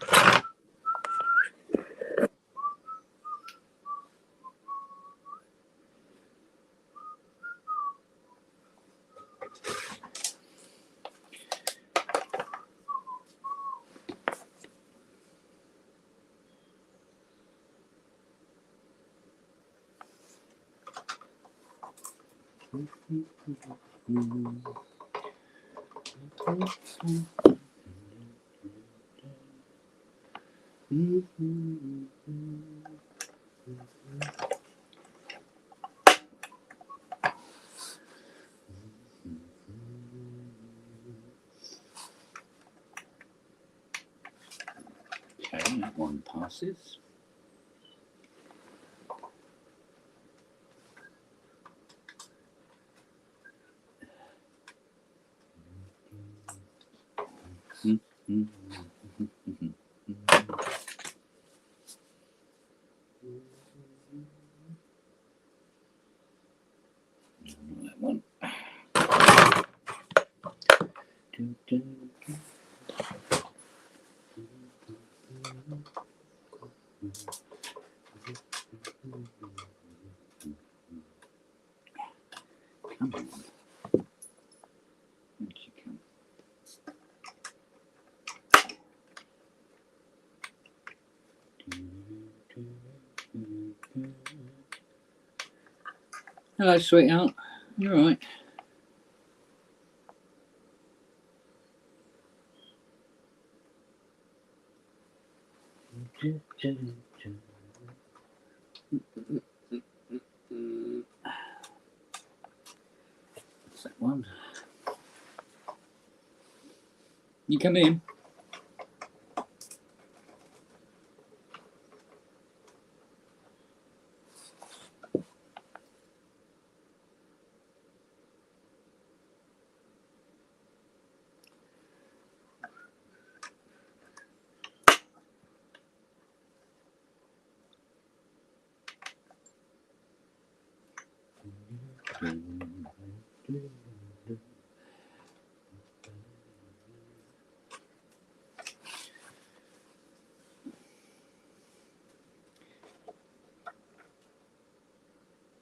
Okay, that one passes. That one. Come on. Where'd she come? Hello, sweetheart. You all right? What's that one? You come in.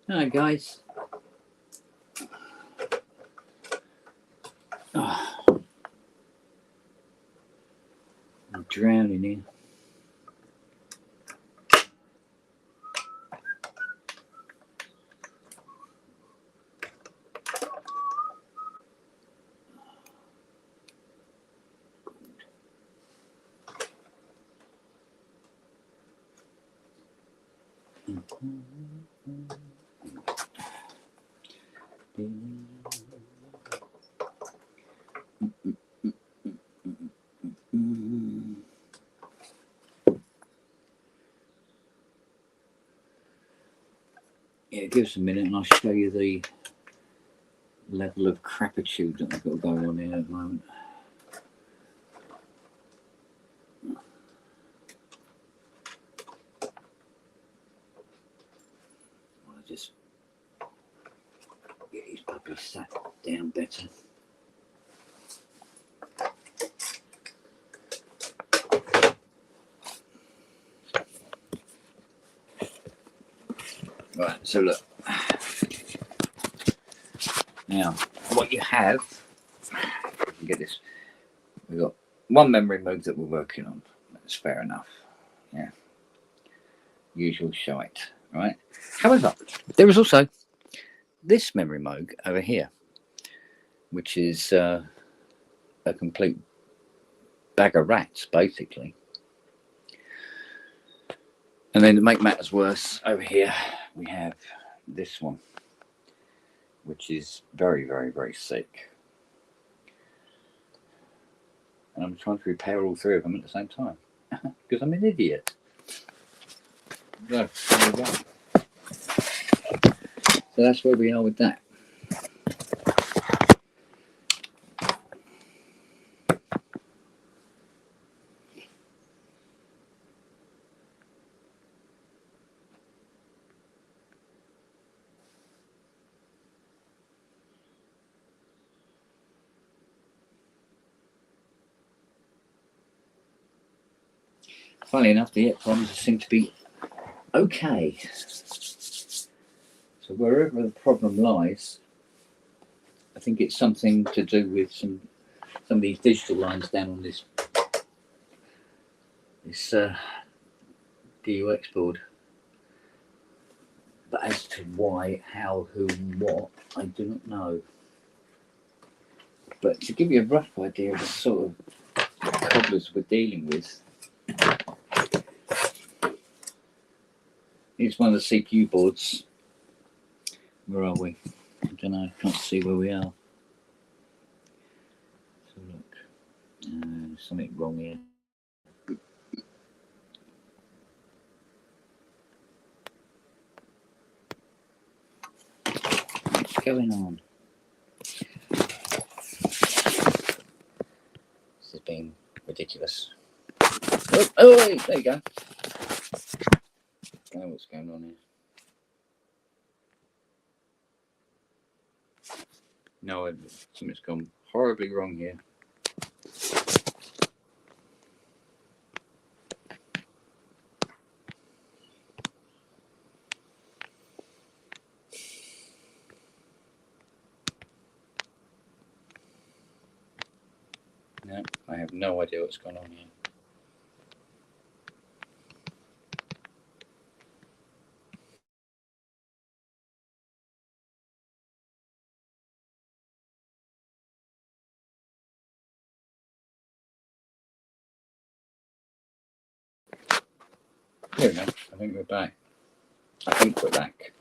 Hi guys. Oh, I'm drowning here. Yeah, give us a minute and I'll show you the level of crapitude that I've got going on here at the moment. I'll just get these puppies sat down better. Right, so look. Now, what you have, get this, we've got one memory mode that we're working on. That's fair enough. Yeah. Usual shite, right? However, there is also this memory mode over here, which is a complete bag of rats, basically. And then to make matters worse, over here we have this one, which is very, very, very sick. And I'm trying to repair all three of them at the same time because I'm an idiot. So, there we go. So that's where we are with that. funnily enough, the EPROMs seem to be okay. So wherever the problem lies, I think it's something to do with some of these digital lines down on this DUX board. But as to why, how, who, and what, I do not know. But to give you a rough idea of the sort of cobblers we're dealing with, here's one of the CPU boards. Where are we? I don't know, can't see where we are. So look, something wrong here. What's going on? This has been ridiculous. Oh wait, there you go. I don't know what's going on here. No, something's gone horribly wrong here. No, I have no idea what's going on here. Here we go. I think we're back. I think we're back.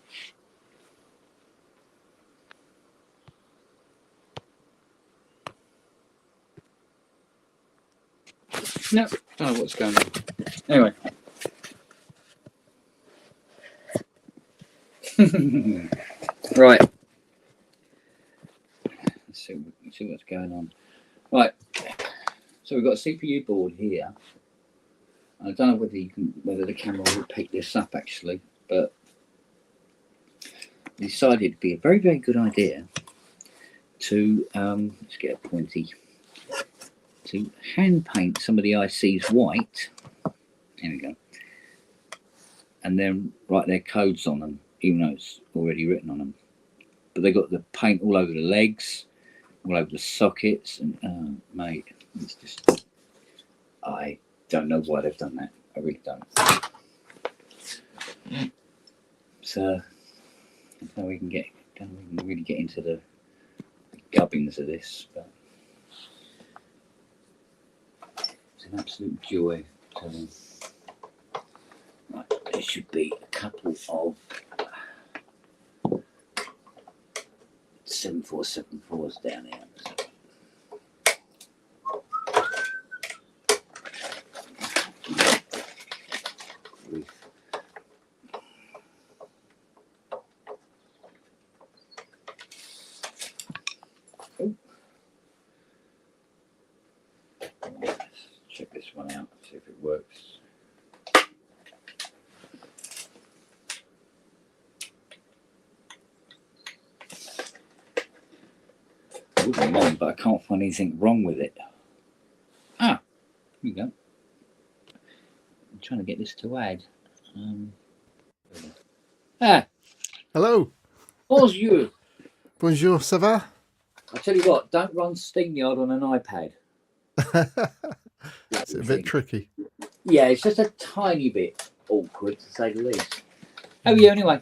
No, don't know what's going on. Anyway. Right. Let's see what's going on. Right. So we've got a CPU board here. I don't know whether the camera will pick this up actually, but I decided it'd be a very, very good idea to let's get a pointy, to hand paint some of the ICs white. There we go. And then write their codes on them, even though it's already written on them. But they got the paint all over the legs, all over the sockets, and mate, it's just, I don't know why they've done that. I really don't. So now we can really get into the gubbins of this, but it's an absolute joy. Right, there should be a couple of 7474s down here. Check this one out, see if it works. I wouldn't mind, but I can't find anything wrong with it. Ah, here we go. I'm trying to get this to add. Hello. Bonjour. Bonjour, ça va? I tell you what, don't run SteamYard on an iPad. It's a bit tricky. Yeah, it's just a tiny bit awkward to say the least. How are you anyway?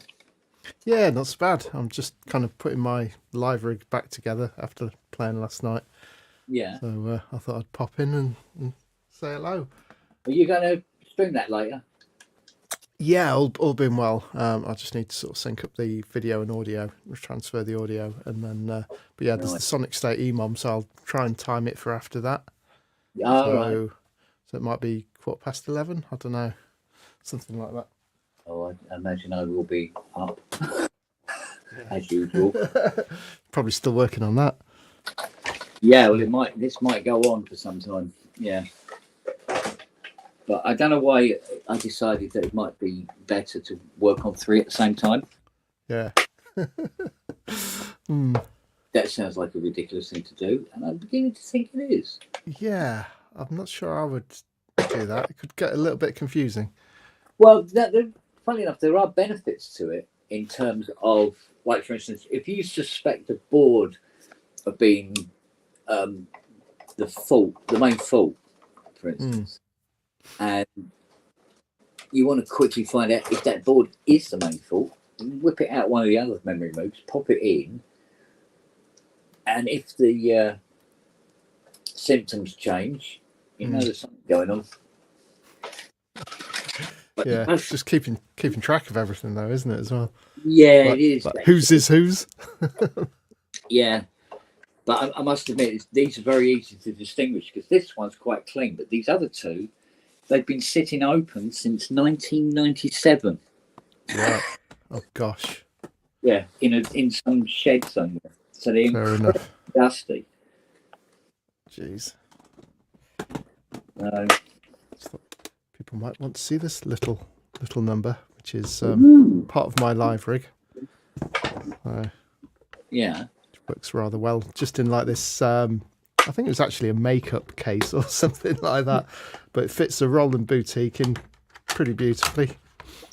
Yeah, not so bad. I'm just kind of putting my live rig back together after playing last night. Yeah. So I thought I'd pop in and say hello. Are you going to stream that later? Yeah, all being well. I just need to sort of sync up the video and audio, transfer the audio, and then. But yeah, there's the Sonic State EMOM, so I'll try and time it for after that. Right. So it might be 11:15. I don't know, something like that. Oh, I imagine I will be up as usual. Probably still working on that. Yeah, well, this might go on for some time. Yeah. But I don't know why I decided that it might be better to work on 3 at the same time. Yeah. That sounds like a ridiculous thing to do, and I'm beginning to think it is. Yeah, I'm not sure I would do that. It could get a little bit confusing. Well, funny enough, there are benefits to it in terms of, like, for instance, if you suspect a board of being the main fault, for instance, and you want to quickly find out if that board is the main fault, whip it out one of the other memory moves, pop it in, and if the symptoms change, you know there's something going on. But yeah, it's just keeping track of everything, though, isn't it, as well? Yeah, it is. Like whose is whose? Yeah. But I must admit, these are very easy to distinguish because this one's quite clean. But these other two, they've been sitting open since 1997. Right. Oh, gosh. Yeah, in some shed somewhere. So they're incredibly dusty. Jeez. People might want to see this little number, which is part of my live rig. Yeah. Which works rather well. Just in like this, I think it was actually a makeup case or something like that, but it fits a Roland boutique in pretty beautifully.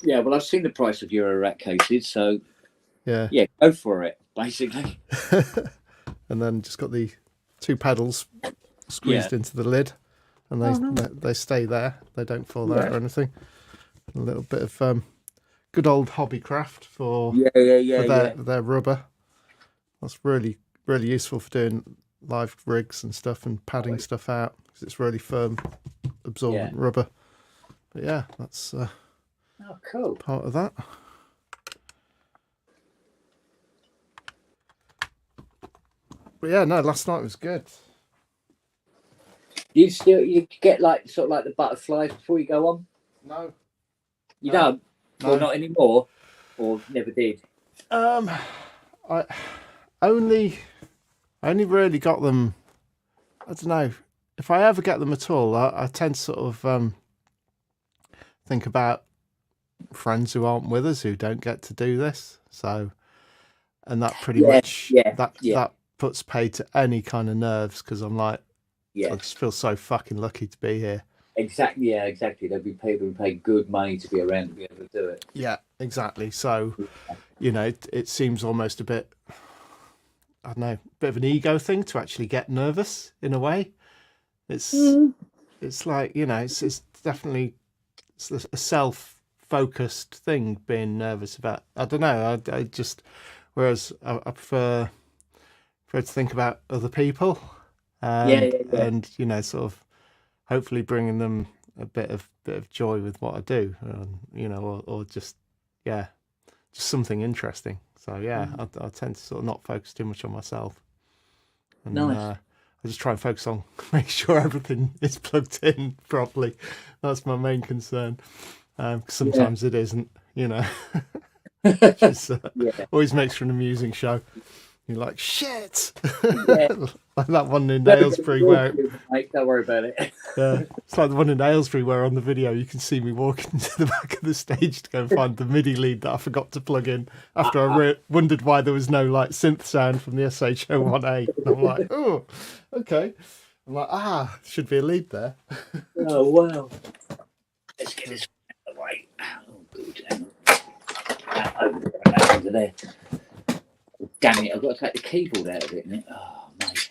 Yeah, well, I've seen the price of Euro-Rack cases, so yeah, go for it, basically. And then just got the 2 pedals squeezed into the lid, and they stay there. They don't fall out or anything. A little bit of good old hobbycraft for their rubber. That's really, really useful for doing live rigs and stuff and padding stuff out because it's really firm, absorbent rubber. But yeah, that's cool. Part of that. But yeah, no, last night was good. You get like sort of like the butterflies before you go on? No. You don't? No. Or not anymore? Or never did? I only really got them, I don't know, if I ever get them at all, I tend to sort of think about friends who aren't with us who don't get to do this. So, and that pretty much, that puts paid to any kind of nerves because I'm like, I just feel so fucking lucky to be here. Exactly, yeah, exactly. There'll be people who pay good money to be around to be able to do it. Yeah, exactly. So, you know, it seems almost a bit, I don't know, a bit of an ego thing to actually get nervous in a way. It's like, you know, it's definitely a self-focused thing being nervous about. I don't know. I just, whereas I prefer to think about other people. And you know, sort of hopefully bringing them a bit of joy with what I do, you know, or just something interesting. So I tend to sort of not focus too much on myself, and I just try and focus on make sure everything is plugged in properly. That's my main concern. Sometimes it isn't, you know. Which always makes for an amusing show. You're like, shit! Like that one in Aylesbury where... Mate, don't worry about it. It's like the one in Aylesbury where on the video you can see me walking to the back of the stage to go and find the MIDI lead that I forgot to plug in after I wondered why there was no like synth sound from the SH01A. And I'm like, oh, okay. I'm like, should be a lead there. Oh, wow. Let's get this out of the way. Oh, good. Over there. Damn it, I've got to take the keyboard out of it, isn't it? Oh, mate.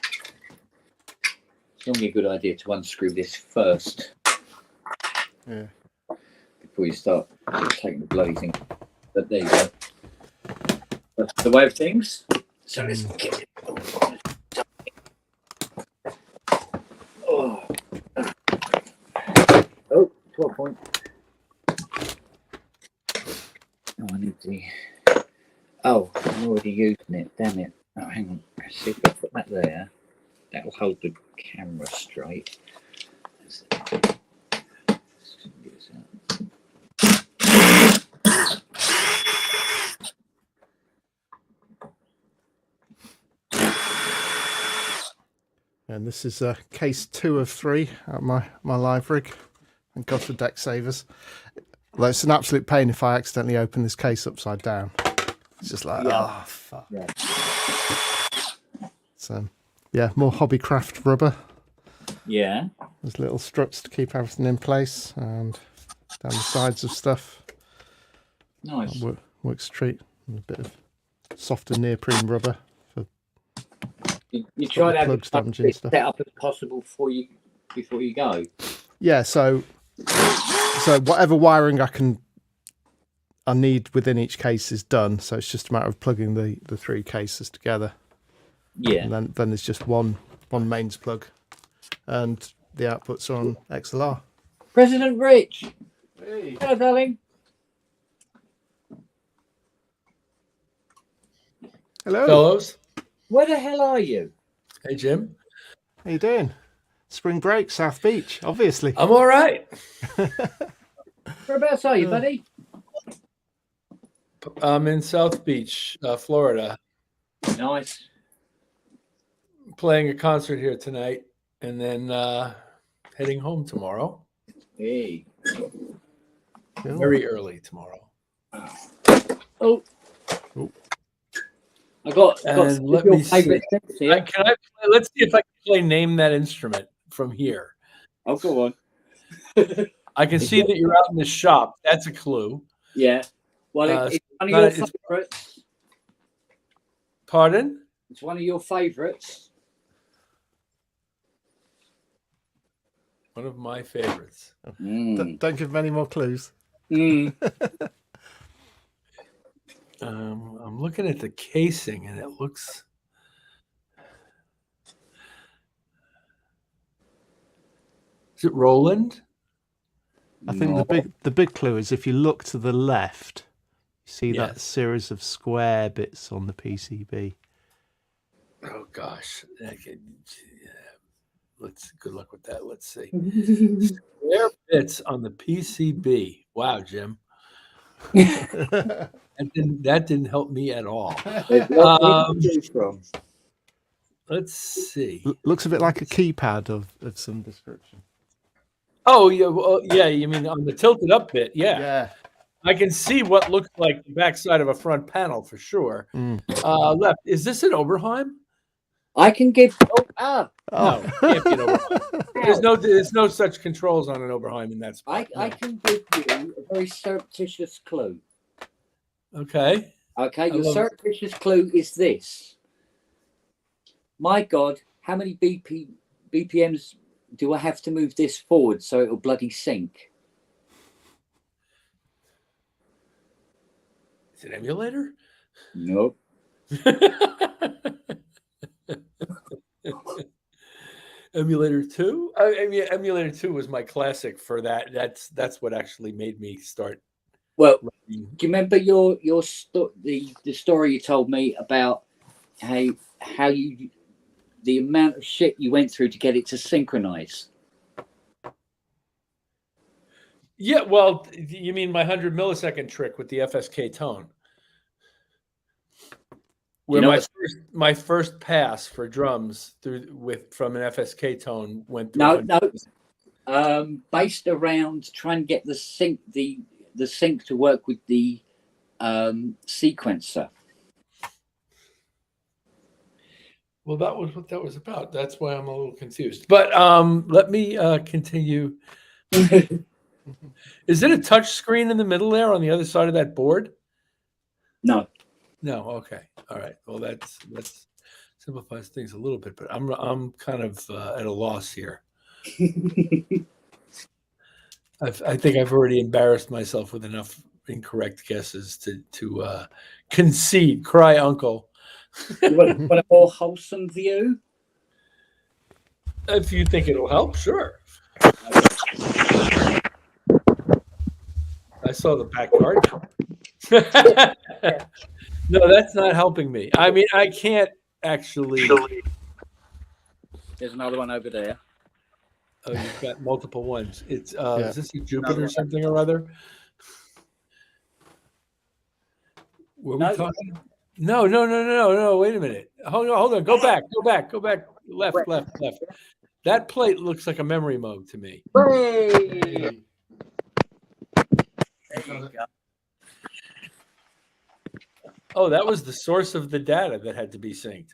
It's normally a good idea to unscrew this first. Yeah. Before you start taking the bloody thing. But there you go. That's the way of things. So let's get it. Oh, 12 point. Oh, I need the... Oh, I'm already using it. Damn it. Oh, hang on. Let's see if I put that there. That'll hold the camera straight. And this is case 2 of 3 at my live rig. Thank God for deck savers. Although it's an absolute pain if I accidentally open this case upside down. It's just like, oh, fuck. Yeah. So, more hobbycraft rubber. Yeah. There's little struts to keep everything in place, and down the sides of stuff. Nice. Works a treat. And a bit of softer neoprene rubber for You try to have plugs, it damaging stuff. set up as possible before you go. Yeah, so whatever wiring I need within each case is done. So it's just a matter of plugging the 3 cases together. Yeah. And then there's just one mains plug, and the outputs are on XLR. President Rich. Hey. Hello, darling. Hello. Fellows. Where the hell are you? Hey, Jim. How you doing? Spring break, South Beach, obviously. I'm all right. Whereabouts are you, buddy? I'm in South Beach, Florida, Nice. playing a concert here tonight, and then heading home tomorrow. Hey. Cool. Very early tomorrow. Oh. Oh. I got And let your me favourite see. things here. Let's see if I can play Name That Instrument from here. Oh, go on. I can see that you're out in the shop. That's a clue. Yeah. Well, it's one of your favourites. Pardon? It's one of your favourites. One of my favorites. Don't give them any more clues. I'm looking at the casing, and it looks. Is it Roland? I think the big clue is if you look to the left, you see that Yes. series of square bits on the PCB. Oh gosh. Good luck with that. Let's see. Square bits on the PCB. Wow, Jim. That didn't help me at all. Let's see. Looks a bit like a keypad of some description. Oh yeah, well, yeah. You mean on the tilted up bit? Yeah. Yeah. I can see what looks like the backside of a front panel for sure. Left. Is this an Oberheim? I can give. No, it can't be an Oberheim. There's no such controls on an Oberheim in that spot. I can give you a very surreptitious clue. Okay. Okay, your surreptitious clue is this. My God, how many BPMs do I have to move this forward so it'll bloody sync? Is it emulator? Nope. Emulator 2? I mean, Emulator 2 was my classic for that. That's what actually made me start. Well, do you remember the story you told me about how you the amount of shit you went through to get it to synchronize? Yeah, well, you mean my 100 millisecond trick with the FSK tone, where my first pass for drums from an FSK tone went through. No, based around trying to get the sync to work with the sequencer. Well, that was what that was about. That's why I'm a little confused. But let me continue. Is it a touch screen in the middle there on the other side of that board? No. No. Okay. All right. Well, that simplifies things a little bit, but I'm kind of at a loss here. I think I've already embarrassed myself with enough incorrect guesses to concede. Cry uncle. You want a more wholesome view? If you think it'll help, sure. I saw the back garden. No, that's not helping me. I mean, I can't actually. There's another one over there. Oh, you've got multiple ones. It's is this a Jupiter or something or other? Were we talking? No. Wait a minute. Hold on. Go back. Left. That plate looks like a memory mode to me. Hey. There you go. Oh, that was the source of the data that had to be synced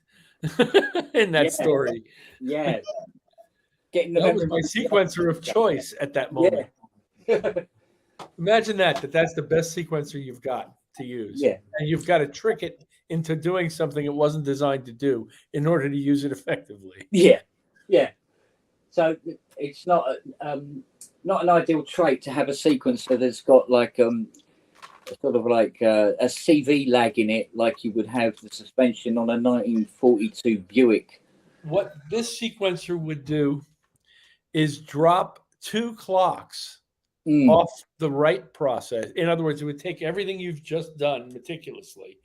in that story. Yes. getting the That was memory my mode. sequencer of choice at that moment. Imagine that's the best sequencer you've got to use. Yeah. And you've got to trick it into doing something it wasn't designed to do in order to use it effectively. Yeah. So it's not not an ideal trait to have a sequencer that's got like sort of like a CV lag in it, like you would have the suspension on a 1942 Buick. What this sequencer would do is drop 2 clocks off the write process. In other words, it would take everything you've just done meticulously,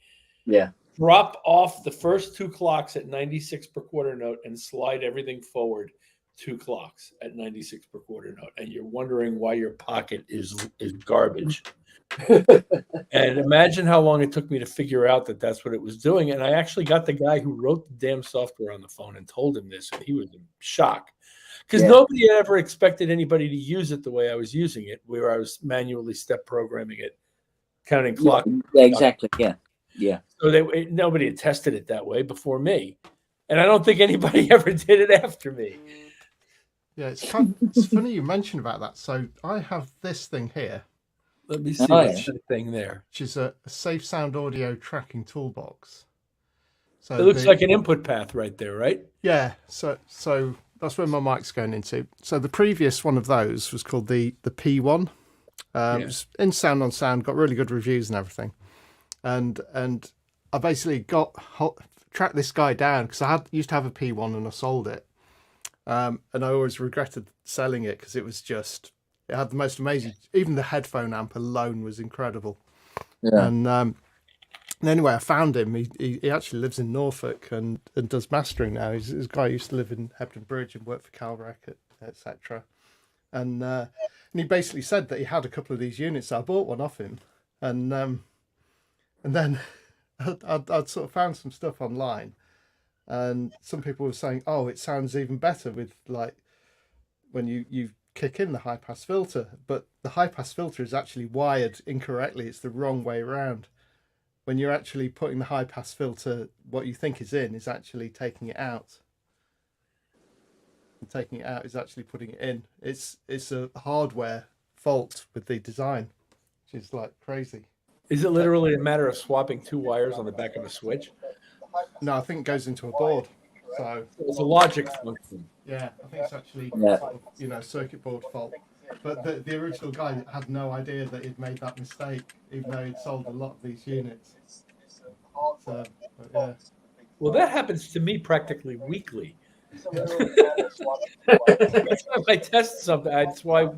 drop off the first 2 clocks at 96 per quarter note, and slide everything forward 2 clocks at 96 per quarter note. And you're wondering why your pocket is garbage. And imagine how long it took me to figure out that that's what it was doing. And I actually got the guy who wrote the damn software on the phone and told him this, and he was in shock. Because nobody had ever expected anybody to use it the way I was using it, where I was manually step programming it, counting clock. Yeah, exactly. Yeah. So nobody had tested it that way before me. And I don't think anybody ever did it after me. Yeah, it's funny you mentioned about that. So I have this thing here. Let me see what's the thing there. Which is a safe sound audio tracking toolbox. So it looks like an input path right there, right? Yeah. So that's where my mic's going into. So the previous one of those was called the P1. It was in Sound on Sound, got really good reviews and everything. And I basically tracked this guy down because I used to have a P1 and I sold it. And I always regretted selling it because it had the most amazing, even the headphone amp alone was incredible. Yeah. And anyway, I found him. He actually lives in Norfolk and does mastering now. He's a guy who used to live in Hebden Bridge and worked for Calrec, etc. And he basically said that he had a couple of these units. So I bought one off him, and then I'd sort of found some stuff online, and some people were saying, "Oh, it sounds even better with like when you kick in the high pass filter," but the high pass filter is actually wired incorrectly. It's the wrong way around. When you're actually putting the high pass filter, what you think is in is actually taking it out. And taking it out is actually putting it in. It's a hardware fault with the design, which is like crazy. Is it literally a matter of swapping 2 wires on the back of a switch? No, I think it goes into a board. So it's a logic function. Yeah, I think it's actually circuit board fault. But the original guy had no idea that he'd made that mistake, even though he'd sold a lot of these units. So, yeah. Well, that happens to me practically weekly. I test something. That's why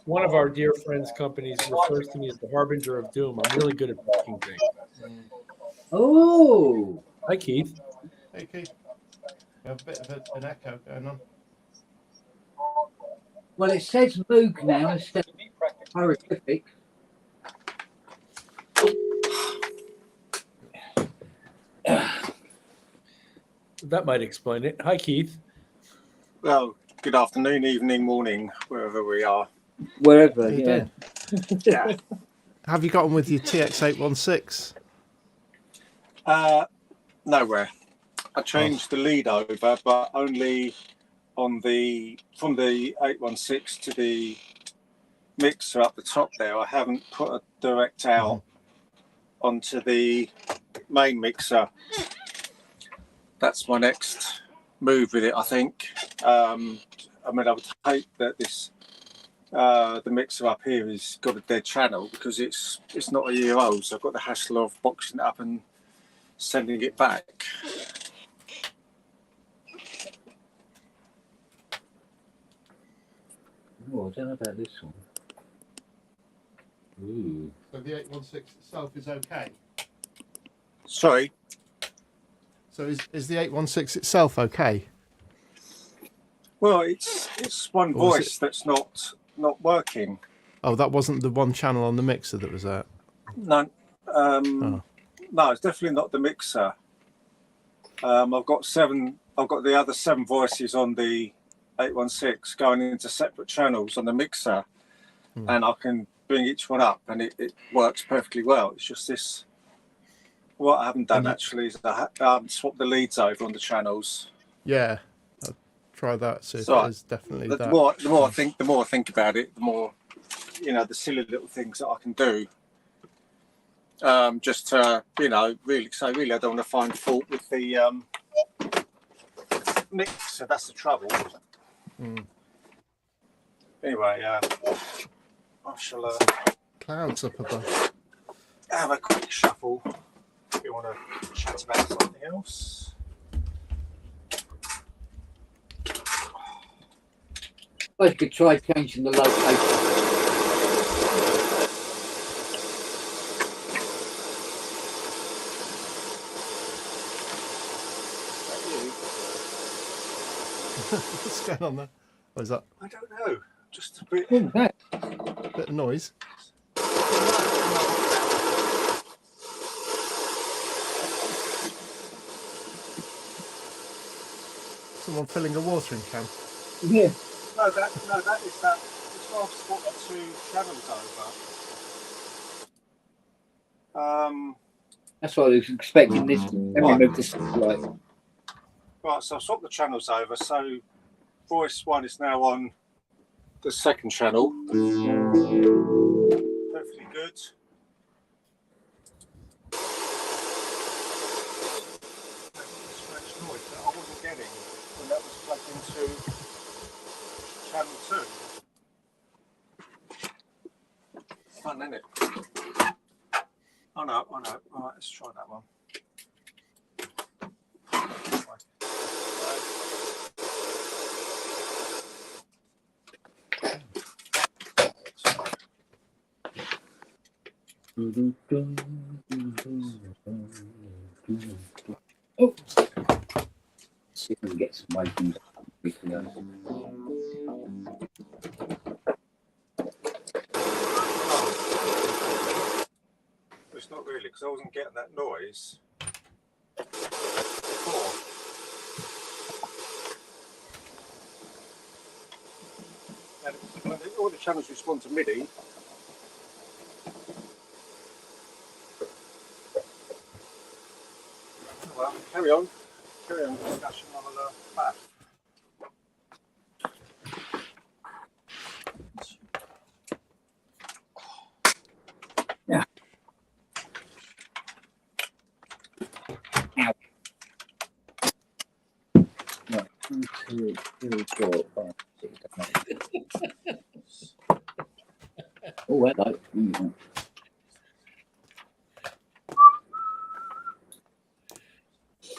one of our dear friends' companies refers to me as the harbinger of doom. I'm really good at breaking things. Oh, hi Keith. Hey Keith. You have a bit of an echo going on. Well, it says Moog now instead of horrific. That might explain it. Hi, Keith. Well, good afternoon, evening, morning, wherever we are. Wherever, yeah. Yeah. Have you got on with your TX816? Nowhere. I changed the lead over, but only on from the 816 to the mixer up the top there. I haven't put a direct out onto the main mixer. That's my next move with it, I think. I mean, I would hope that the mixer up here has got a dead channel because it's not a year old, so I've got the hassle of boxing it up and sending it back. Oh, I don't know about this one. Ooh. So the 816 itself is okay? Sorry? So is the 816 itself okay? Well, it's one voice that's not working. Oh, that wasn't the one channel on the mixer that was out? No. No, it's definitely not the mixer. I've got the other 7 voices on the 816 going into separate channels on the mixer, and I can bring each one up and it works perfectly well. It's just this. What I haven't done actually is I haven't swapped the leads over on the channels. Yeah, I try that. See if So, it is definitely the that. more I think about it, the more, you know, the silly little things that I can do. Just to, you know, really I don't want to find fault with the mixer. That's the trouble. Anyway, I shall Clouds up above. have a quick shuffle. If you want to chat about something else. Well, you could try changing the location. What's going on there? What is that? I don't know. Just a bit. Yeah. Bit of noise. Someone filling a watering can. Yeah. No, that is that. It's why I've swapped the 2 channels over. That's what I was expecting this. Let me move this right. Right, so I've swapped the channels over. So voice 1 is now on the 2nd channel. Perfectly good. Strange noise that I wasn't getting when that was plugged into channel 2. Fun, isn't it? Oh no. All right, let's try that one. Oh. See if we can get some waiting. It's not really, because I wasn't getting that noise before. And when all the channels respond to MIDI. Well, carry on discussion on the back. Yeah. Ow. Right. 1, 2, 3, 4, 5, 6, 7, 8. Oh, hello.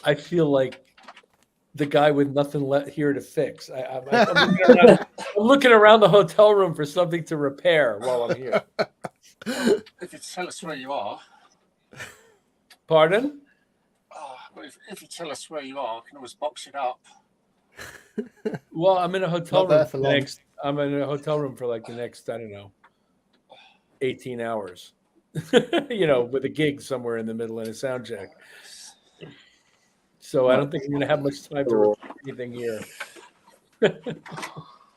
I feel like the guy with nothing here to fix. I'm looking around the hotel room for something to repair while I'm here. If you tell us where you are. Pardon? Well, if you tell us where you are, I can always box it up. Well, I'm in a hotel Not there room for long. I'm in a hotel room for like the next, I don't know, 18 hours. You know, with a gig somewhere in the middle and a sound check. So I don't think I'm going to have much time to record anything here. I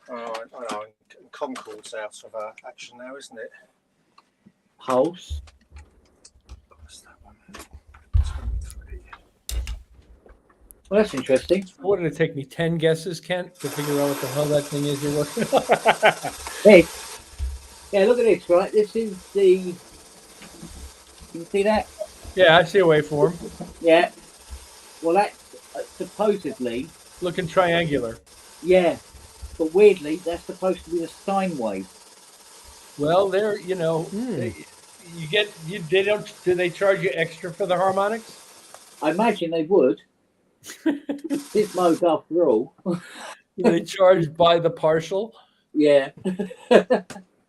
know. And Concord's out of action now, isn't it? Pulse. What's that one? 23. Well, that's interesting. What did it take me 10 guesses, Kent, to figure out what the hell that thing is you're working on? Hey. Yeah, look at this, right? This is the. Can you see that? Yeah, I see a waveform. Yeah. Well, that's supposedly. Looking triangular. Yeah. But weirdly, that's supposed to be the sine wave. Well, there, you know, do they charge you extra for the harmonics? I imagine they would. This mode, after all. They charge by the partial. Yeah.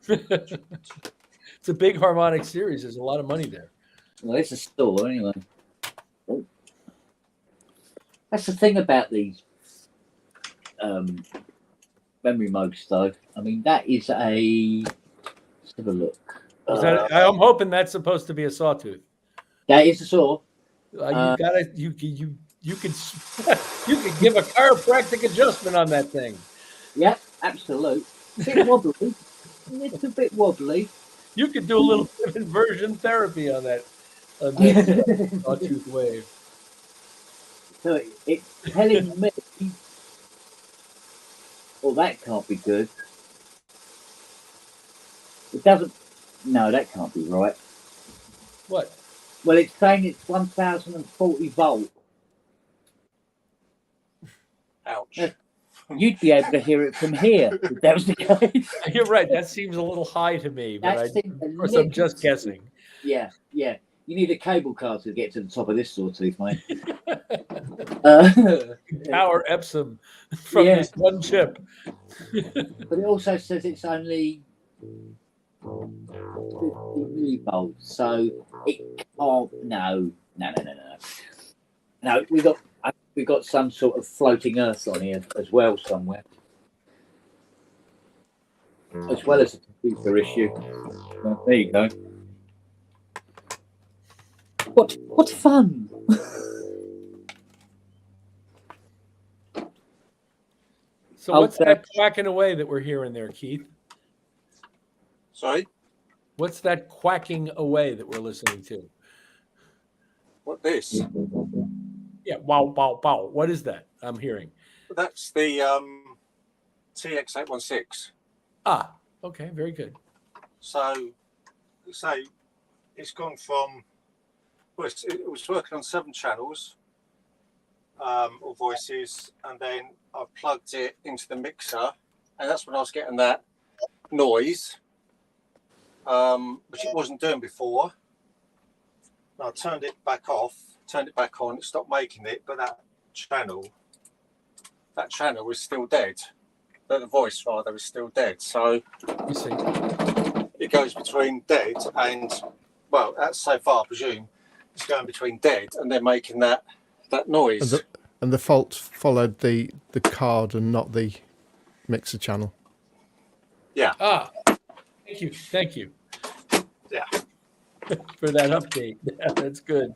It's a big harmonic series. There's a lot of money there. Well, it's a store anyway. Oh. That's the thing about these memory modes, though. I mean, that is a. Let's have a look. I'm hoping that's supposed to be a sawtooth. That is a saw. You can you could give a chiropractic adjustment on that thing. Yep, absolute. A bit wobbly. It's a bit wobbly. You could do a little bit of inversion therapy on that sawtooth wave. So it's telling me Well, that can't be good. It doesn't. No, that can't be right. What? Well, it's saying it's 1040 volt. Ouch. You'd be able to hear it from here if that was the case. You're right. That seems a little high to me, but That seems a of course, I'm just guessing. Yeah. You need a cable car to get to the top of this sawtooth, mate. Power Epsom from Yeah. this one chip. But it also says it's only 50 millivolts, so it can't. No. No, we got some sort of floating earth on here as well somewhere, as well as a computer issue. Well, there you go. What fun! So what's that quacking away that we're hearing there, Keith? Sorry? What's that quacking away that we're listening to? What this? Yeah, wow, wow, wow. What is that I'm hearing? That's the TX816. Ah, okay, very good. So it's gone from, well, it was working on 7 channels or voices, and then I plugged it into the mixer, and that's when I was getting that noise, which it wasn't doing before. I turned it back off, turned it back on, it stopped making it, but that channel was still dead. The voice rather is still dead. So You see. it goes between dead and, well, that's so far I presume it's going between dead and then making that noise. And the fault followed the card and not the mixer channel. Yeah. Ah, thank you. Yeah. For that update. Yeah, that's good.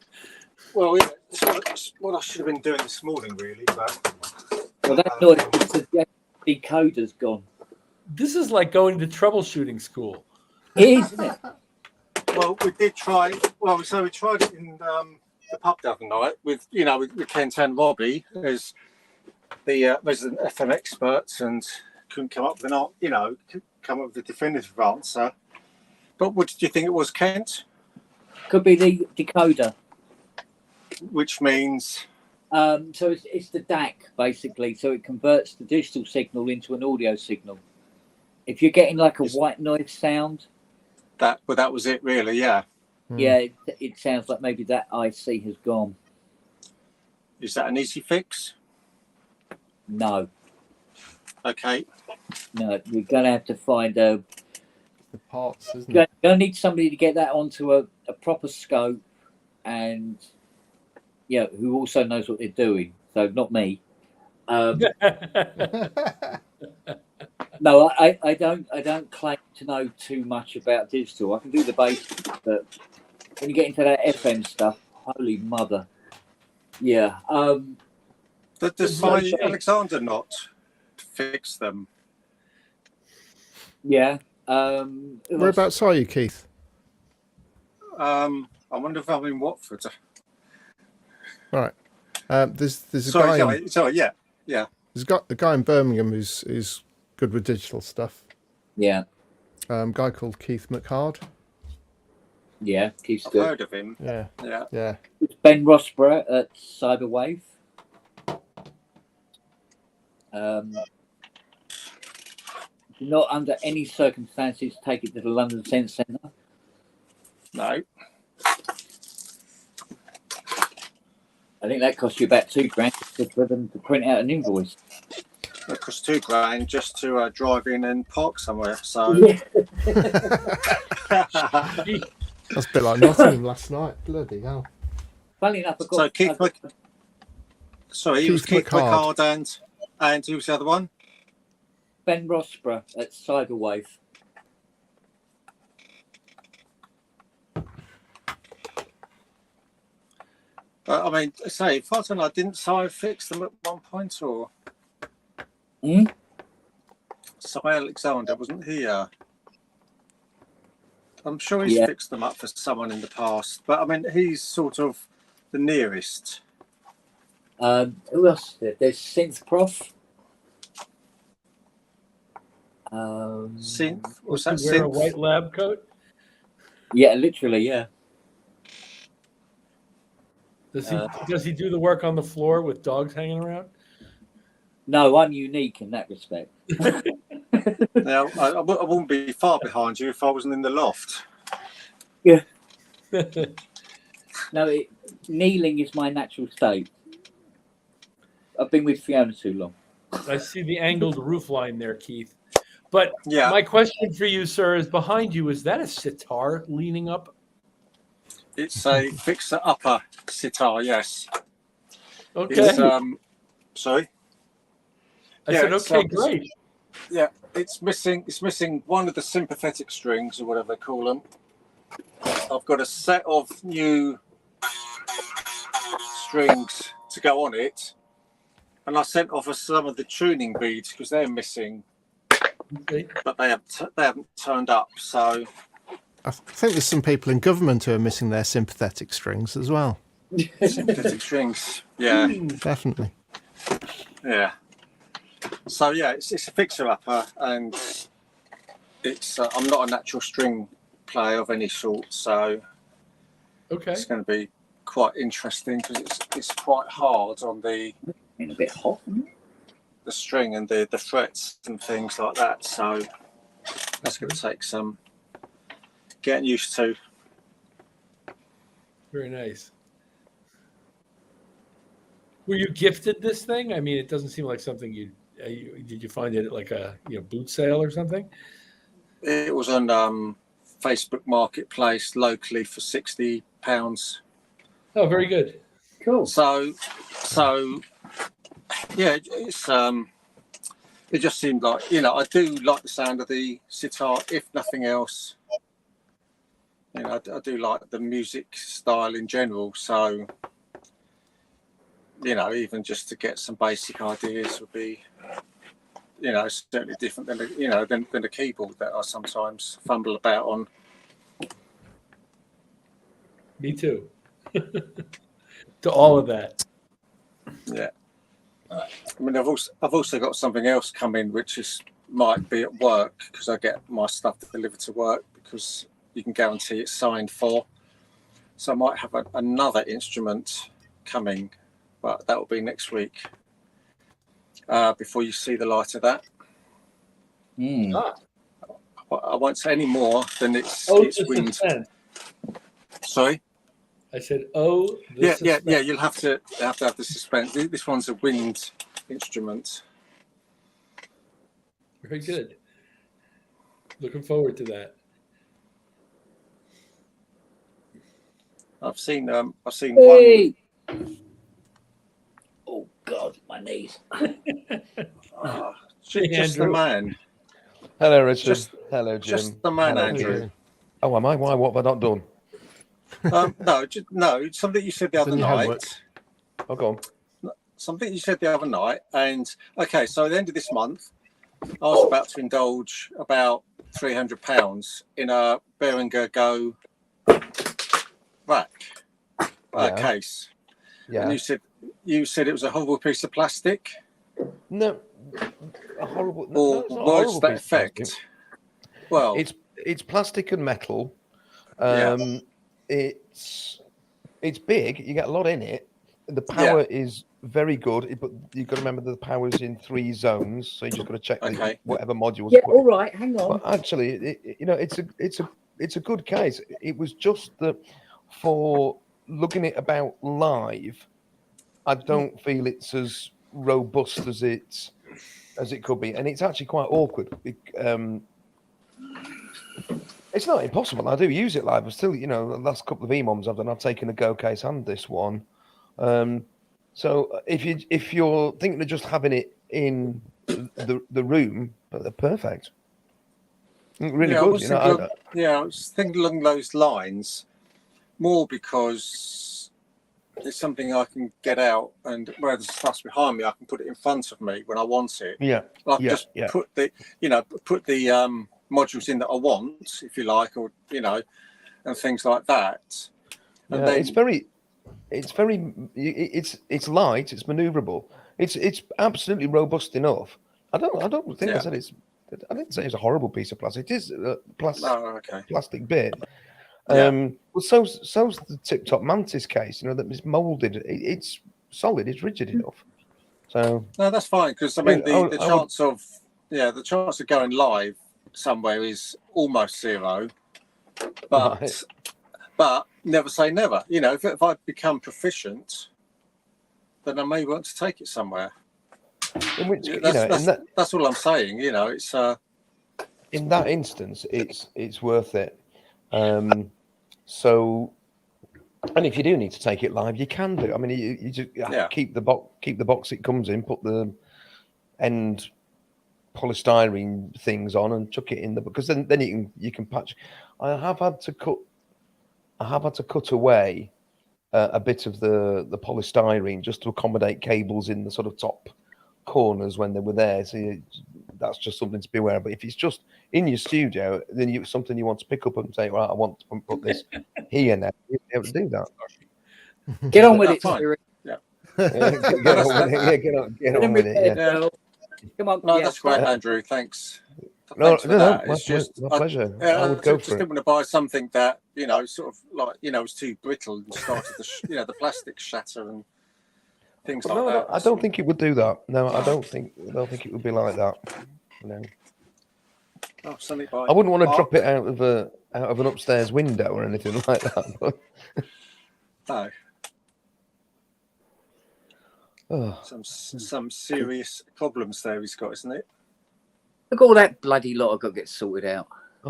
Well, it's what I should have been doing this morning, really. But Well, that noise suggests the decoder's gone. This is like going to troubleshooting school. It is, isn't it? well, we did try. Well, so we tried it in the pub the other night with Kent and Robbie as the resident FM experts, and couldn't come up with a definitive answer. But what did you think it was, Kent? Could be the decoder. Which means So it's the DAC basically. So it converts the digital signal into an audio signal. If you're getting like a white noise sound, that was it, really. Yeah. yeah, it sounds like maybe that IC has gone. Is that an easy fix? No, Okay. no, we're gonna have to find a. The parts, isn't You're it? gonna need somebody to get that onto a proper scope, and who also knows what they're doing. So not me. No, I don't claim to know too much about digital. I can do the basics, but when you get into that FM stuff, holy mother. Yeah. Does my Alexander not fix them? Yeah. Whereabouts are you, Keith? I wonder if I'm in Watford. Right. There's a guy. Sorry. Yeah. There's got a guy in Birmingham who's good with digital stuff. Yeah. Guy called Keith McHard. Yeah. Keith's I've good. heard of him. Yeah. It's Ben Rossborough at Cyberwave. Do not under any circumstances take it to the London Sense Centre. No. I think that costs you about £2,000 for them to print out an invoice. It costs £2,000 just to drive in and park somewhere. So Yeah. That's a bit like Nottingham last night. Bloody hell. Funny enough, so Keith McHard and who was the other one? Ben Rossborough at Cyberwave. I mean, say, if I don't know, didn't Si fix them at one point, or Si Alexander wasn't here? I'm sure he's fixed them up for someone in the past, but I mean, he's sort of the nearest. Who else? There's Synth Prof. Synth? Was Does that he wear a synth? white lab coat? Yeah, literally, yeah. Does he do the work on the floor with dogs hanging around? No, I'm unique in that respect. Now, I wouldn't be far behind you if I wasn't in the loft. Yeah. No, kneeling is my natural state. I've been with Fiona too long. I see the angled roof line there, Keith. But Yeah, my question for you, sir, is behind you, is that a sitar leaning up? it's a fixer-upper sitar, yes. Okay. It's, sorry? I yeah, said, it's, okay, great. Yeah, it's missing one of the sympathetic strings, or whatever they call them. I've got a set of new strings to go on it, and I sent off some of the tuning beads because they're missing, Okay. but they haven't turned up. So I think there's some people in government who are missing their sympathetic strings as well. sympathetic strings, yeah, Definitely. yeah. So yeah, it's a fixer-upper, and it's I'm not a natural string player of any sort, so Okay. it's going to be quite interesting because it's quite hard on the Been a bit hot, isn't it? the string and the frets and things like that. So that's going to take some getting used to. Very nice. Were you gifted this thing? I mean, it doesn't seem like something did you find it at like a boot sale or something? It was on Facebook Marketplace locally for £60. Oh, very good. Cool. So yeah, it's it just seemed like, I do like the sound of the sitar, if nothing else. I do like the music style in general, so even just to get some basic ideas would be certainly different than than the keyboard that I sometimes fumble about on. Me too. To all of that. Yeah. I mean, I've also got something else coming, which might be at work, because I get my stuff delivered to work because you can guarantee it's signed for. So I might have another instrument coming, but that will be next week. Before you see the light of that, Ah. I won't say any more than it's The wind. suspense. Sorry. I said, the suspense. Yeah. You'll have to have the suspense. This one's a wind instrument. Very good. Looking forward to that. I've seen Hey! Oh God, my knees. one. Hey, Just the Andrew. man. Hello, Richard. Just- Hello, Jim. Just the man, Hello, Andrew. Jim. Oh, am I? Why? What have I not done? No, something you said the other Done your night. homework. Oh, go on. Something you said the other night, and okay, so at the end of this month, I was about to indulge about £300 in a Behringer Go rack Yeah. case. Yeah. And you said it was a horrible piece of plastic, No. A horrible. or no, it's not a words horrible that piece of plastic. effect. Well, It's plastic and metal. Yeah. It's big. You get a lot in it. The power is very good, but you've got to remember that the power's in 3 zones, so you just got to check Okay. whatever modules. Yeah, all right, hang on. But actually, it's a good case. It was just that for looking at about live, I don't feel it's as robust as it could be, and it's actually quite awkward. It's not impossible. I do use it live. I still, the last couple of EMOMs I've done, I've taken a Go case and this one. So if you're thinking of just having it in the room, they're perfect. Really I good. was I was thinking along those lines, more because it's something I can get out, and where the stuff's behind me, I can put it in front of me when I want it. Yeah. I can just put the modules in that I want, if you like, or and things like that. And then, it's light, it's maneuverable, it's absolutely robust enough. I don't think I said I didn't say it's a horrible piece of plastic. It is a Oh, okay. plastic bit. Yeah. Well, so's the Tip Top Mantis case. You know, that is molded. It's solid. It's rigid enough. So No, that's fine because I mean the I chance of going live somewhere is almost zero. But Right. but never say never. You know, if I become proficient, then I may want to take it somewhere. In which, That's all I'm saying. You know, it's in that instance, it's worth it. So, and if you do need to take it live, you can do. I mean, you just keep the box it comes in, put the end polystyrene things on, and chuck it in the, because then you can patch. I have had to cut away a bit of the polystyrene just to accommodate cables in the sort of top corners when they were there. So that's just something to be aware of. But if it's just in your studio, then something you want to pick up and say, right, I want to put this here now, you'll be able to do that. Get on with it, fine. Siri. Yeah. Get on with it. Yeah, get on with it. Yeah. Come on. No, yeah, that's great, Andrew. Thanks. No, Thanks for that. my It's just pleasure. I I would go just for didn't it. want to buy something that sort of like was too brittle and started the plastic shatter and things But like no, that. I don't think it would do that. No, I don't think it would be like that. No, Oh, send it by. I wouldn't want to drop it out of an upstairs window or anything like that. But, No, oh, some serious problems there he's got, isn't it? Look at all that bloody lot I've got to get sorted out. I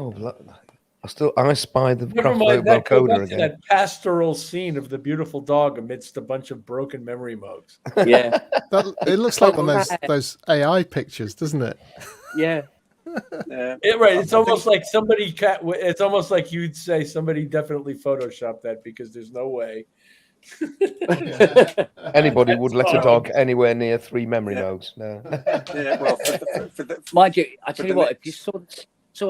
spy the Never craft mind that. Go vocoder back to again. that pastoral scene of the beautiful dog amidst a bunch of broken memory mugs. Yeah. It looks like one of those AI pictures, doesn't it? Yeah. Yeah. Right. It's almost like somebody. It's almost like you'd say somebody definitely photoshopped that because there's no way. Anybody would let a dog anywhere near 3 memory nodes. No. Yeah. Well, Mind you, I tell you what, if you saw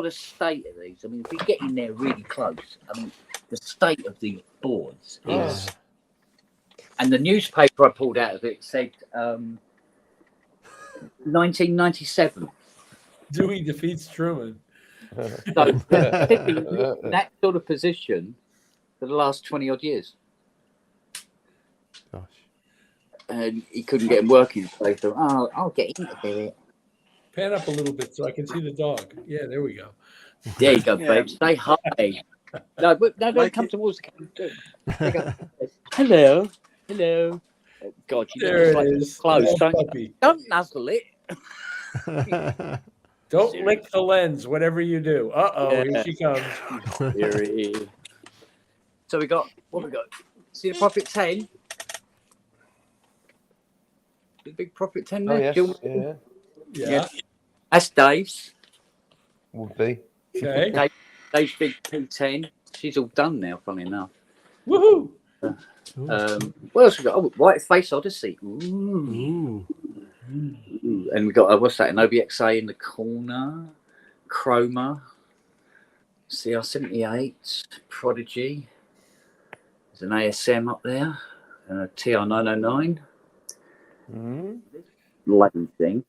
the state of these, I mean, if we get in there really close, I mean, the state of these boards is. And the newspaper I pulled out of it said 1997. Dewey defeats Truman. So that sort of position for the last 20 odd years. Gosh. And he couldn't get him working. So he thought, I'll get him to do it. Pan up a little bit so I can see the dog. Yeah, there we go. There you go, babe. Stay high. No, don't come towards the camera. Hello. Hello. Oh, God, you There know, it it's is. close. Puppy. Don't nuzzle it. Don't lick the lens, whatever you do. Here she comes. So we got what we got. See the Prophet 10? The big Prophet 10 there? Oh, yes. Yeah. That's Dave's. Would be. Okay. Dave's big P10. She's all done now, funny enough. Woohoo! What else we got? Oh, White Face Odyssey. Ooh. And we got what's that? An OBXA in the corner. Chroma. CR78. Prodigy. There's an ASM up there. TR909. Lightning thing.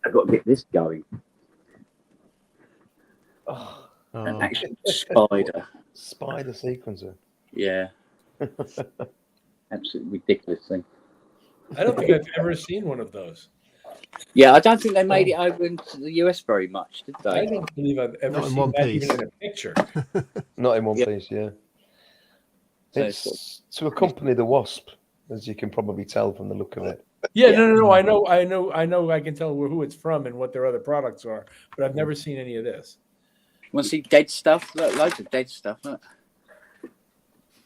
I've got to get this going. An actual spider. Spider sequencer. Yeah. Absolutely ridiculous thing. I don't think I've ever seen one of those. Yeah, I don't think they made it over into the US very much, did I they? don't believe I've ever Not in seen one that piece. even in a picture. Not in one piece, yeah. So It's to accompany the wasp, as you can probably tell from the look of it. Yeah, no. I know. I can tell who it's from and what their other products are, but I've never seen any of this. Want to see dead stuff? Look, loads of dead stuff. Look.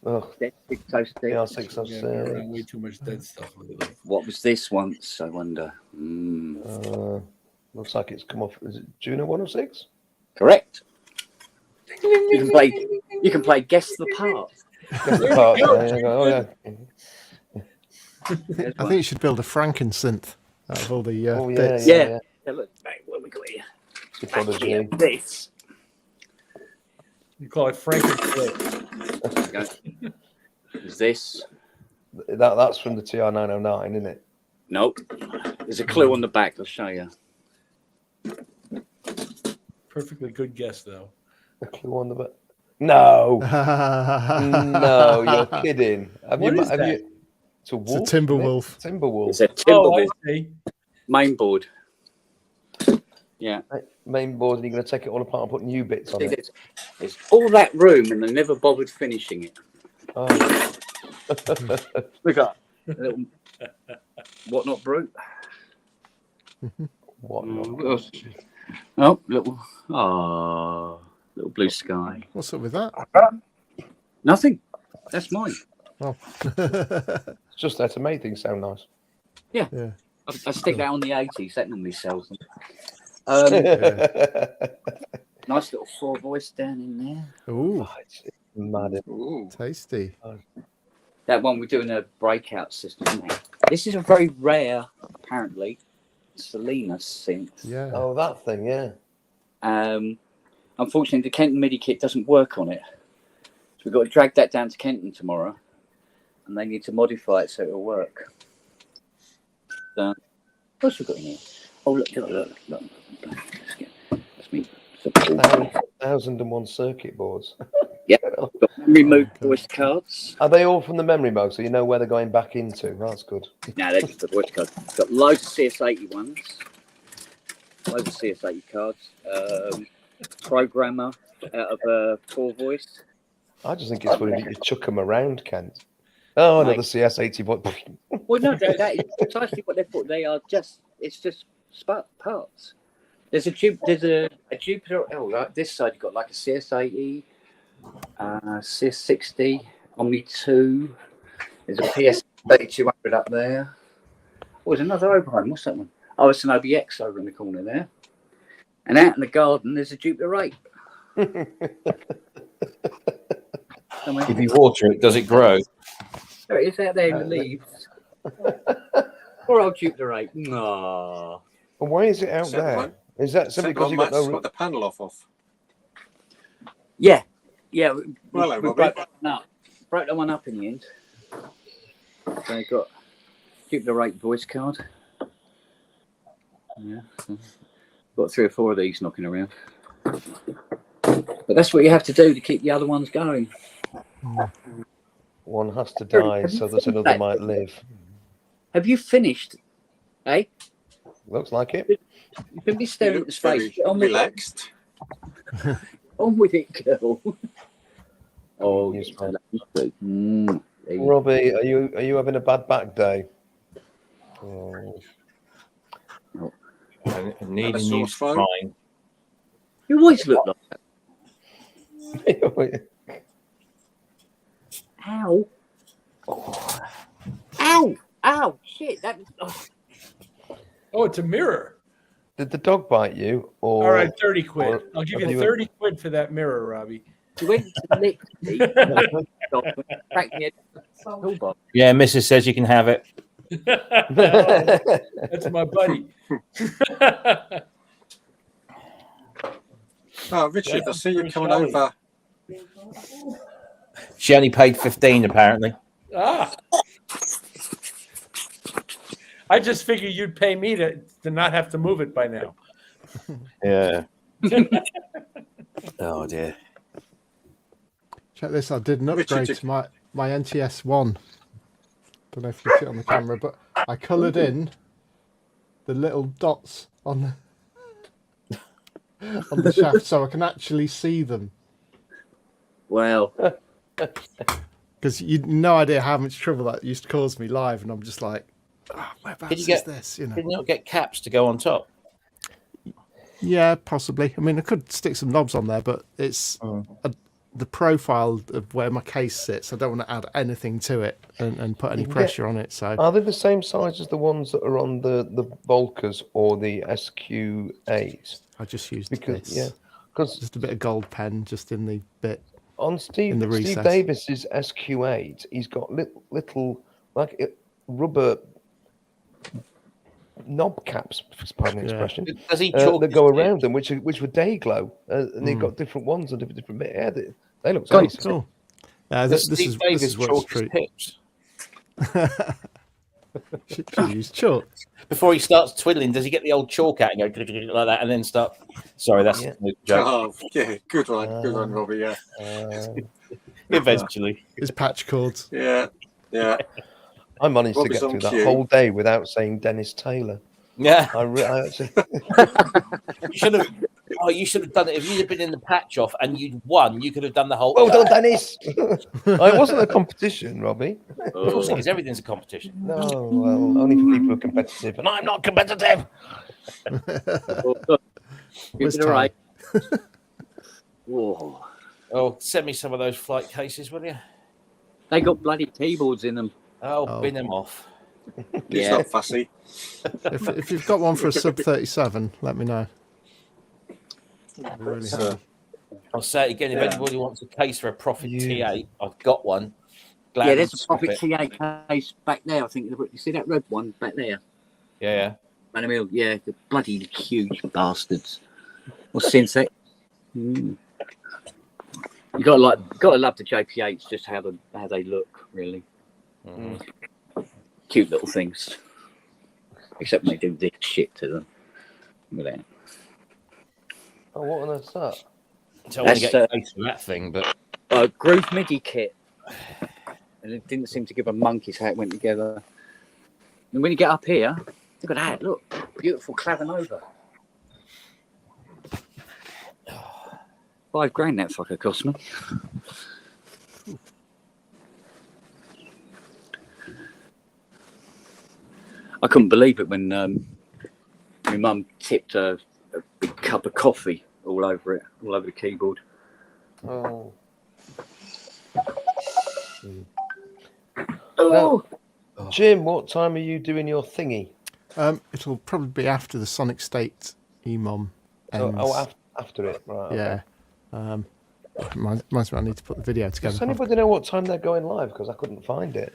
Oh, Dead, big toast dead. PR6, Yeah, they're around way too much dead stuff lately. What was this once? I wonder. looks like it's come off. Is it Juno 106? Correct. You can play guess the part. Guess the part. Oh, yeah. I think you should build a Franken-synth out of all the bits. Yeah. Look, mate, what have we got here? The Prodigy. This. You call it Frankenstein. Is this? That's from the TR909, isn't it? Nope. There's a clue on the back. I'll show you. Perfectly good guess, though. A clue on the back. No, no, you're kidding. Have What you? is Have that? you? It's a wolf. isn't it? Timberwolf. Timberwolf. It's a Oh, I Timberwolf see. mainboard. Yeah. Main board, and you're going to take it all apart and put new bits on it. It's all that room, and they never bothered finishing it. Oh. Look at that little whatnot brute. What? What else? Oh, little blue sky. What's up with that? Nothing. That's mine. Oh. It's just there to make things sound nice. Yeah. Yeah. I stick that on the 80s. That normally sells them. Nice little 4-voice down in there. Ooh, Oh, it's mad. Ooh. tasty. That one we're doing a breakout system now. This is a very rare, apparently, Selena synth. Yeah. Oh, that thing, yeah. Unfortunately, the Kenton MIDI kit doesn't work on it. So we've got to drag that down to Kenton tomorrow. And they need to modify it so it'll work. So, what else we got in here? Oh, look. That's me. 1001 circuit boards. Yeah. Got remove voice cards. Are they all from the memory mode, so you know where they're going back into? That's good. No, they're just the voice cards. Got loads of CS80 ones. Loads of CS80 cards. Programmer out of 4-voice. I just think it's funny that you chuck them around, Kent. Oh, another CS80 voice. Well, no, that is precisely what they thought. They are just, it's just parts. There's a Jupiter. Oh, like this side you've got like a CS80, CS60, Omni 2. There's a PS3200 up there. Oh, there's another Oberheim. What's that one? Oh, it's an OBX over in the corner there. And out in the garden, there's a Jupiter 8. If you water it, does it grow? There it is out there in the leaves. Poor old Jupiter 8. No. And why is it out Second there? one. Is that simply because you got no got room? the panel off of. Yeah. Yeah. We Hello, broke Robbie. that one up. Broke that one up in the end. So I got Jupiter 8 voice card. Yeah. Got 3 or 4 of these knocking around. But that's what you have to do to keep the other ones going. One has to die so that another might live. Have you finished? Eh? Looks like it. You can be You staring at look the space. very Get on with it. relaxed. On with it, girl. Oh, Yes, yes, man. Robbie, are you having a bad back day? Oh. I need a a new source phone? spine. You always look like that. Ow. Oh. Ow. Ow. Shit. That. Oh, it's a mirror. Did the dog bite you? Or All right, 30 quid. or I'll give have you you- 30 quid for that mirror, Robbie. You went to lick me. Cracked me a toolbox. Yeah, Mrs. says you can have it. That's my buddy. Oh, Richard, I see you Where's coming Charlie? over. She only paid 15, apparently. Ah. I just figured you'd pay me to not have to move it by now. Yeah. Oh dear. Check this. I did an Richard, upgrade you- to my NTS 1. Don't know if you can see it on the camera, but I coloured in the little dots on the shaft so I can actually see them. Well, Because you no idea how much trouble that used to cause me live, and I'm just like, oh, whereabouts Did you is get- this? You know? Did you not get caps to go on top? Yeah, possibly. I mean, I could stick some knobs on there, but it's the profile of where my case sits. I don't want to add anything to it and put any You can pressure on it. So Are they the same size as the ones that are on the Volkers or the SQ8s? I just used Because this. because Just a bit of gold pen just in the bit. on Steve the recess. Davis's SQ8, he's got little like rubber knob caps, pardon the Yeah. expression, Does he chalk that go his around them, which were day glow, and they've got different ones and different bits. Yeah, they look God, nice. Cool. tips? This Does is Steve Davis where chalk it's his true. tips? Should use chalk. Before he starts twiddling, does he get the old chalk out and go like that and then start? Sorry, that's Yeah. a joke. Oh, yeah, good one, Robbie. Yeah, Eventually. His patch cords. yeah. I managed Robbie's to get on through that cue. whole day without saying Dennis Taylor. Yeah. I actually, You should have. Oh, you should have done it. If you'd have been in the patch off and you'd won, you could have done the whole. well done, Dennis. It wasn't a competition, Robbie. Of course it is. Everything's a competition. No, well, only for people who are competitive, and I'm not competitive. You Where's did all right. Ty? Whoa. Oh, send me some of those flight cases, will you? They got bloody keyboards in them. Oh, bin them off. It's Yeah. not fussy. If you've got one for a sub 37, let me know. I'd be really happy. I'll say it again. If Yeah. anybody wants a case for a Profit You- T8, I've got one. Yeah, there's a Swap Profit it. T8 case back there. I think you see that red one back there. Yeah. Manamill, yeah, the bloody huge bastards. Or synth. You gotta love the JP8s, just how they look, really. Mhm. Cute little things. Except when they do this shit to them. Look at that. Oh, what on earth's that? So I want to That's, get a case for that thing, but Groove MIDI kit. And it didn't seem to give a monkey's how it went together. And when you get up here, look at that, look. Beautiful Clavinova. $5,000 that fucker cost me. I couldn't believe it when my mum tipped a big cup of coffee all over the keyboard. Oh, Oh, Jim, what time are you doing your thingy? It'll probably be after the Sonic State EMOM ends. After it, right? Okay. Yeah. Reminds me I need to put the video together. Does anybody know what time they're going live? Because I couldn't find it.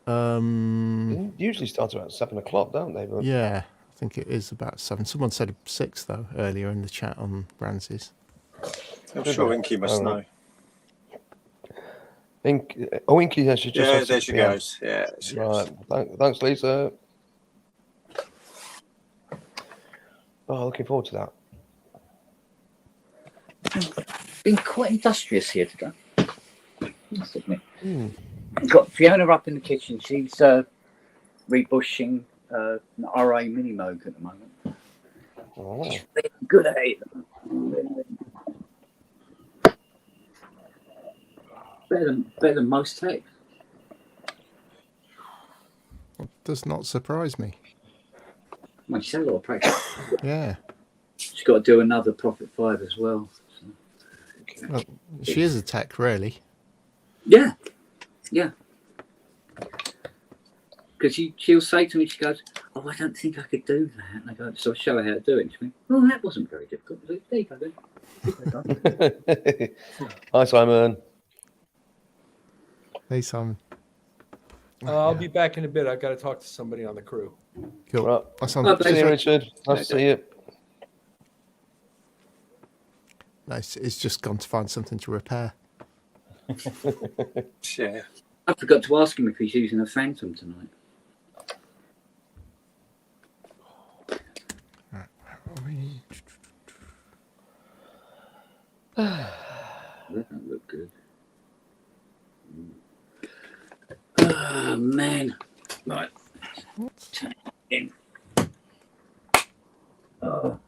They usually start about 7 o'clock, don't they? But Yeah, I think it is about 7. Someone said 6 though earlier in the chat on Brancy's. I'm sure Inky must know. Inky, yeah, she just Yeah, said there 6 she PM. goes. Yeah, there she goes. Right. Thanks, Lisa. Oh, looking forward to that. been quite industrious here today. Must admit. Got Fiona up in the kitchen. She's rebushing an RA Mini Moog at the moment. Oh. She's really good at it. Better than most tech. Does not surprise me. Well, she's had a lot of practice. Yeah. She's got to do another Profit 5 as well. So. Well, she is a tech, really. Yeah. Because she'll say to me, she goes, "Oh, I don't think I could do that." And I go, so I show her how to do it. And she went, "Oh, that wasn't very difficult." I said, "There you go then." Hi, Simon. Hey, Simon. I'll be back in a bit. I've got to talk to somebody on the crew. Cool. Right. That sounds Oh, See you, Richard. Nice to see you. nice. It's just gone to find something to repair. Yeah. I forgot to ask him if he's using a Phantom tonight. That don't look good. Oh, man. Right. Turn it in. Oh.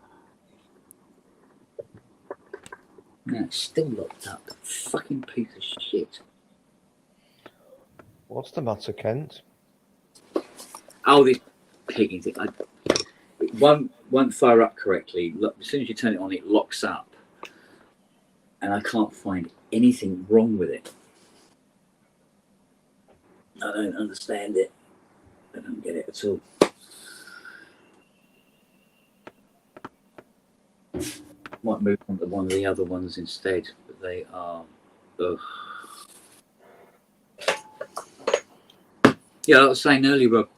No, it's still locked up. Fucking piece of shit. What's the matter, Kent? Oh, this picking thing. It won't fire up correctly. Look, as soon as you turn it on, it locks up. And I can't find anything wrong with it. I don't understand it. I don't get it at all. Might move on to one of the other ones instead, but they are. Ugh. Yeah, like I was saying earlier, Rob.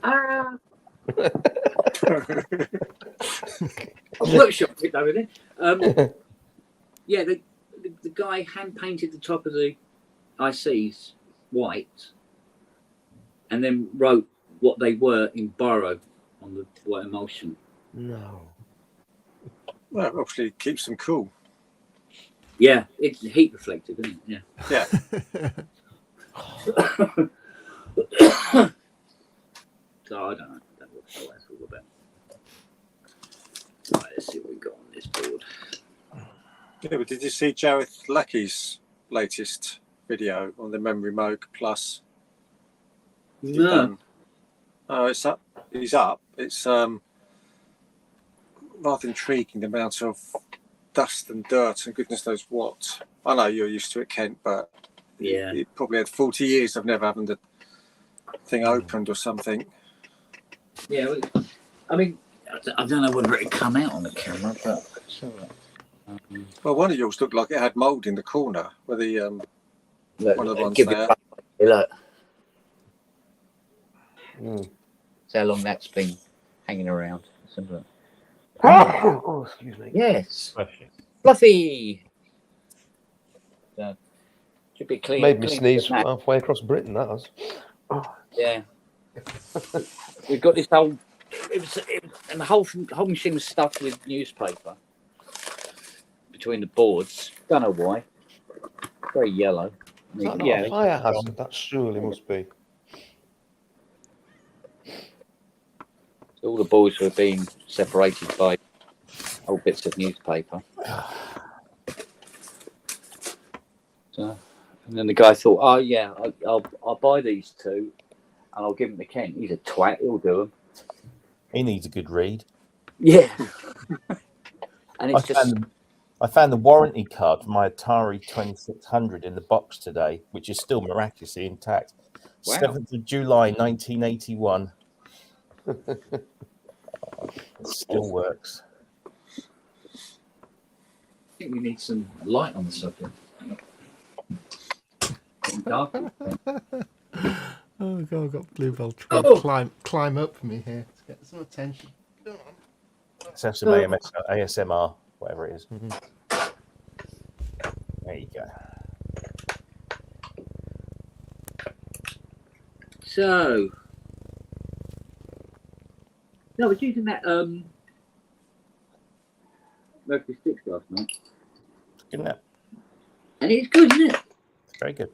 Ah! Workshop it over there. Yeah, the guy hand painted the top of the ICs white, and then wrote what they were in biro on the white emulsion. No. Well, it obviously keeps them cool. Yeah, it's heat reflective, isn't it? Yeah. Yeah. So I don't know what that's all about. Right, let's see what we got on this board. Yeah, but did you see Jareth Lackey's latest video on the Memory Moog Plus? No. Oh, it's up. He's up. It's rather intriguing, the amount of dust and dirt and goodness knows what. I know you're used to it, Kent, but Yeah. it probably had 40 years of never having the thing opened or something. Yeah, I mean, I don't know whether it'd come out on the camera, but it's all right. Well, one of yours looked like it had mould in the corner where the Look, one of the ones give there. it look. Mm. See how long that's been hanging around. Simple. Oh, excuse me. Yes. Fluffy. So, should be clean. Made me clean sneeze as that. halfway across Britain, that has. Yeah. We've got this whole. And the whole machine was stuffed with newspaper between the boards. Don't know why. Very yellow. Is that not a fire hazard? That surely must be. All the boards were being separated by old bits of newspaper. So, and then the guy thought, "Oh yeah, I'll buy these two, and I'll give them to Ken. He's a twat. He'll do them." He needs a good read. Yeah. And it's I found the warranty card for my Atari 2600 in the box today, which is still miraculously intact. Wow. 7th of July 1981. It still works. I think we need some light on the subject. Dark. Oh god, I've got Bluebell trying to climb up for me here to get some attention. Let's have some ASMR, whatever it is. There you go. So, no, I was using that Mercury 6 last night, Isn't it? and it's good, isn't it? It's very good.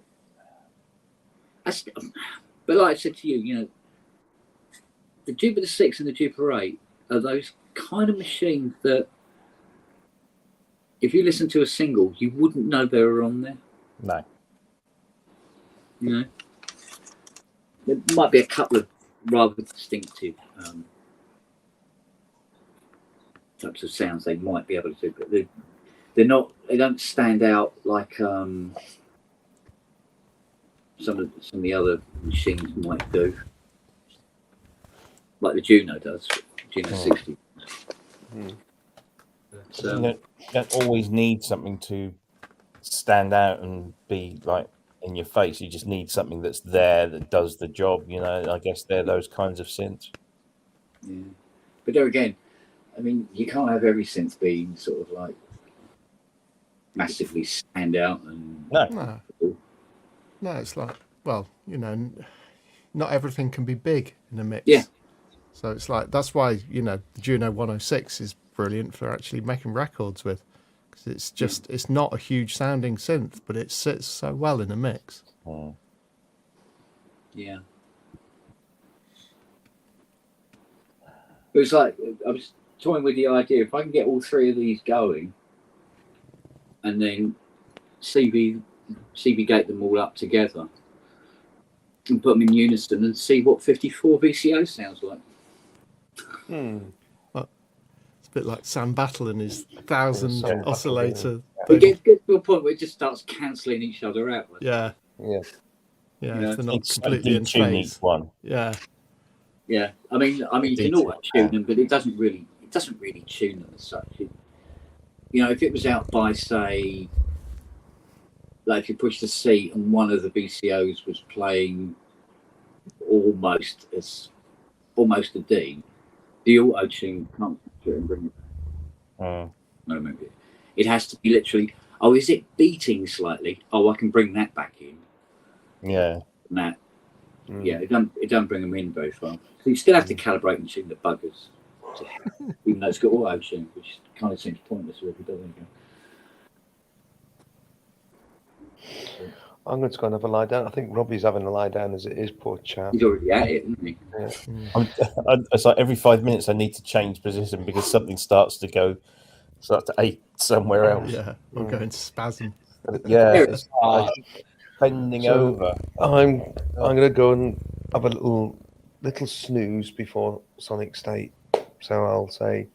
But like I said to you, you know, the Jupiter 6 and the Jupiter 8 are those kind of machines that if you listen to a single, you wouldn't know they were on there. No. You know, there might be a couple of rather distinctive types of sounds they might be able to do, but they're not. They don't stand out like some of the other machines might do, like the Juno does. Juno 60. So, You don't always need something to stand out and be like in your face. You just need something that's there that does the job. You know, I guess they're those kinds of synths. yeah. But there again, I mean, you can't have every synth being sort of like massively stand out and No, it's like, well, you know, not everything can be big in a mix. Yeah. So it's like, that's why, you know, the Juno 106 is brilliant for actually making records with. Because it's just, it's not a huge sounding synth, but it sits so well in a mix. yeah. It was like, I was toying with the idea, if I can get all three of these going and then CV gate them all up together and put them in unison and see what 54 VCO sounds like. Well, it's a bit like Sam Battle and his 1,000 Sam oscillator It thing. gets to a point where it just starts cancelling each other out. Yeah. Yeah. Yeah, Yeah. if they're not It's completely in tune each phase. one. Yeah. Yeah, I mean, you can Detail. auto-tune them, but it doesn't really tune them as such. You know, if it was out by, say, like if you push the C and one of the VCOs was playing almost a D, the auto-tune can't capture it and bring it back. No, maybe it has to be literally. Oh, is it beating slightly? Oh, I can bring that back in. Yeah. And that. Yeah, it don't bring them in very far. So you still have to calibrate and tune the buggers, even though it's got auto tune, which kind of seems pointless if it doesn't go. I'm going to go and have a lie down. I think Robbie's having a lie down as it is, poor chap. He's already at it, isn't he? Yeah. It's like every 5 minutes I need to change position because something starts to ache somewhere else. Yeah, or go into spasm. Yeah, it's bending So, over. I'm going to go and have a little snooze before Sonic State. So I'll say,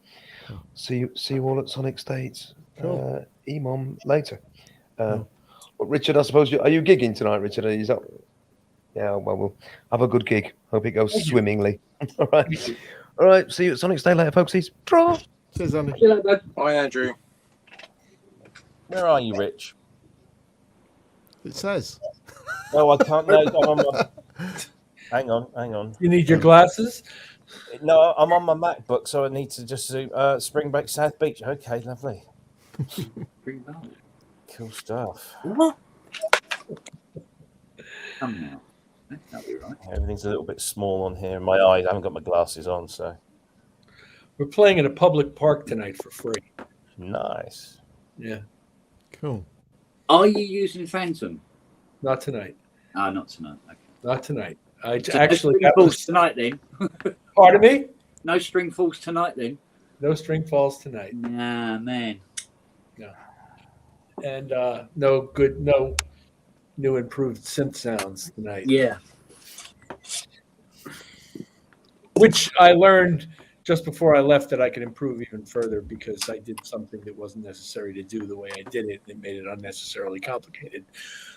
see you all at Sonic State. Cool. EMOM later. But Richard, I suppose are you gigging tonight, Richard? Is that? Yeah, well, we'll have a good gig. Hope it goes swimmingly. All right. All right. See you at Sonic State later, folksies. Draw. Cheers, Andy. Hi, Andrew. Where are you, Rich? It says. Oh, I can't. No, I'm on my... Hang on. You need your glasses? No, I'm on my MacBook, so I need to just do Spring Break South Beach. Okay, lovely. Cool stuff. What? Come now. That'll be right. Everything's a little bit small on here. My eyes, I haven't got my glasses on, so. We're playing in a public park tonight for free. Nice. Yeah. Cool. Are you using Phantom? Not tonight. Ah, not tonight. Okay. Not tonight. I So actually no string falls tonight then. Pardon me? No string falls tonight then. No string falls tonight. Nah, man. And no new improved synth sounds tonight. Yeah. Which I learned just before I left that I could improve even further because I did something that wasn't necessary to do the way I did it. And it made it unnecessarily complicated.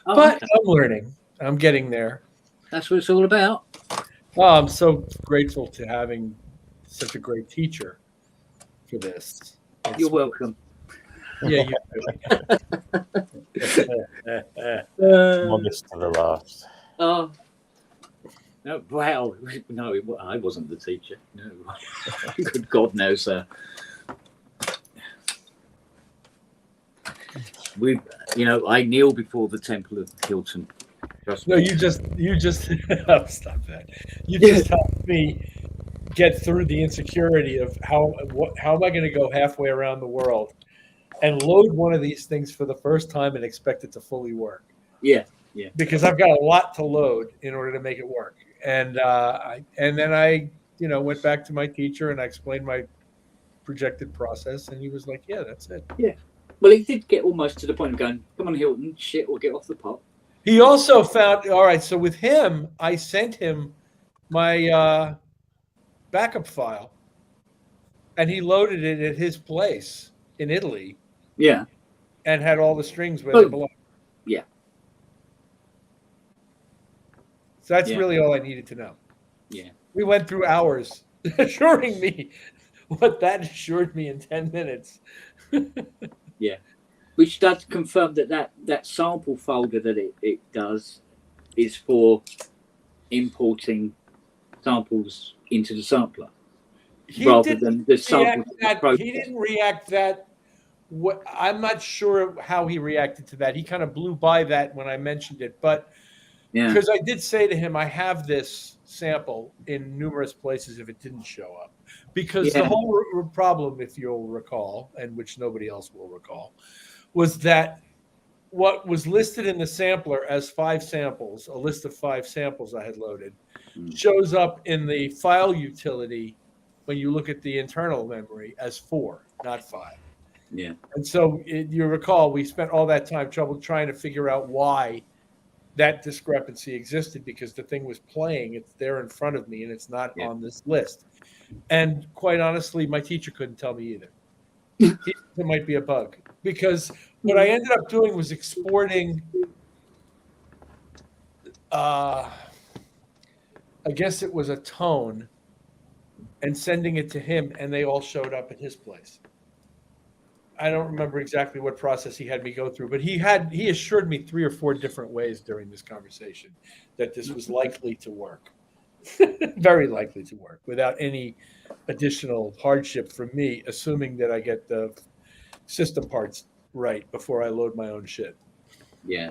Oh, But okay. I'm learning. I'm getting there. That's what it's all about. Oh, I'm so grateful to having such a great teacher for this. You're welcome. Yeah, you Modest to the last. Oh. No, wow. No, I wasn't the teacher. No. Good God, no, sir. I kneel before the temple of Hilton. No, you just oh, stop that. You just helped me get through the insecurity of how am I going to go halfway around the world and load one of these things for the first time and expect it to fully work. Yeah. Because I've got a lot to load in order to make it work. And then I went back to my teacher and I explained my projected process, and he was like, "Yeah, that's it." Yeah. Well, he did get almost to the point of going, "Come on, Hilton, shit, or get off the pot." He also found, all right, so with him, I sent him my backup file, and he loaded it at his place in Italy. Yeah. And had all the strings where they belong. Yeah. So that's really all I needed to know. Yeah. We went through hours assuring me what that assured me in 10 minutes. Yeah. Which does confirm that sample folder that it does is for importing samples into the sampler rather than the sample. He didn't react that. I'm not sure how he reacted to that. He kind of blew by that when I mentioned it, but because I did say to him, I have this sample in numerous places if it didn't show up. Because the whole problem, if you'll recall, and which nobody else will recall, was that what was listed in the sampler as 5 samples, a list of 5 samples I had loaded, shows up in the file utility when you look at the internal memory as 4, not 5. Yeah. And so you recall, we spent all that time trying to figure out why that discrepancy existed, because the thing was playing. It's there in front of me, and it's not on this list. And quite honestly, my teacher couldn't tell me either. It might be a bug, because what I ended up doing was exporting, I guess it was a tone, and sending it to him, and they all showed up at his place. I don't remember exactly what process he had me go through, but he assured me 3 or 4 different ways during this conversation that this was likely to work. Very likely to work without any additional hardship from me, assuming that I get the system parts right before I load my own shit. Yeah.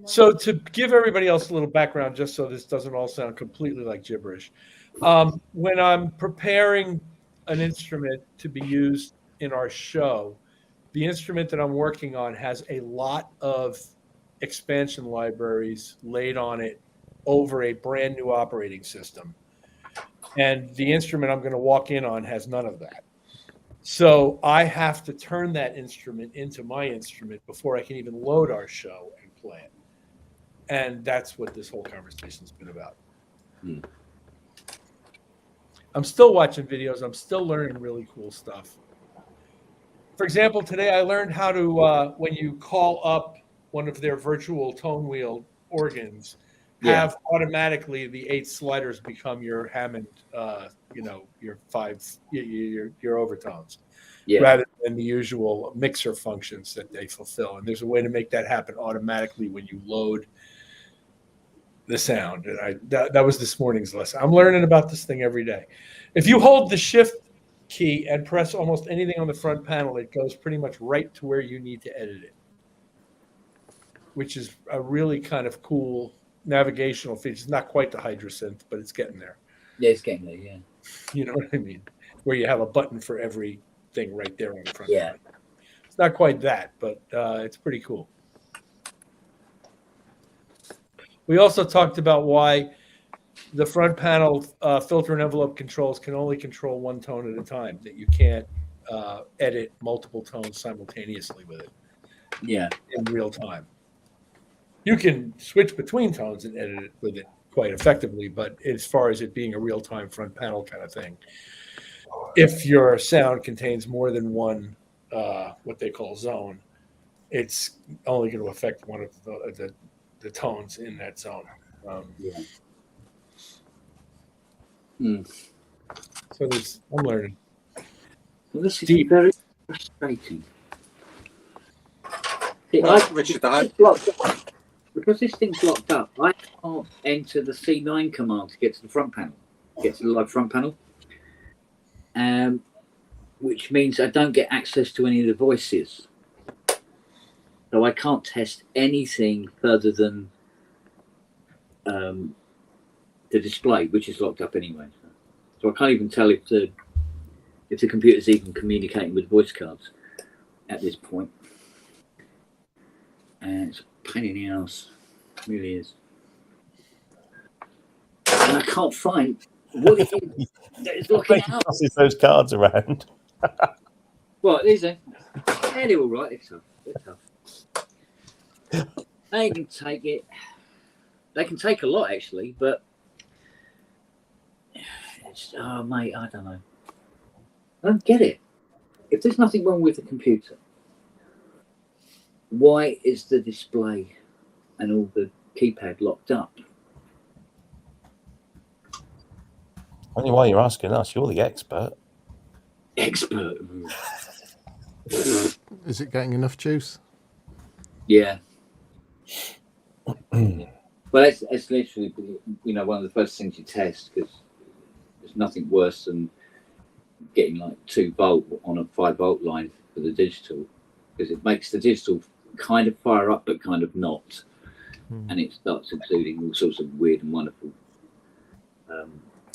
So to give everybody else a little background, just so this doesn't all sound completely like gibberish, when I'm preparing an instrument to be used in our show, the instrument that I'm working on has a lot of expansion libraries laid on it over a brand new operating system. And the instrument I'm going to walk in on has none of that. So I have to turn that instrument into my instrument before I can even load our show and play it. And that's what this whole conversation's been about. I'm still watching videos. I'm still learning really cool stuff. For example, today I learned how to, when you call up one of their virtual tone wheel organs, have automatically the 8 sliders become your Hammond, your 5, your overtones, rather than the usual mixer functions that they fulfill. And there's a way to make that happen automatically when you load the sound. And that was this morning's lesson. I'm learning about this thing every day. If you hold the shift key and press almost anything on the front panel, it goes pretty much right to where you need to edit it, which is a really kind of cool navigational feature. It's not quite the HydraSynth, but it's getting there. Yeah, it's getting there, yeah. You know what I mean? Where you have a button for every thing right there on the front. Yeah. It's not quite that, but it's pretty cool. We also talked about why the front panel filter and envelope controls can only control one tone at a time, that you can't edit multiple tones simultaneously with it. Yeah. In real time. You can switch between tones and edit it with it quite effectively, but as far as it being a real-time front panel kind of thing, if your sound contains more than one what they call zone, it's only going to affect one of the tones in that zone. So I'm learning. Well, this is very frustrating. See, Richard, because this thing's locked up, I can't enter the C9 command to get to the front panel, get to the live front panel, which means I don't get access to any of the voices. So I can't test anything further than the display, which is locked up anyway. So I can't even tell if the computer's even communicating with voice cards at this point. And it's a pain in the ass. It really is. And I can't find what it is that is locking out. Passes those cards around. Well, these are they're all right. They're tough. They can take it. They can take a lot, actually, but it's, oh, mate, I don't know. I don't get it. If there's nothing wrong with the computer, why is the display and all the keypad locked up? Only why you're asking us. You're the expert. Expert. Is it getting enough juice? Yeah. Well, it's literally, one of the first things you test, because there's nothing worse than getting like 2 volt on a 5 volt line for the digital, because it makes the digital kind of fire up but kind of not, and it starts exuding all sorts of weird and wonderful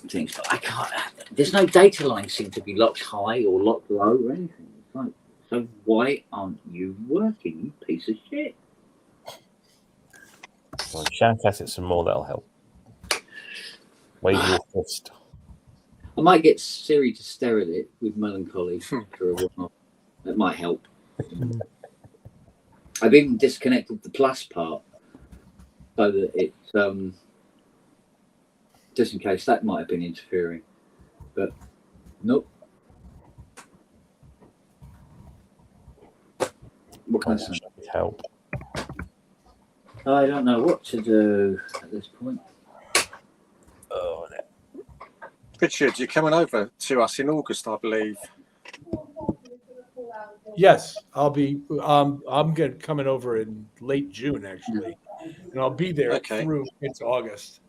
things. But I can't. There's no data line seem to be locked high or locked low or anything. It's like, so why aren't you working, you piece of shit? Well, shout at it some more. That'll help. Wave your fist. I might get Siri to stare at it with melancholy for a while. That might help. I've even disconnected the plus part so that it, just in case that might have been interfering, but nope. What can I say? Help. I don't know what to do at this point. Oh, no. Richard, you're coming over to us in August, I believe. Yes, I'll be. I'm coming over in late June actually, and I'll be there through into August.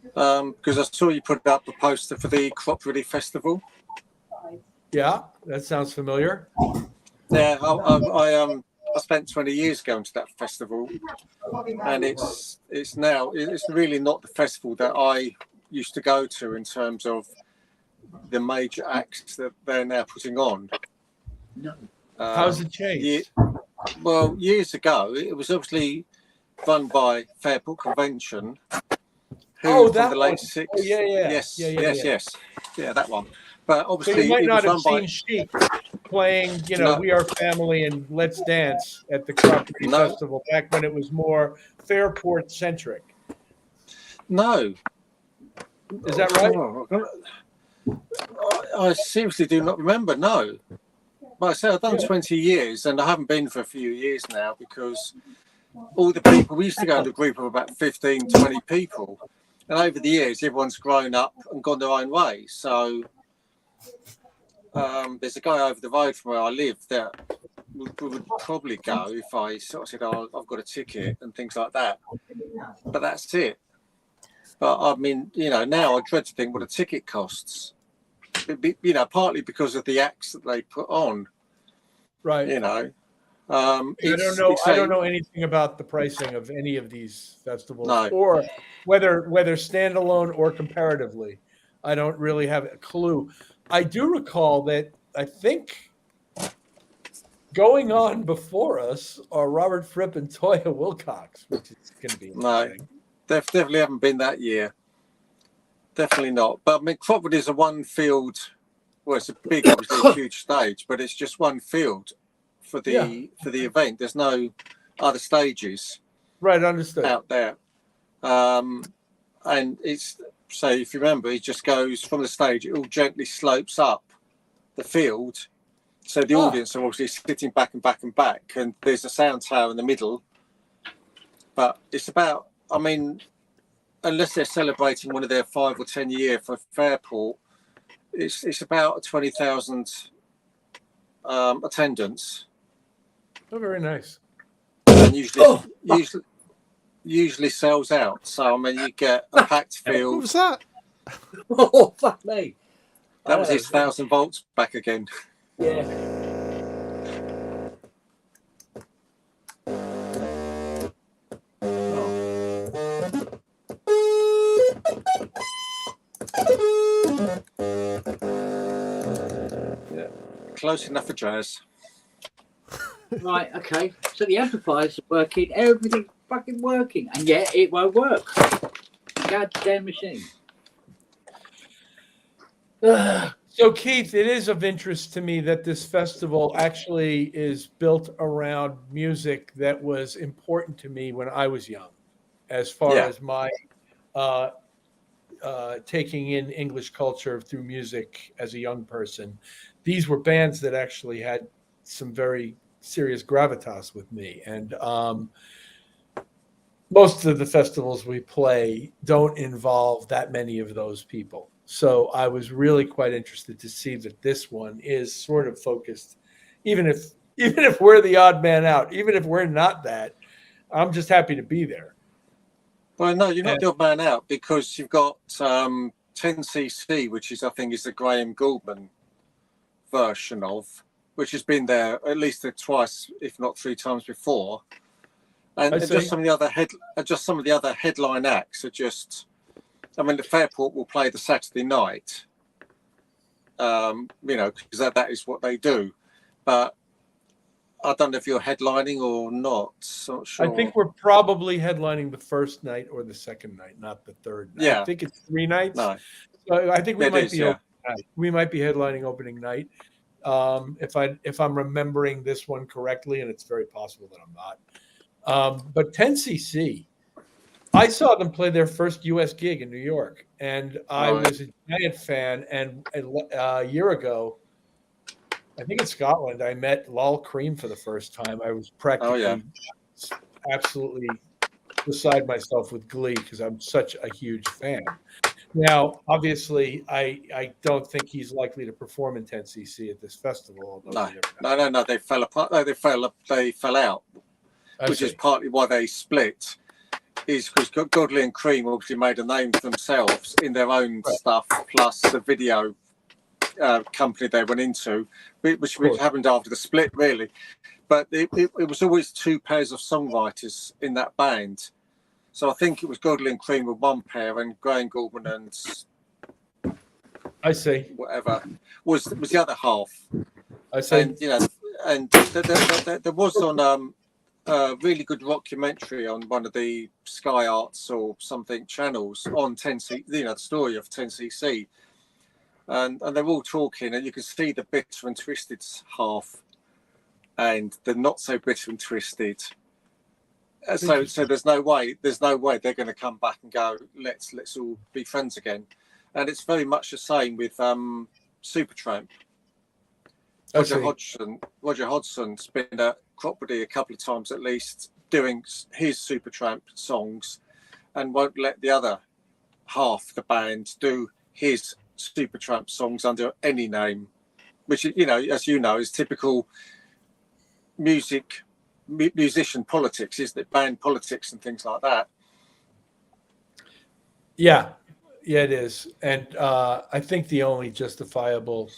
Because I saw you put up a poster for the Crop Ready Festival. Yeah, that sounds familiar. Yeah, I spent 20 years going to that festival, and it's really not the festival that I used to go to in terms of the major acts that they're now putting on. No. How's it changed? Well, years ago, it was obviously run by Fairport Convention. Who, that from the late one. 60s. Oh, yeah. Yes, yes. Yeah, that one. But So obviously, you might it not was have run seen by. Chic playing, No. We Are Family and Let's Dance at the Crockery No. Festival back when it was more Fairport centric. No. Is that right? I seriously do not remember. No. Like I said, I've done 20 years, and I haven't been for a few years now because all the people, we used to go in a group of about 15, 20 people. And over the years, everyone's grown up and gone their own way. So there's a guy over the road from where I live that would probably go if I sort of said, oh, I've got a ticket and things like that. But that's it. But I mean, now I dread to think what a ticket costs. Partly because of the acts that they put on. Right. I don't know anything about the pricing of any of these festivals, No. or whether standalone or comparatively. I don't really have a clue. I do recall that I think going on before us are Robert Fripp and Toya Wilcox, which is going to be interesting. No, definitely haven't been that year. Definitely not. But I mean, Cropwood is a one field. Well, it's a big, obviously a huge stage, but it's just one field for the event. There's no other stages. Right, understood. Out there, and it's so if you remember, it just goes from the stage. It all gently slopes up the field, so the audience are obviously sitting back and back and back, and there's a sound tower in the middle. But it's about, I mean, unless they're celebrating one of their 5 or 10 year for Fairport, it's about 20,000 attendance. Oh, very nice. And usually sells out. So I mean, you get a packed field. What was that? Oh, fuck me. That was his 1,000 volts back again. Yeah. Yeah, close enough for jazz. Right, okay. So the amplifiers are working, everything's fucking working, and yet it won't work. Goddamn machine. So, Keith, it is of interest to me that this festival actually is built around music that was important to me when I was young, as far as my taking in English culture through music as a young person. These were bands that actually had some very serious gravitas with me. And most of the festivals we play don't involve that many of those people. So I was really quite interested to see that this one is sort of focused, even if we're the odd man out, even if we're not that, I'm just happy to be there. Well, no, you're not the odd man out because you've got 10cc, which is, I think, is the Graham Gouldman version of, which has been there at least twice, if not 3 times before. And just some of the other headline acts are just. I mean, the Fairport will play the Saturday night, because that is what they do. But I don't know if you're headlining or not. Not sure. I think we're probably headlining the first night or the second night, not the third night. Yeah. I think it's 3 nights. No. So I think we might be. Yeah. We might be headlining opening night. If I'm remembering this one correctly, and it's very possible that I'm not. But 10cc. I saw them play their first U.S. gig in New York, and I was a giant fan. And a year ago, I think in Scotland, I met Lal Cream for the first time. I was practically absolutely beside myself with glee because I'm such a huge fan. Now, obviously, I don't think he's likely to perform in 10cc at this festival. No. They fell apart. No, they fell out, which is partly why they split. Is because Godley and Cream obviously made a name for themselves in their own stuff, plus the video company they went into, which happened after the split, really. But it was always two pairs of songwriters in that band. So I think it was Godley and Cream with one pair, and Graham Gorman and I see. whatever was the other half. I see. And and there was on a really good documentary on one of the Sky Arts or something channels on 10C, the story of 10cc, and they're all talking, and you can see the bitter and twisted half and the not so bitter and twisted. So there's no way they're going to come back and go, let's all be friends again. And it's very much the same with Supertramp. Roger Hodgson's been at Crockbody a couple of times at least doing his Supertramp songs, and won't let the other half the band do his Supertramp songs under any name, which as you know is typical musician politics, isn't it? Band politics and things like that. Yeah, it is. And I think the only justifiable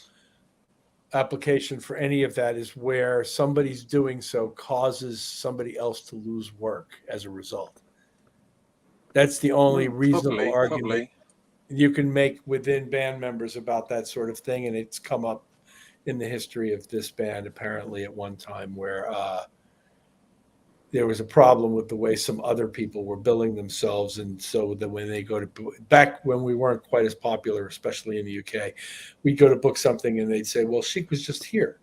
application for any of that is where somebody's doing so causes somebody else to lose work as a result. That's the only reasonable argument you can make within band members about that sort of thing. And it's come up in the history of this band, apparently, at one time where there was a problem with the way some other people were billing themselves. And so that when they go to, back when we weren't quite as popular, especially in the UK, we'd go to book something and they'd say, well, Chic was just here.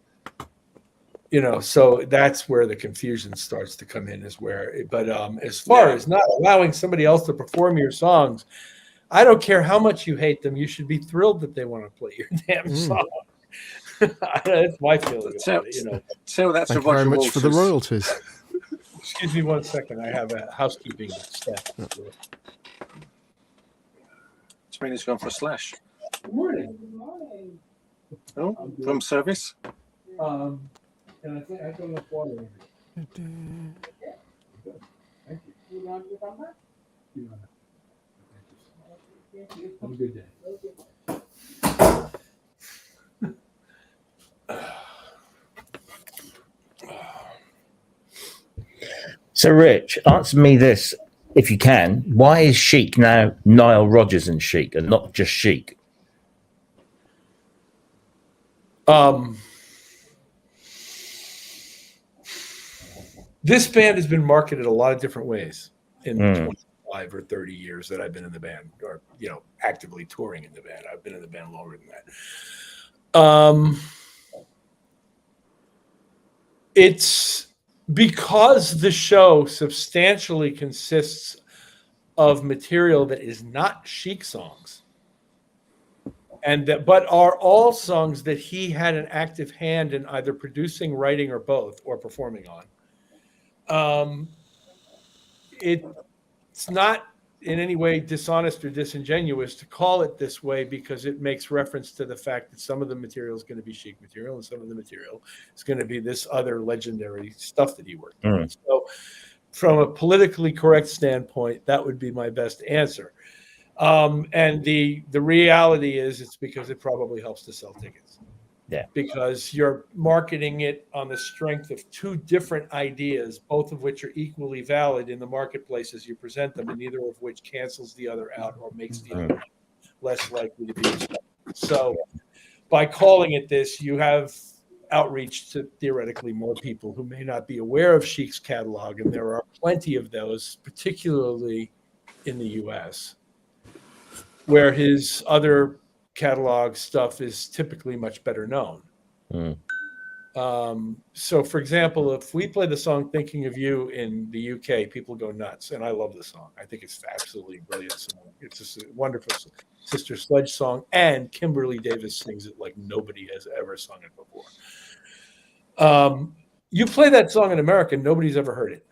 So that's where the confusion starts to come in, but as far as not allowing somebody else to perform your songs, I don't care how much you hate them. You should be thrilled that they want to play your damn song. That's my feeling about it. So that's Thank you very much for the royalties. Excuse me 1 second. I have a housekeeping step. Trina's gone for a slash. Good morning. Oh, room service. And I think I got enough water in here. Thank you. You want to come back? Have a good day. So, Rich, answer me this, if you can. Why is Chic now Nile Rodgers and Chic and not just Chic? This band has been marketed a lot of different ways in 25 or 30 years that I've been in the band, or actively touring in the band. I've been in the band longer than that. It's because the show substantially consists of material that is not Chic songs, but are all songs that he had an active hand in either producing, writing, or both, or performing on. It's not in any way dishonest or disingenuous to call it this way, because it makes reference to the fact that some of the material is going to be Chic material and some of the material is going to be this other legendary stuff that he worked on. So from a politically correct standpoint, that would be my best answer. And the reality is it's because it probably helps to sell tickets. Yeah. Because you're marketing it on the strength of two different ideas, both of which are equally valid in the marketplace as you present them, and neither of which cancels the other out or makes the other less likely to be accepted. So by calling it this, you have outreach to theoretically more people who may not be aware of Chic's catalog, and there are plenty of those, particularly in the US, where his other catalog stuff is typically much better known. So for example, if we play the song Thinking of You in the UK, people go nuts, and I love the song. I think it's absolutely brilliant song. It's just a wonderful Sister Sledge song, and Kimberly Davis sings it like nobody has ever sung it before. You play that song in America, nobody's ever heard it.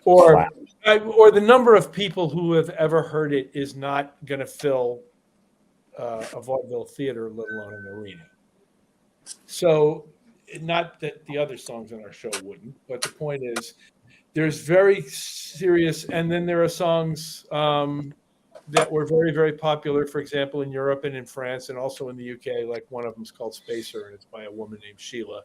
Or the number of people who have ever heard it is not going to fill a vaudeville theater, let alone an arena. So, not that the other songs on our show wouldn't, but the point is, there's very serious, and then there are songs. that were very, very popular, for example, in Europe and in France and also in the UK. Like one of them is called Spacer, and it's by a woman named Sheila,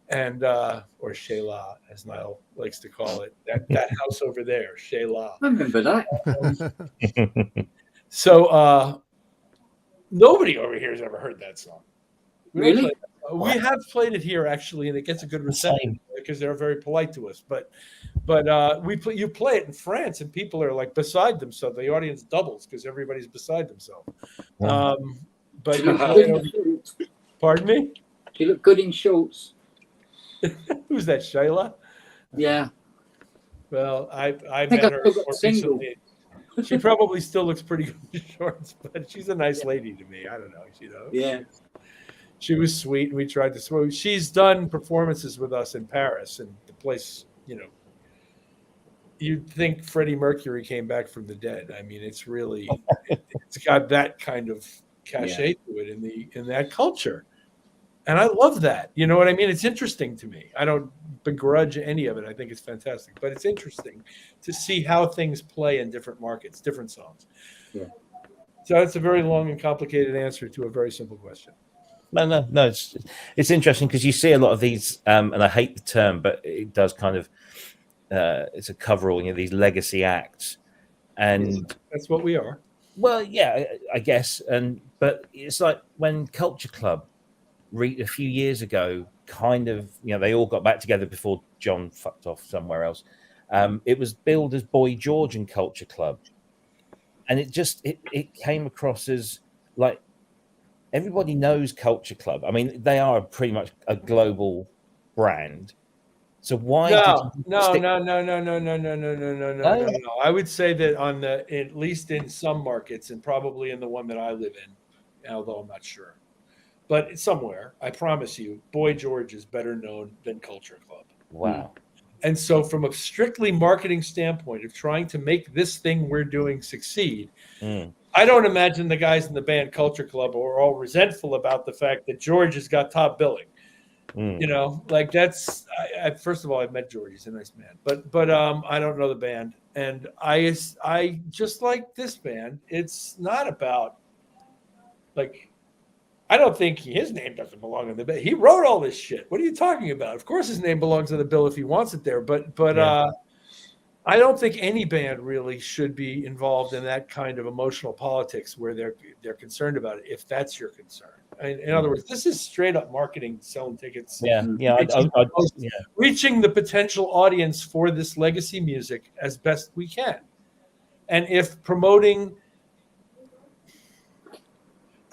and or Shayla, as Niall likes to call it. That house over there, Shayla. I remember that. So nobody over here has ever heard that song. Really? We have played it here actually, and it gets a good reception because they're very polite to us. But you play it in France, and people are like beside themselves. The audience doubles because everybody's beside themselves. But you play it pardon me? You look good in shorts. Who's that, Shayla? Yeah. Well, I think met her I got more single. recently. She probably still looks pretty good in shorts, but she's a nice lady to me. I don't know, Yeah. She was sweet, and we tried to. She's done performances with us in Paris, and the place, you'd think Freddie Mercury came back from the dead. I mean, it's really, it's got that kind of cachet to it in that culture, and I love that. You know what I mean? It's interesting to me. I don't begrudge any of it. I think it's fantastic, but it's interesting to see how things play in different markets, different songs. Yeah. So that's a very long and complicated answer to a very simple question. No. It's interesting because you see a lot of these, and I hate the term, but it does kind of. It's a coverall, these legacy acts, and that's what we are. Well, yeah, I guess, but it's like when Culture Club, a few years ago, kind of, they all got back together before John fucked off somewhere else. It was billed as Boy George and Culture Club, and it came across as like. Everybody knows Culture Club. I mean, they are pretty much a global brand. So why? No. I would say that at least in some markets, and probably in the one that I live in, although I'm not sure, but somewhere, I promise you, Boy George is better known than Culture Club. Wow. And so, from a strictly marketing standpoint of trying to make this thing we're doing succeed. I don't imagine the guys in the band Culture Club are all resentful about the fact that George has got top billing. Like that's. First of all, I've met George; he's a nice man. But I don't know the band, and I just like this band. It's not about like. I don't think his name doesn't belong on the bill. He wrote all this shit. What are you talking about? Of course, his name belongs on the bill if he wants it there. But I don't think any band really should be involved in that kind of emotional politics where they're concerned about it, if that's your concern. In other words, this is straight up marketing, selling tickets. Reaching the potential audience for this legacy music as best we can. And if promoting...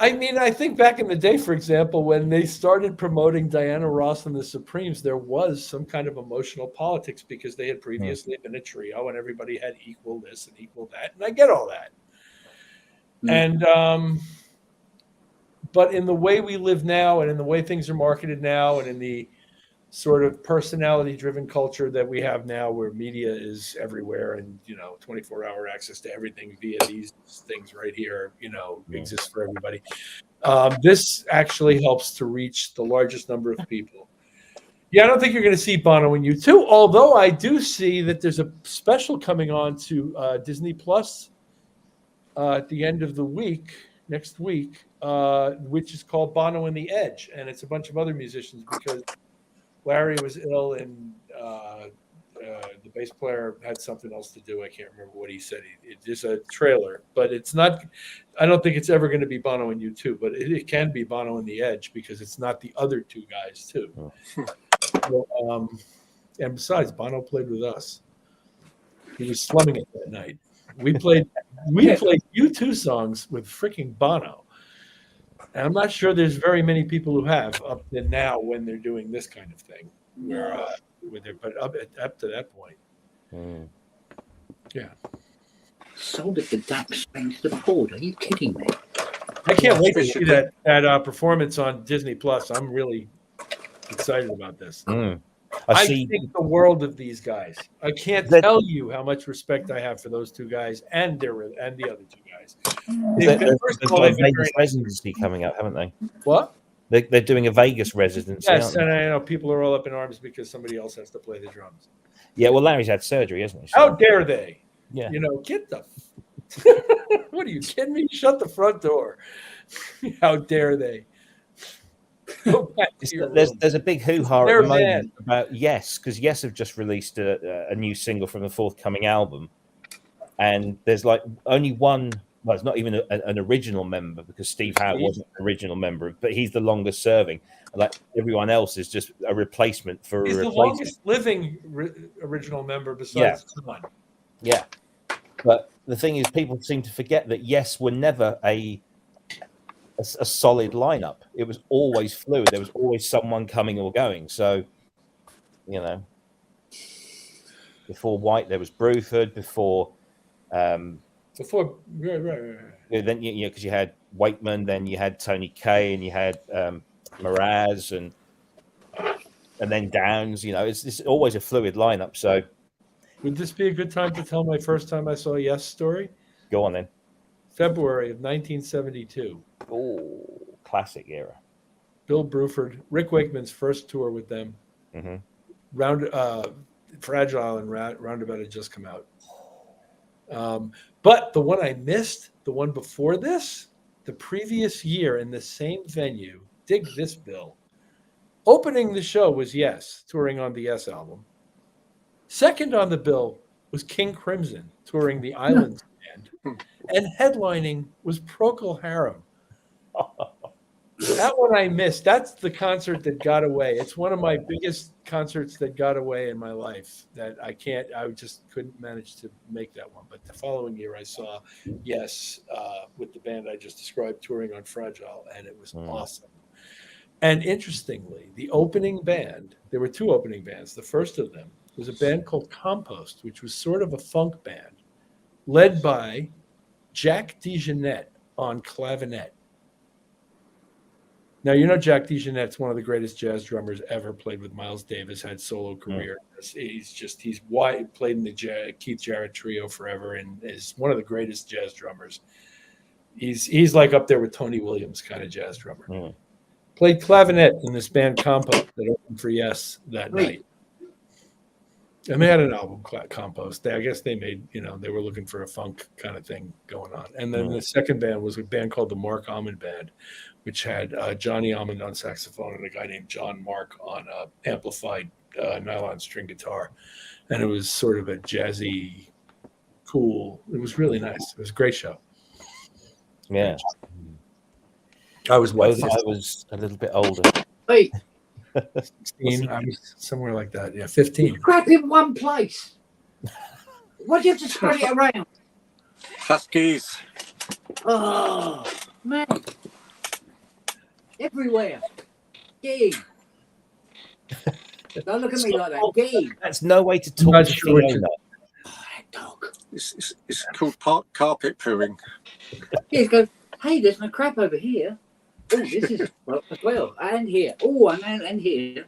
I think back in the day, for example, when they started promoting Diana Ross and the Supremes, there was some kind of emotional politics because they had previously been a trio and everybody had equal this and equal that. And I get all that. And, but in the way we live now and in the way things are marketed now and in the sort of personality-driven culture that we have now where media is everywhere and, 24-hour access to everything via these things right here, exists for everybody. This actually helps to reach the largest number of people. Yeah, I don't think you're going to see Bono and U2, although I do see that there's a special coming on to Disney Plus at the end of the week, next week, which is called Bono and the Edge. And it's a bunch of other musicians because Larry was ill and the bass player had something else to do. I can't remember what he said. It's a trailer, but it's not. I don't think it's ever going to be Bono and U2, but it can be Bono and the Edge because it's not the other two guys too. So, and besides, Bono played with us. He was slumming it that night. We played U2 songs with freaking Bono. And I'm not sure there's very many people who have up to now when they're doing this kind of thing. But up to that point. Yeah. Sold it to Dap Spain to the board. Are you kidding me? I can't wait to see that performance on Disney Plus. I'm really excited about this. I think the world of these guys. I can't tell you how much respect I have for those two guys and the other two guys. They've got a Vegas residency coming up, haven't they? What? They're doing a Vegas residency. Yes, and I know people are all up in arms because somebody else has to play the drums. Yeah, well, Larry's had surgery, hasn't he? How dare they? Yeah. Get the What are you kidding me? Shut the front door. How dare they? Go back to your room. There's a big hoo-ha at They're the moment mad. about Yes, because Yes have just released a new single from the forthcoming album, and there's like only one. Well, it's not even an original member because Steve Howe wasn't an original member, but he's the longest serving. Like everyone else is just a replacement for He's a the replacement. longest living original member besides John. Yeah, but the thing is, people seem to forget that Yes were never a solid lineup. It was always fluid. There was always someone coming or going. So, you know, before White, there was Bruford. Before, right. then because you had Wakeman, then you had Tony Kaye, and you had Mraz, and then Downs. You know, it's always a fluid lineup. So, Would this be a good time to tell my first time I saw Yes story? go on then. February of 1972. Oh, classic era. Bill Bruford, Rick Wakeman's first tour with them. Mm-hmm. Fragile and Roundabout had just come out. But the one I missed, the one before this, the previous year in the same venue, dig this, Bill. Opening the show was Yes, touring on the Yes album. Second on the bill was King Crimson, touring the Islands band. And headlining was Procol Harum. That one I missed. That's the concert that got away. It's one of my biggest concerts that got away in my life that I just couldn't manage to make that one. But the following year I saw Yes with the band I just described touring on Fragile, and it was awesome. And interestingly, the opening band, there were two opening bands. The first of them was a band called Compost, which was sort of a funk band led by Jack DeJohnette on clavinet. Now, you know Jack DeJohnette's one of the greatest jazz drummers ever, played with Miles Davis, had solo career. He's wide, played in the Keith Jarrett trio forever, and is one of the greatest jazz drummers. He's like up there with Tony Williams kind of jazz drummer. Played clavinet in this band Compost that opened for Yes that night. And they had an album, Compost. I guess they made, they were looking for a funk kind of thing going on. And then the second band was a band called the Mark Almond Band, which had Johnny Almond on saxophone and a guy named John Mark on amplified nylon string guitar. And it was sort of a jazzy, cool. It was really nice. It was a great show. Yeah. I was I was a little bit older. Wait, 16, I was somewhere like that. Yeah, 15. crap in one place. Why do you have to spread it around? Huskies. Oh, man. Everywhere. Gee. Don't look at me like that. Gee. That's no way to talk not to sure what Fiona. Oh, that dog. It's called carpet pooing. He goes, hey, there's no crap over here. Oh, this is well as well. And here. Oh, and here.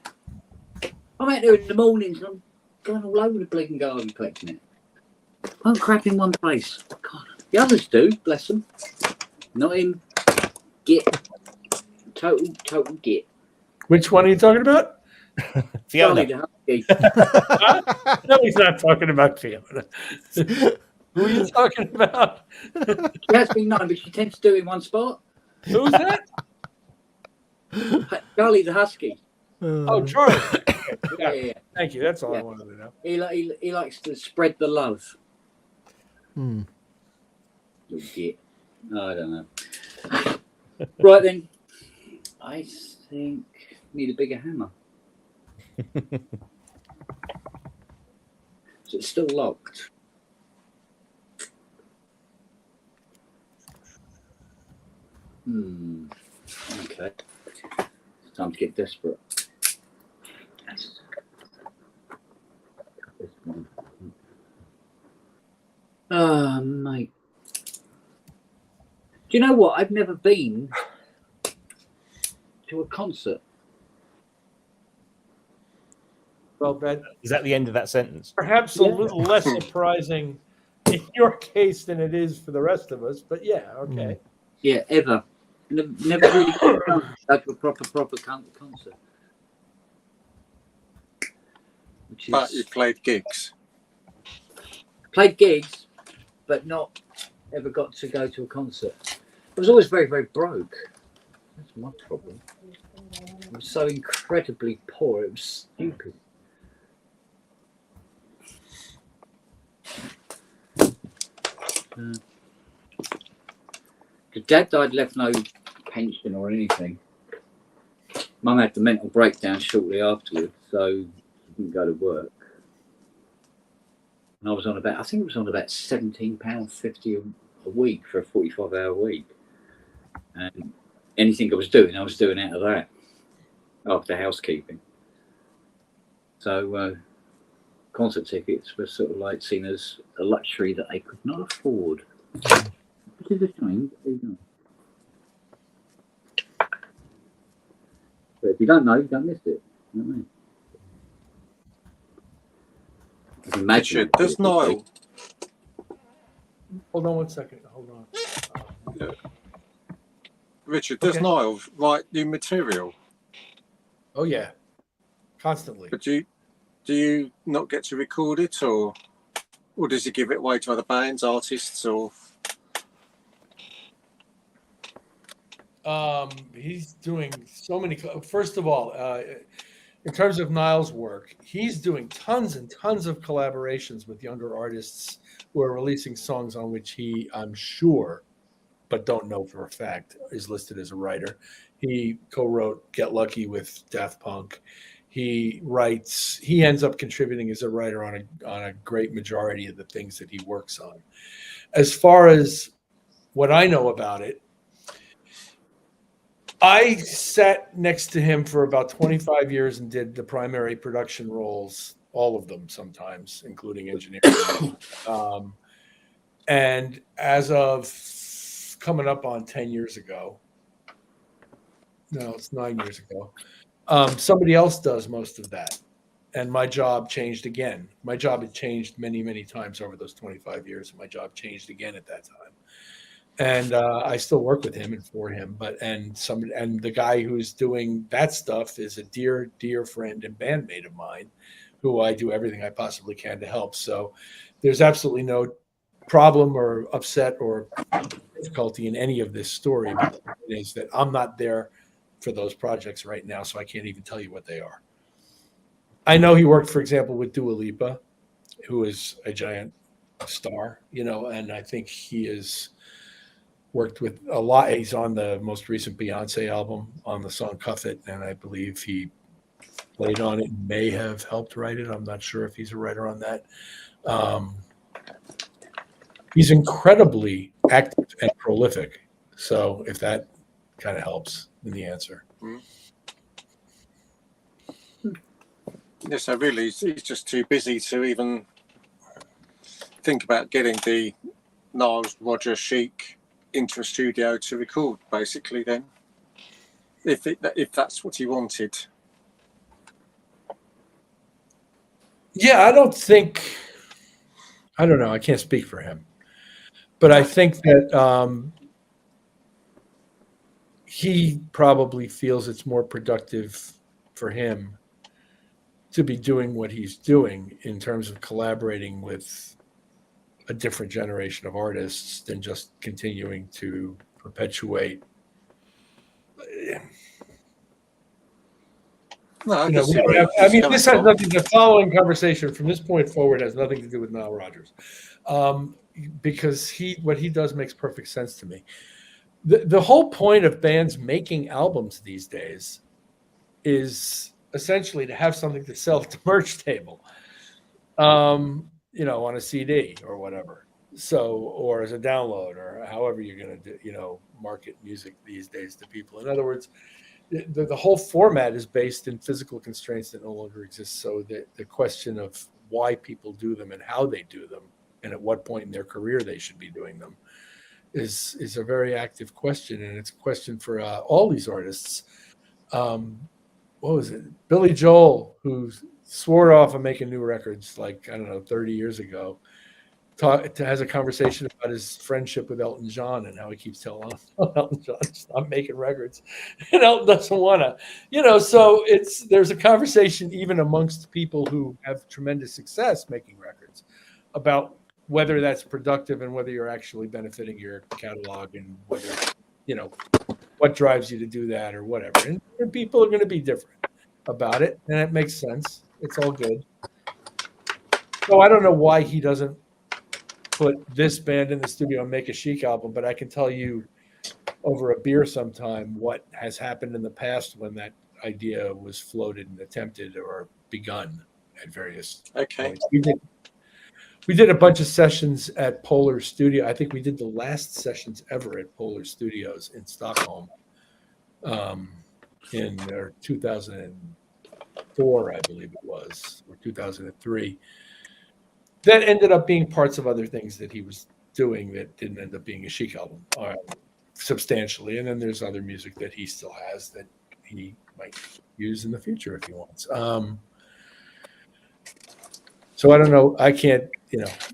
I'm out there in the mornings and I'm going all over the bleeding garden collecting it. Won't crap in one place. God. The others do, bless them. Not him. Git. Total git. Which one are you talking about? Fiona. Charlie the Husky. No, he's not talking about Fiona. Who are you talking about? She has been known, but she tends to do it in one spot. Who's that? Charlie the Husky. Oh, Charlie. Yeah. Thank you. That's all I Yeah. wanted to know. He likes to spread the love. Hmm. Little git. I don't know. Right then. I think need a bigger hammer. So it's still locked. Okay. It's time to get desperate. This one. Oh, mate. Do you know what? I've never been to a concert. Well, that Is that the end of that sentence? perhaps a little less surprising in your case than it is for the rest of us, but yeah, okay. Yeah, ever. Never really go to a proper concert. Which is, But you played gigs. played gigs, but not ever got to go to a concert. I was always very, very broke. That's my problem. I was so incredibly poor. It was stupid. Dad died, left no pension or anything. Mum had the mental breakdown shortly afterwards, so she didn't go to work. And I was on about, I think it was on about £17.50 a week for a 45-hour week. And anything I was doing out of that after housekeeping. So concert tickets were sort of like seen as a luxury that they could not afford. Which is a shame. But if you don't know, you don't miss it. You know what I mean? Richard, does Niall? Hold on one second. Hold on. Richard, does Niall write new material? Oh yeah, constantly. But do you not get to record it, or does he give it away to other bands, artists, or? He's doing so many. First of all, in terms of Niall's work, he's doing tons and tons of collaborations with younger artists who are releasing songs on which he, I'm sure, but don't know for a fact, is listed as a writer. He co-wrote Get Lucky with Daft Punk. He ends up contributing as a writer on a great majority of the things that he works on. As far as what I know about it, I sat next to him for about 25 years and did the primary production roles, all of them sometimes, including engineering. And as of coming up on 10 years ago, no, it's 9 years ago, somebody else does most of that. And my job changed again. My job had changed many, many times over those 25 years. And my job changed again at that time. And I still work with him and for him, and the guy who's doing that stuff is a dear, dear friend and bandmate of mine, who I do everything I possibly can to help. So there's absolutely no problem or upset or difficulty in any of this story. But it is that I'm not there for those projects right now, so I can't even tell you what they are. I know he worked, for example, with Dua Lipa, who is a giant star, and I think he is worked with a lot. He's on the most recent Beyonce album on the song Cuff It, and I believe he played on it, may have helped write it. I'm not sure if he's a writer on that. He's incredibly active and prolific. So if that kind of helps in the answer. Yes, so really, he's just too busy to even think about getting the Niles, Roger, Chic into a studio to record, basically, then, if that's what he wanted. Yeah, I don't know. I can't speak for him. But I think that he probably feels it's more productive for him to be doing what he's doing in terms of collaborating with a different generation of artists than just continuing to perpetuate. No, this has nothing. The following conversation from this point forward has nothing to do with Nile Rodgers, because what he does makes perfect sense to me. The whole point of bands making albums these days is essentially to have something to sell at the merch table. On a CD or whatever. So, or as a download, or however you're going to do, market music these days to people. In other words, the whole format is based in physical constraints that no longer exist. So the question of why people do them and how they do them and at what point in their career they should be doing them is a very active question. And it's a question for all these artists. What was it? Billy Joel, who swore off of making new records 30 years ago, has a conversation about his friendship with Elton John and how he keeps telling Elton John to stop making records, and Elton doesn't want to, so there's a conversation even amongst people who have tremendous success making records about whether that's productive and whether you're actually benefiting your catalog, and whether, what drives you to do that or whatever. And people are going to be different about it, and it makes sense. It's all good. So I don't know why he doesn't put this band in the studio and make a Chic album, but I can tell you over a beer sometime what has happened in the past when that idea was floated and attempted or begun at various points. We did a bunch of sessions at Polar Studio. I think we did the last sessions ever at Polar Studios in Stockholm in 2004, I believe it was, or 2003. That ended up being parts of other things that he was doing that didn't end up being a Chic album substantially. And then there's other music that he still has that he might use in the future if he wants. So I don't know. I can't,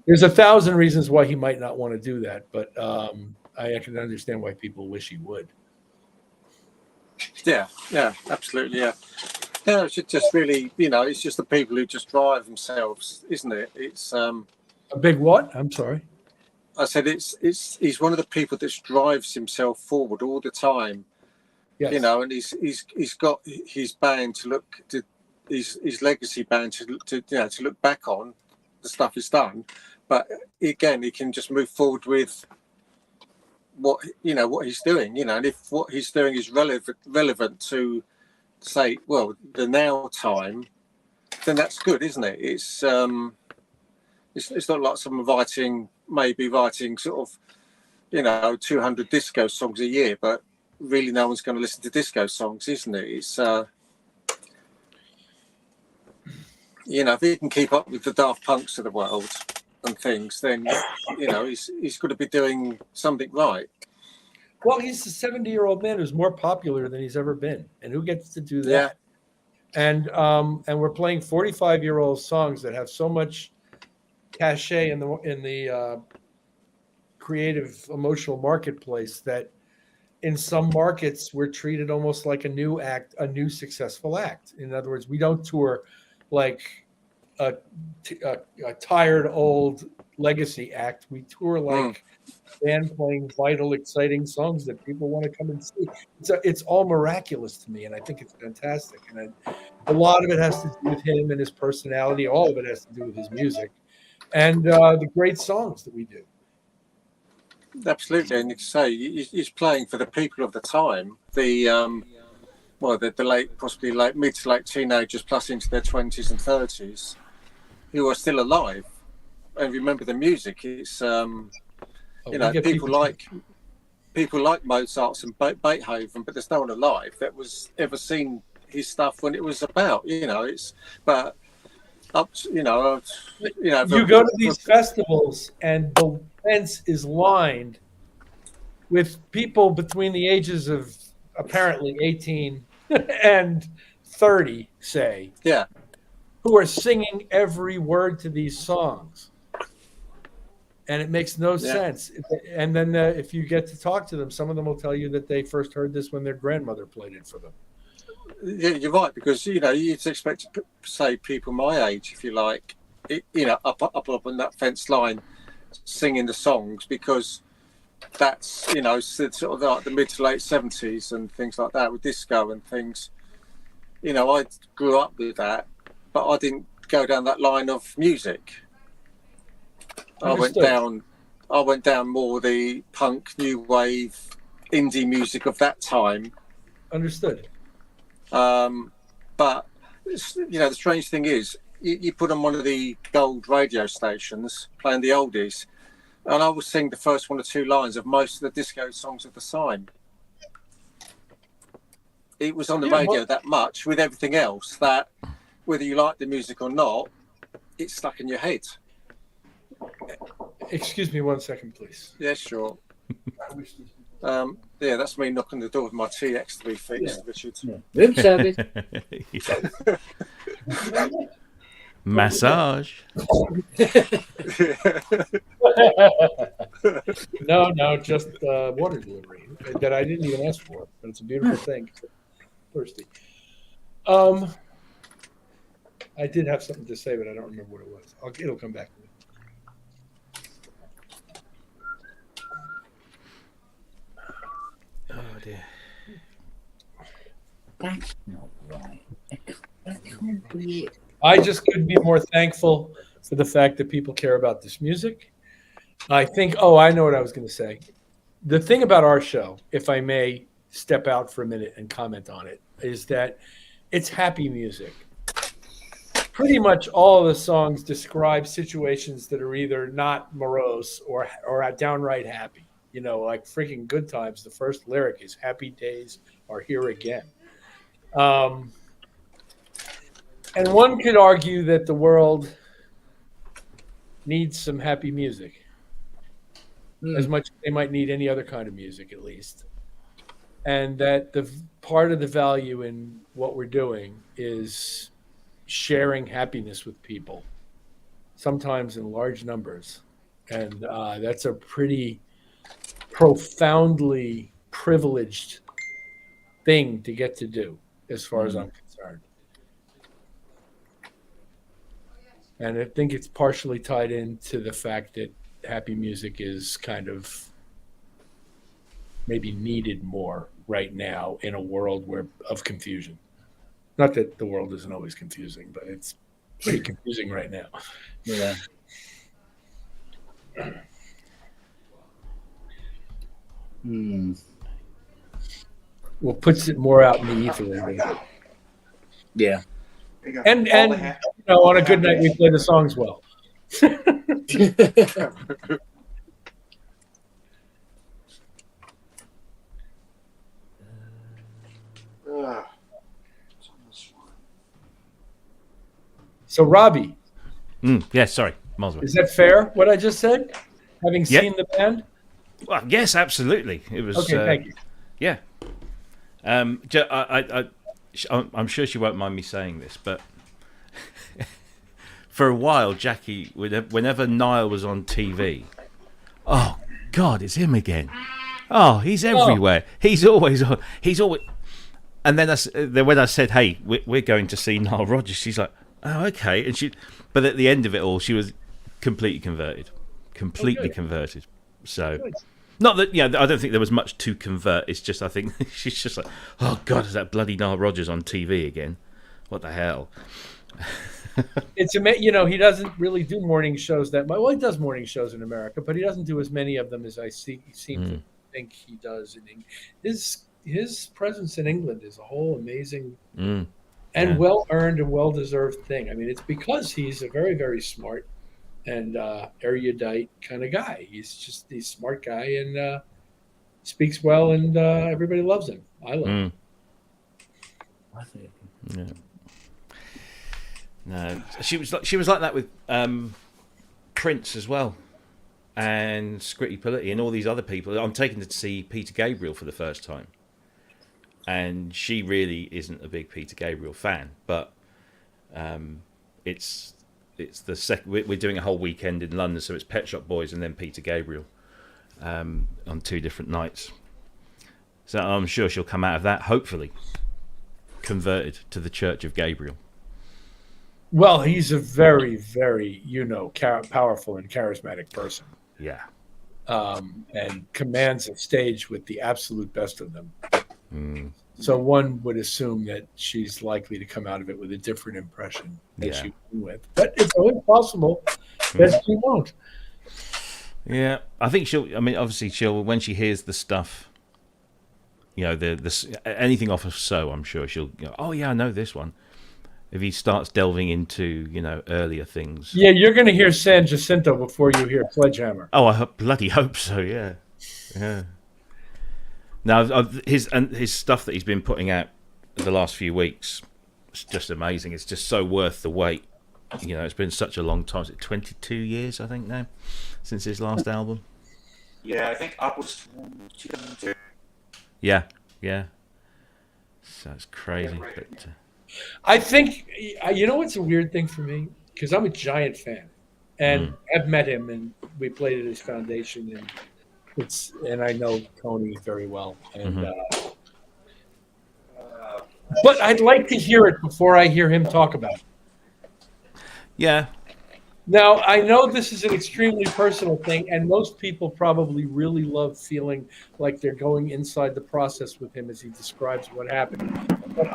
there's 1,000 reasons why he might not want to do that, but I can understand why people wish he would. Yeah, absolutely, yeah. Yeah, it's just really, it's just the people who just drive themselves, isn't it? It's a big what? I'm sorry. I said he's one of the people that drives himself forward all the time. Yes. And he's got his band to look to, his legacy band to look back on the stuff he's done, but again he can just move forward with what he's doing, and if what he's doing is relevant to, say, well, the now time, then that's good, isn't it? It's not like someone maybe writing sort of 200 disco songs a year, but really no one's going to listen to disco songs, isn't it? It's if he can keep up with the Daft Punks of the world and things, then he's got to be doing something right. Well, he's a 70-year-old man who's more popular than he's ever been, and who gets to do that? Yeah. And we're playing 45-year-old songs that have so much cachet in the creative emotional marketplace that in some markets we're treated almost like a new successful act. In other words, we don't tour like a tired old legacy act. We tour like band playing vital, exciting songs that people want to come and see. It's all miraculous to me, and I think it's fantastic. And a lot of it has to do with him and his personality. All of it has to do with his music and the great songs that we do. Absolutely, and you say he's playing for the people of the time. The possibly mid to late teenagers, plus into their 20s and 30s, who are still alive and remember the music. It's people like Mozart and Beethoven, but there's no one alive that was ever seen his stuff when it was about. You go to these festivals and the fence is lined with people between the ages of apparently 18 and 30, say, who are singing every word to these songs, and it makes no sense. And then if you get to talk to them, some of them will tell you that they first heard this when their grandmother played it for them. Yeah, you're right, because you'd expect to say people my age, if you like, up on that fence line, singing the songs, because that's sort of like the mid to late 70s and things like that with disco and things. I grew up with that, but I didn't go down that line of music. Understood. I went down more the punk, new wave, indie music of that time. Understood. But the strange thing is, you put on one of the gold radio stations playing the oldies, and I was singing the first one or two lines of most of the disco songs of the time. It was on the radio that much with everything else that, whether you like the music or not, it's stuck in your head. Excuse me 1 second, please. Yeah, sure. That's me knocking the door with my TX3 feet, Richard. Room service. Massage. No, just water delivery that I didn't even ask for, but it's a beautiful thing. Thirsty. I did have something to say, but I don't remember what it was. It'll come back to me. That's not right. That can't be it. I just couldn't be more thankful for the fact that people care about this music. I think, I know what I was going to say. The thing about our show, if I may step out for a minute and comment on it, is that it's happy music. Pretty much all of the songs describe situations that are either not morose or downright happy. You know, like freaking Good Times, the first lyric is "Happy days are here again." And one could argue that the world needs some happy music, as much as they might need any other kind of music, at least. And that the part of the value in what we're doing is sharing happiness with people, sometimes in large numbers. And that's a pretty profoundly privileged thing to get to do, as far as I'm concerned. And I think it's partially tied into the fact that happy music is kind of maybe needed more right now in a world of confusion. Not that the world isn't always confusing, but it's pretty confusing right now. Yeah. Well, puts it more out in the ether. Yeah. And on a good night, we play the songs well. So, Robbie, Yeah, sorry, miles away. is that fair, what I just said? Having Yep. seen the band? Well, yes, absolutely. It was. Okay, thank you. Yeah. I'm sure she won't mind me saying this, but for a while, Jackie, whenever Niall was on TV, oh God, it's him again. Oh, he's everywhere. He's always on. He's always. And then when I said, "Hey, we're going to see Niall Rodgers," she's like, "Oh, okay." And but at the end of it all, she was completely converted. Converted. So, not that I don't think there was much to convert. It's just I think she's just like, "Oh God, is that bloody Niall Rodgers on TV again? What the hell?" It's amazing. He doesn't really do morning shows that much. Well, he does morning shows in America, but he doesn't do as many of them as I seem to think he does in England. His presence in England is a whole amazing and well-earned and well-deserved thing. I mean, it's because he's a very, very smart and erudite kind of guy. He's a smart guy and speaks well, and everybody loves him. I love him. Yeah. No, she was like that with Prince as well, and Scritti Politti and all these other people. I'm taking her to see Peter Gabriel for the first time, and she really isn't a big Peter Gabriel fan. But it's the second. We're doing a whole weekend in London, so it's Pet Shop Boys and then Peter Gabriel on 2 different nights. So I'm sure she'll come out of that, hopefully, converted to the Church of Gabriel. Well, he's a very, very, powerful and charismatic person. Yeah. And commands a stage with the absolute best of them. So one would assume that she's likely to come out of it with a different impression than she went with. But it's always possible that she won't. Yeah, I think obviously she'll, when she hears the stuff, anything off of So, I'm sure she'll go, oh yeah, I know this one. If he starts delving into, earlier things. Yeah, you're going to hear San Jacinto before you hear Sledgehammer. Oh, I bloody hope so, yeah. Yeah. Now, his stuff that he's been putting out the last few weeks, it's just amazing. It's just so worth the wait. It's been such a long time. Is it 22 years, I think, now, since his last album? Yeah, I think up was 2002. Yeah. So it's crazy. Yeah, right. But, I think, what's a weird thing for me? Because I'm a giant fan. And I've met him, and we played at his foundation, and I know Tony very well. And but I'd like to hear it before I hear him talk about it. Yeah. Now, I know this is an extremely personal thing, and most people probably really love feeling like they're going inside the process with him as he describes what happened. But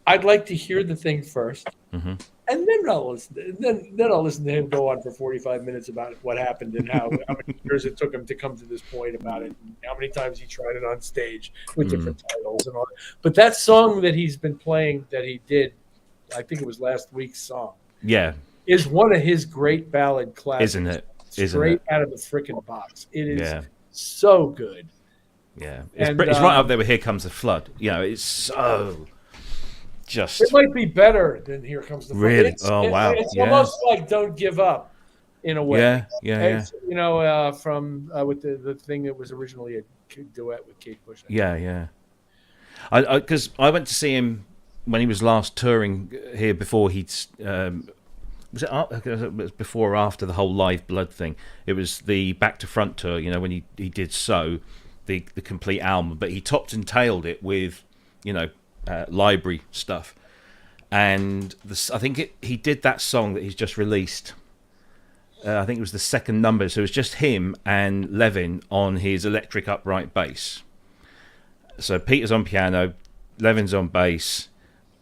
I'd like to hear the thing first, Mhm. and then I'll listen. Then I'll listen to him go on for 45 minutes about what happened and how many years it took him to come to this point about it, and how many times he tried it on stage with different titles and all. But that song that he's been playing, that he did, I think it was last week's song, Yeah, is one of his great ballad classics. isn't it? Isn't Straight it? out of the frickin' box. It is Yeah. so good. Yeah, And, it's right up there with "Here Comes the Flood." You know, it's so just It might be better than Here Comes the Flood. Really? Oh, wow. It's Yeah. almost like Don't Give Up in a way. yeah. It's, you know, from with the thing that was originally a duet with Kate Bush. Yeah. Because I went to see him when he was last touring here before he'd. Was it before or after the whole Live Blood thing? It was the Back to Front tour, you know, when he did the complete album, but he topped and tailed it with, you know, library stuff. And I think he did that song that he's just released. I think it was the second number, so it was just him and Levin on his electric upright bass. So Peter's on piano, Levin's on bass,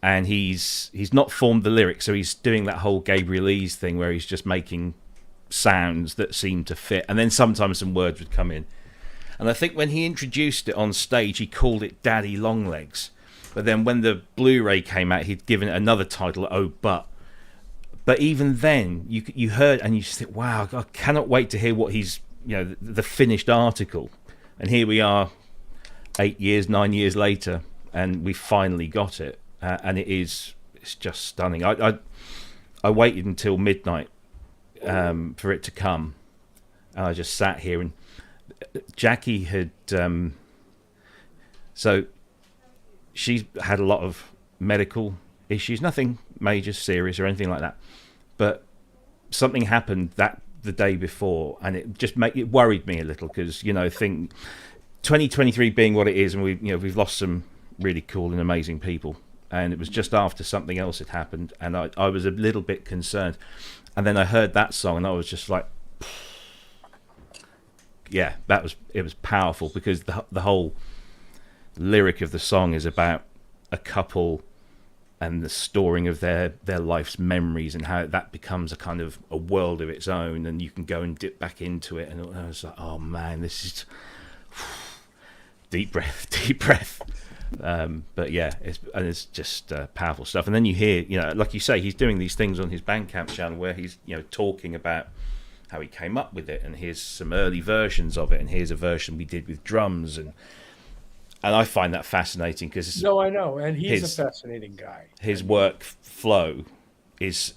and he's not formed the lyrics, so he's doing that whole Gabrielese thing where he's just making sounds that seem to fit, and then sometimes some words would come in. And I think when he introduced it on stage, he called it Daddy Longlegs, but then when the Blu-ray came out, he'd given it another title, Oh But even then, you heard, and you just think, wow, I cannot wait to hear what he's, you know, the finished article. And here we are, 9 years later, and we finally got it. And it's just stunning. I waited until midnight for it to come, and I just sat here. And Jackie had so she's had a lot of medical issues, nothing major, serious, or anything like that. But something happened the day before, and it worried me a little because, you know, 2023 being what it is, and we've lost some really cool and amazing people. And it was just after something else had happened, and I was a little bit concerned. And then I heard that song, and I was just like, yeah, it was powerful, because the whole lyric of the song is about a couple and the storing of their life's memories, and how that becomes a kind of a world of its own, and you can go and dip back into it. And I was like, oh man, this is deep breath. But yeah, it's just powerful stuff. And then you hear, you know, like you say, he's doing these things on his Bandcamp channel where he's, you know, talking about how he came up with it, and here's some early versions of it, and here's a version we did with drums, and I find that fascinating because I know, and he's a fascinating guy. His work flow is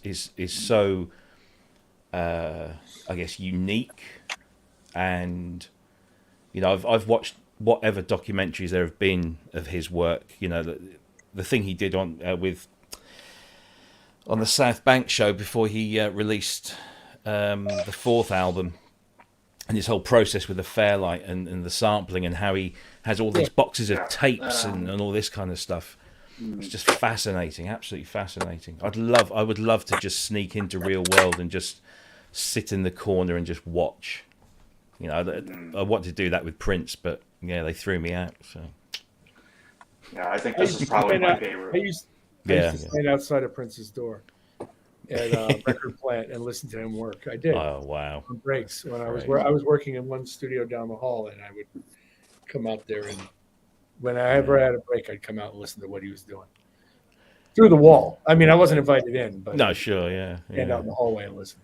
so I guess unique, and you know, I've watched whatever documentaries there have been of his work. You know, the thing he did on the South Bank show before he released the fourth album, and his whole process with the Fairlight and the sampling, and how he has all these boxes of tapes and all this kind of stuff. It's just fascinating, absolutely fascinating. I would love to just sneak into real world and just sit in the corner and just watch. You know, I wanted to do that with Prince, but yeah, they threw me out. So Yeah, I think this is probably my favorite. I used to stand outside of Prince's door at a record plant and listen to him work. I did. Oh wow! On breaks when I was working in one studio down the hall, and I would come out there, and when I ever had a break, I'd come out and listen to what he was doing through the wall. I mean, I wasn't invited in, but no, sure, yeah. Stand out in the hallway and listen.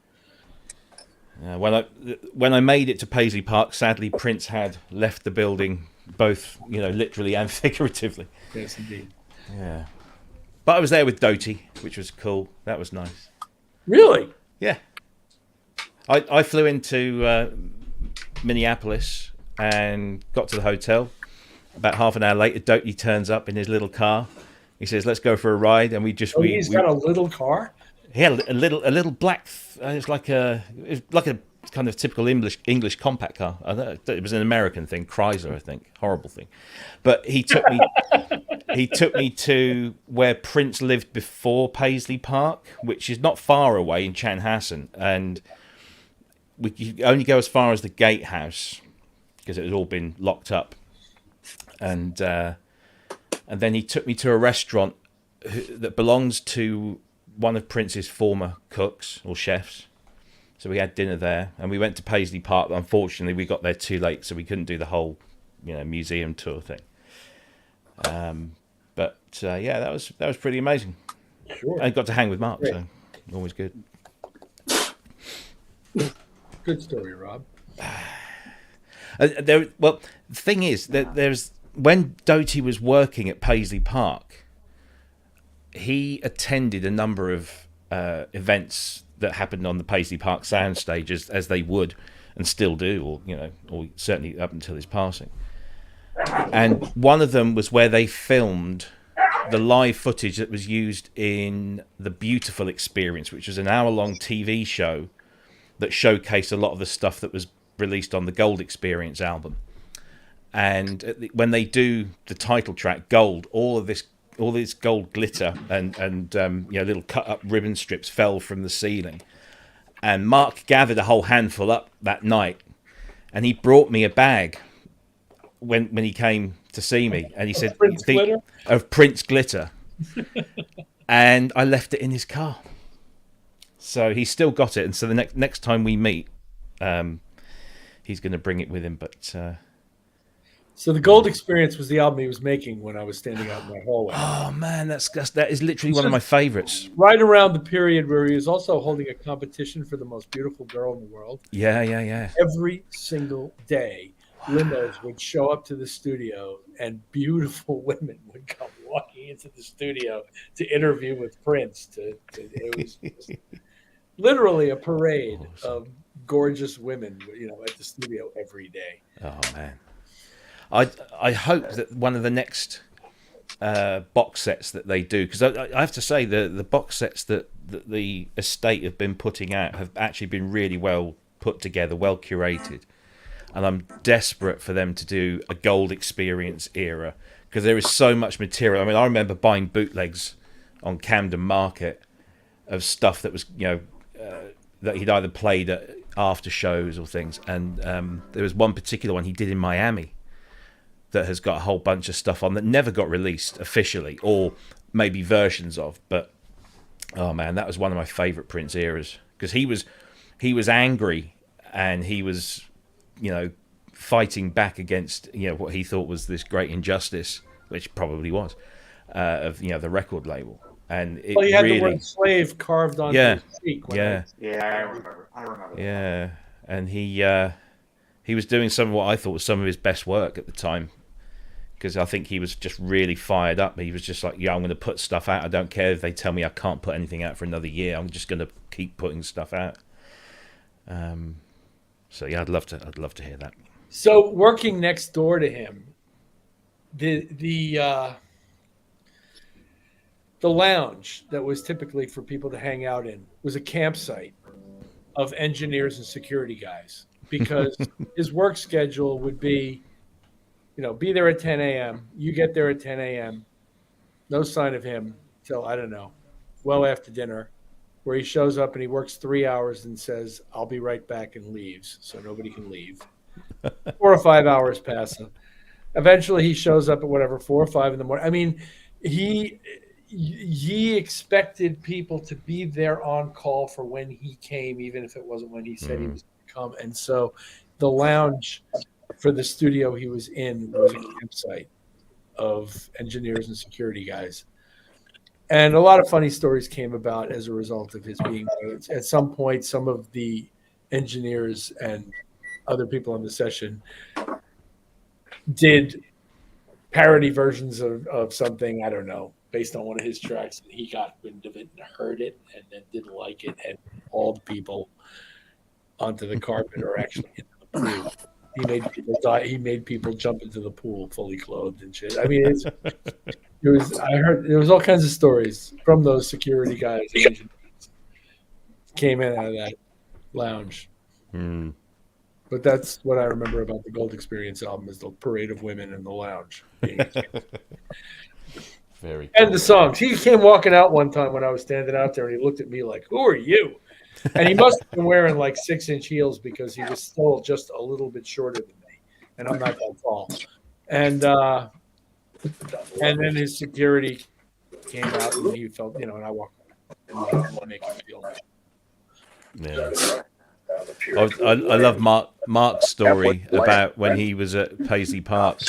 When I made it to Paisley Park, sadly Prince had left the building, both, you know, literally and figuratively. Yes, indeed. Yeah, but I was there with Doty, which was cool. That was nice. Really? Yeah. I flew into Minneapolis and got to the hotel. About half an hour later, Doty turns up in his little car. He says, "Let's go for a ride," and he's got a little car. He had a little black. It's like a kind of typical English compact car. It was an American thing, Chrysler, I think. Horrible thing. But he took me. he took me to where Prince lived before Paisley Park, which is not far away in Chanhassen, and we could only go as far as the gatehouse because it had all been locked up. And then he took me to a restaurant that belongs to one of Prince's former cooks or chefs. So we had dinner there, and we went to Paisley Park. But unfortunately, we got there too late, so we couldn't do the whole, museum tour thing. But yeah, that was pretty amazing. Sure. I got to hang with Mark, so always good. Good story, Rob. Well, the thing is that there's when Doty was working at Paisley Park, he attended a number of events that happened on the Paisley Park soundstage as they would and still do, or certainly up until his passing. And one of them was where they filmed the live footage that was used in The Beautiful Experience, which was an hour-long TV show that showcased a lot of the stuff that was released on the Gold Experience album. And when they do the title track, Gold, all this gold glitter and little cut-up ribbon strips fell from the ceiling. And Mark gathered a whole handful up that night, and he brought me a bag when he came to see me, and he said, of Prince glitter. And I left it in his car. So he's still got it, and so the next time we meet, he's going to bring it with him. But so the Gold Experience was the album he was making when I was standing out in my hallway. Oh man, that is literally one of my favorites. Right around the period where he was also holding a competition for the most beautiful girl in the world. Yeah. Every single day, limos would show up to the studio, and beautiful women would come walking into the studio to interview with Prince. It was literally a parade of gorgeous women, at the studio every day. Oh man, I hope that one of the next box sets that they do, because I have to say the box sets that the estate have been putting out have actually been really well put together, well curated. And I'm desperate for them to do a Gold Experience era, because there is so much material. I mean, I remember buying bootlegs on Camden Market of stuff that was, that he'd either played at after shows or things. And there was one particular one he did in Miami that has got a whole bunch of stuff on that never got released officially, or maybe versions of. But oh man, that was one of my favorite Prince eras, because he was angry, and he was fighting back against what he thought was this great injustice, which probably was, of the record label. And it he had really, the word slave carved on his cheek. Yeah, I remember that. Yeah, and he was doing some of what I thought was some of his best work at the time, because I think he was just really fired up. He was just like, I'm going to put stuff out. I don't care if they tell me I can't put anything out for another year. I'm just going to keep putting stuff out. So yeah, I'd love to hear that. So working next door to him, the lounge that was typically for people to hang out in was a campsite of engineers and security guys, because his work schedule would be, be there at 10 a.m. You get there at 10 a.m. No sign of him till, I don't know, well after dinner, where he shows up and he works 3 hours and says, I'll be right back, and leaves, so nobody can leave. 4 or 5 hours pass. Eventually he shows up at 4 or 5 in the morning. I mean, he expected people to be there on call for when he came, even if it wasn't when he said he was going to come. And so the lounge for the studio he was in was a campsite of engineers and security guys. And a lot of funny stories came about as a result of his being there. At some point, some of the engineers and other people on the session did parody versions of something, I don't know, based on one of his tracks. And he got wind of it and heard it and then didn't like it and hauled people onto the carpet or actually into the pool. He made people die. He made people jump into the pool fully clothed and shit. I mean, I heard there was all kinds of stories from those security guys and engineers came in out of that lounge. But that's what I remember about the Gold Experience album, is the parade of women in the lounge. Very cool. And the songs. He came walking out one time when I was standing out there, and he looked at me like, "Who are you?" And he must have been wearing like 6-inch heels because he was still just a little bit shorter than me, and I'm not that tall. And then his security came out, and he felt, and I walked away and make him feel. Yeah. I love Mark's story about when he was at Paisley Park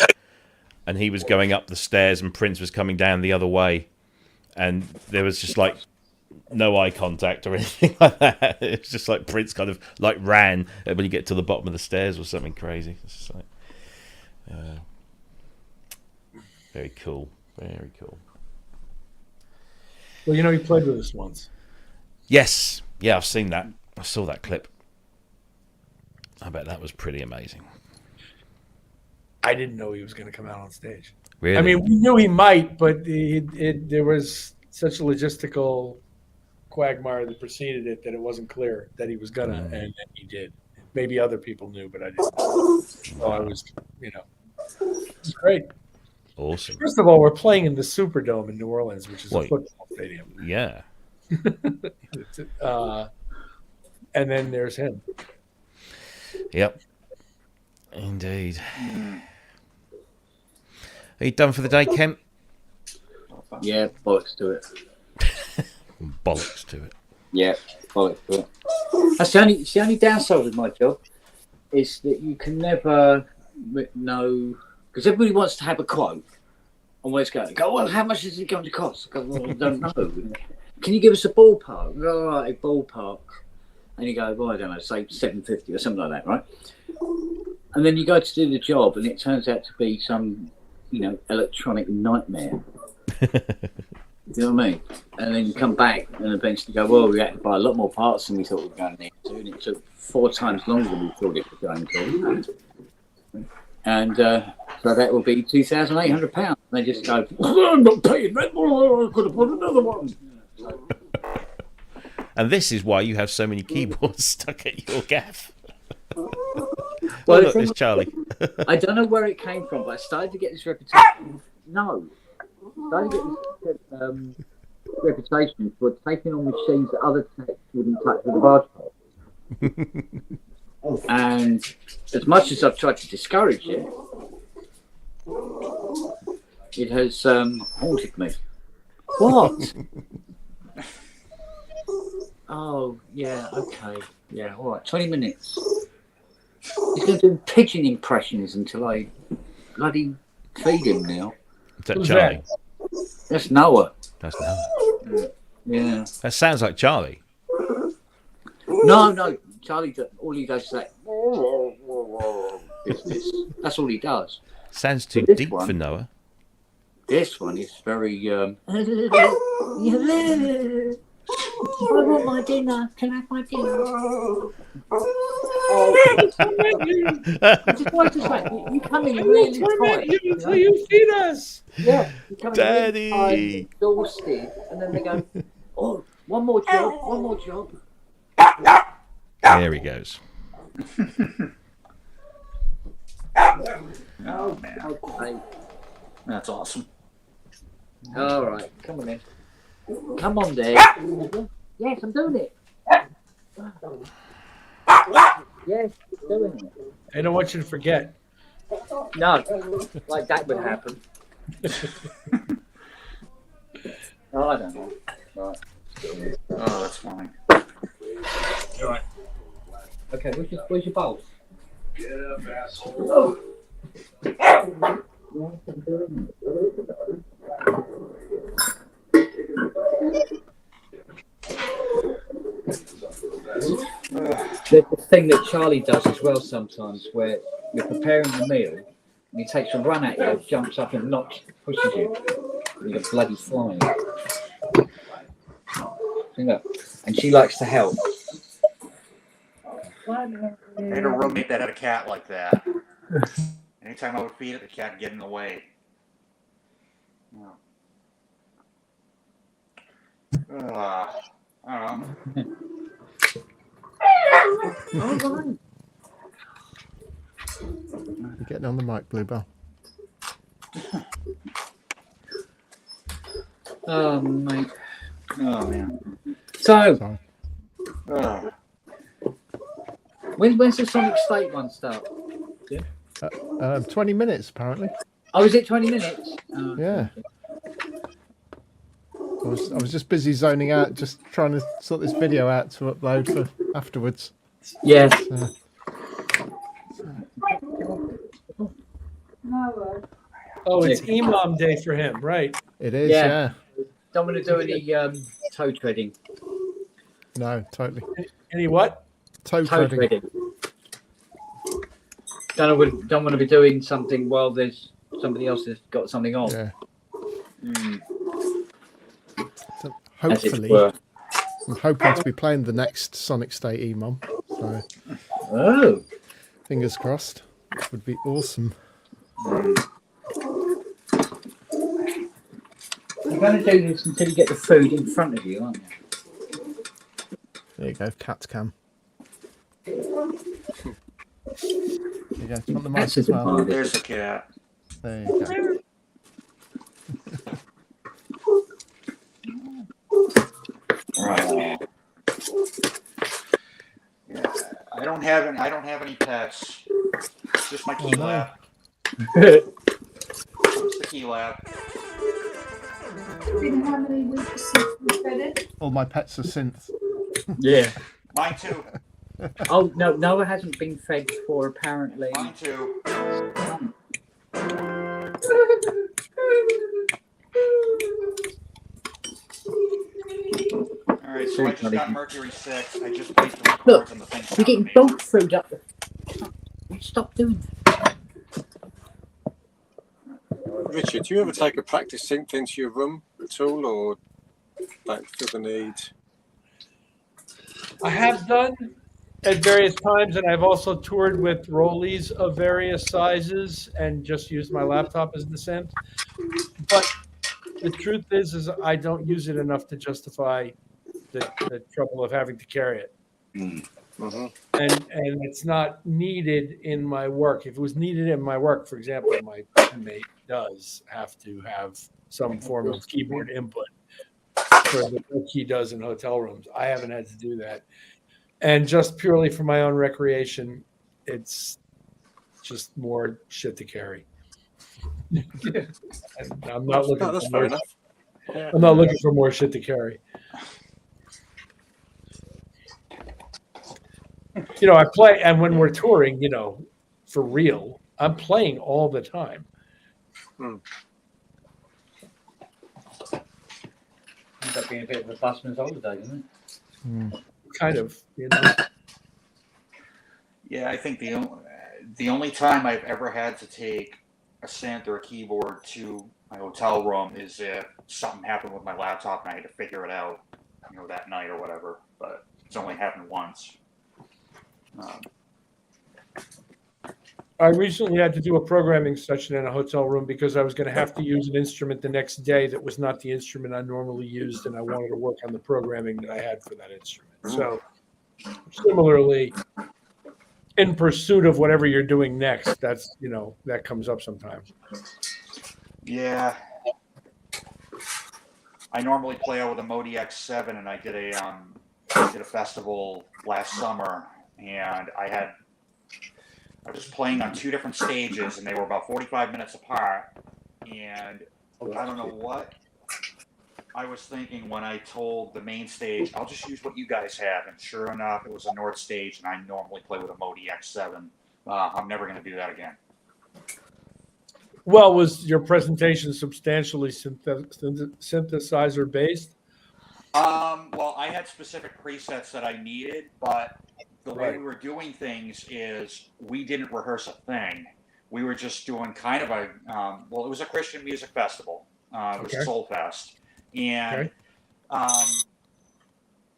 and he was going up the stairs and Prince was coming down the other way, and there was just like no eye contact or anything like that. It's just like Prince kind of like ran when you get to the bottom of the stairs or something crazy. It's just like, very cool, very cool. Well, he played with us once. Yes, yeah, I've seen that. I saw that clip. I bet that was pretty amazing. I didn't know he was going to come out on stage. Really? I mean, we knew he might, but there was such a logistical quagmire that preceded it that it wasn't clear that he was gonna, and then he did. Maybe other people knew, but I didn't. So I was, it's great. Awesome. First of all, we're playing in the Superdome in New Orleans, which is a football stadium. Yeah. And then there's him. Yep. Indeed. Are you done for the day, Kent? Yeah, bollocks to it. Bollocks to it. Yeah, bollocks to it. That's the only downside with my job is that you can never know, because everybody wants to have a quote on where it's going. Go, well, how much is it going to cost? I go, well, I don't know. Can you give us a ballpark? All right, a ballpark. And you go, well, I don't know, say $750 or something like that, right? And then you go to do the job, and it turns out to be some, electronic nightmare. You know what I mean? And then you come back and eventually go, well, we had to buy a lot more parts than we thought we were going to need to, and it took 4 times longer than we thought it was going to. And so that will be £2,800. And they just go, oh, I'm not paying rent. I could have bought another one. And this is why you have so many keyboards stuck at your gaff. Well, look, there's Charlie. I don't know where it came from, but I started to get this reputation. Started to get this reputation for taking on machines that other techs wouldn't touch with a barge pole. And as much as I've tried to discourage it, it has haunted me. What? Oh, yeah, okay. Yeah, all right, 20 minutes. He's going to do pigeon impressions until I bloody feed him now. Is that Charlie? That's Noah. That's Noah. Yeah. That sounds like Charlie. No. Charlie, all he does is like, that's all he does. Sounds too deep for Noah. This one is very, I want my dinner. Can I have my dinner? I just wanted to say, you come in really tight. Until you feed us. Yeah. You come in Daddy. really tight, exhausted, and then they go, oh, one more job. There he goes. Oh, man. Okay. That's awesome. All right, come on in. Come on there. Yes, I'm doing it. Yes, doing it. I don't want you to forget. No, like that would happen. Oh, I don't know. Right. Oh, that's fine. All right. Okay, where's your bowl? There's a thing that Charlie does as well sometimes where you're preparing the meal and he takes a run at you, jumps up and pushes you. And you're bloody flying. And she likes to help. I had a roommate that had a cat like that. Anytime I would feed it, the cat would get in the way. I don't know. You're getting on the mic, Bluebell. Oh, mate. Oh man. So, So, when's the Sonic State one start? 20 minutes apparently. Oh, is it 20 minutes? Oh, Yeah. okay. I was just busy zoning out, just trying to sort this video out to upload for afterwards. Yeah. Oh, it's Imam Day for him, right? It is, Yeah. yeah. Don't want to do any toe treading. No, totally. Any what? Toe Toe treading. treading. Don't want to be doing something while there's somebody else has got something on. Yeah. So As it hopefully, were. I'm hoping to be playing the next Sonic State EMOM. So Oh. fingers crossed. It would be awesome. You're going to do this until you get the food in front of you, aren't you? There you go, cat cam. There you go. Do you want the mic That's a as good well? one. There's a cat. There you go. Right. Yeah. I don't have any pets. Just my key no. lab. Just the key lab. How many weeks you fed it? All my pets are synth. Yeah. Mine too. Oh, no, Noah hasn't been fed for apparently. Mine too. All right, so I just got Mercury 6. I just placed the records and the thing. You're getting dog food up. Stop doing that. Richard, do you ever take a practice synth into your room at all, or don't feel the need? I have done at various times, and I've also toured with rollies of various sizes and just used my laptop as the synth. But the truth is I don't use it enough to justify the trouble of having to carry it. Mm-hmm. And it's not needed in my work. If it was needed in my work, for example, my teammate does have to have some form of keyboard input for the work he does in hotel rooms. I haven't had to do that. And just purely for my own recreation, it's just more shit to carry. And I'm not looking that's for fair more, enough. Yeah. I'm not looking for more shit to carry. You know, I play, and when we're touring, you know, for real, I'm playing all the time. Ends up being a bit of a busman's holiday, doesn't it? Kind of, you know. Yeah, I think the only time I've ever had to take a synth or a keyboard to my hotel room is if something happened with my laptop and I had to figure it out, you know, that night or whatever. But it's only happened once. I recently had to do a programming session in a hotel room because I was going to have to use an instrument the next day that was not the instrument I normally used, and I wanted to work on the programming that I had for that instrument. So, similarly, in pursuit of whatever you're doing next, that's, you know, that comes up sometimes. Yeah. I normally play out with a Modi X7, and I did a festival last summer, and I was playing on two different stages, and they were about 45 minutes apart. And I don't know what I was thinking when I told the main stage, I'll just use what you guys have. And sure enough, it was a North stage, and I normally play with a Modi X7. I'm never going to do that again. Well, was your presentation substantially synthesizer based? Well, I had specific presets that I needed, but the way we were doing things is we didn't rehearse a thing. We were just doing kind of a, well, it was a Christian music festival. It was Soul Fest. And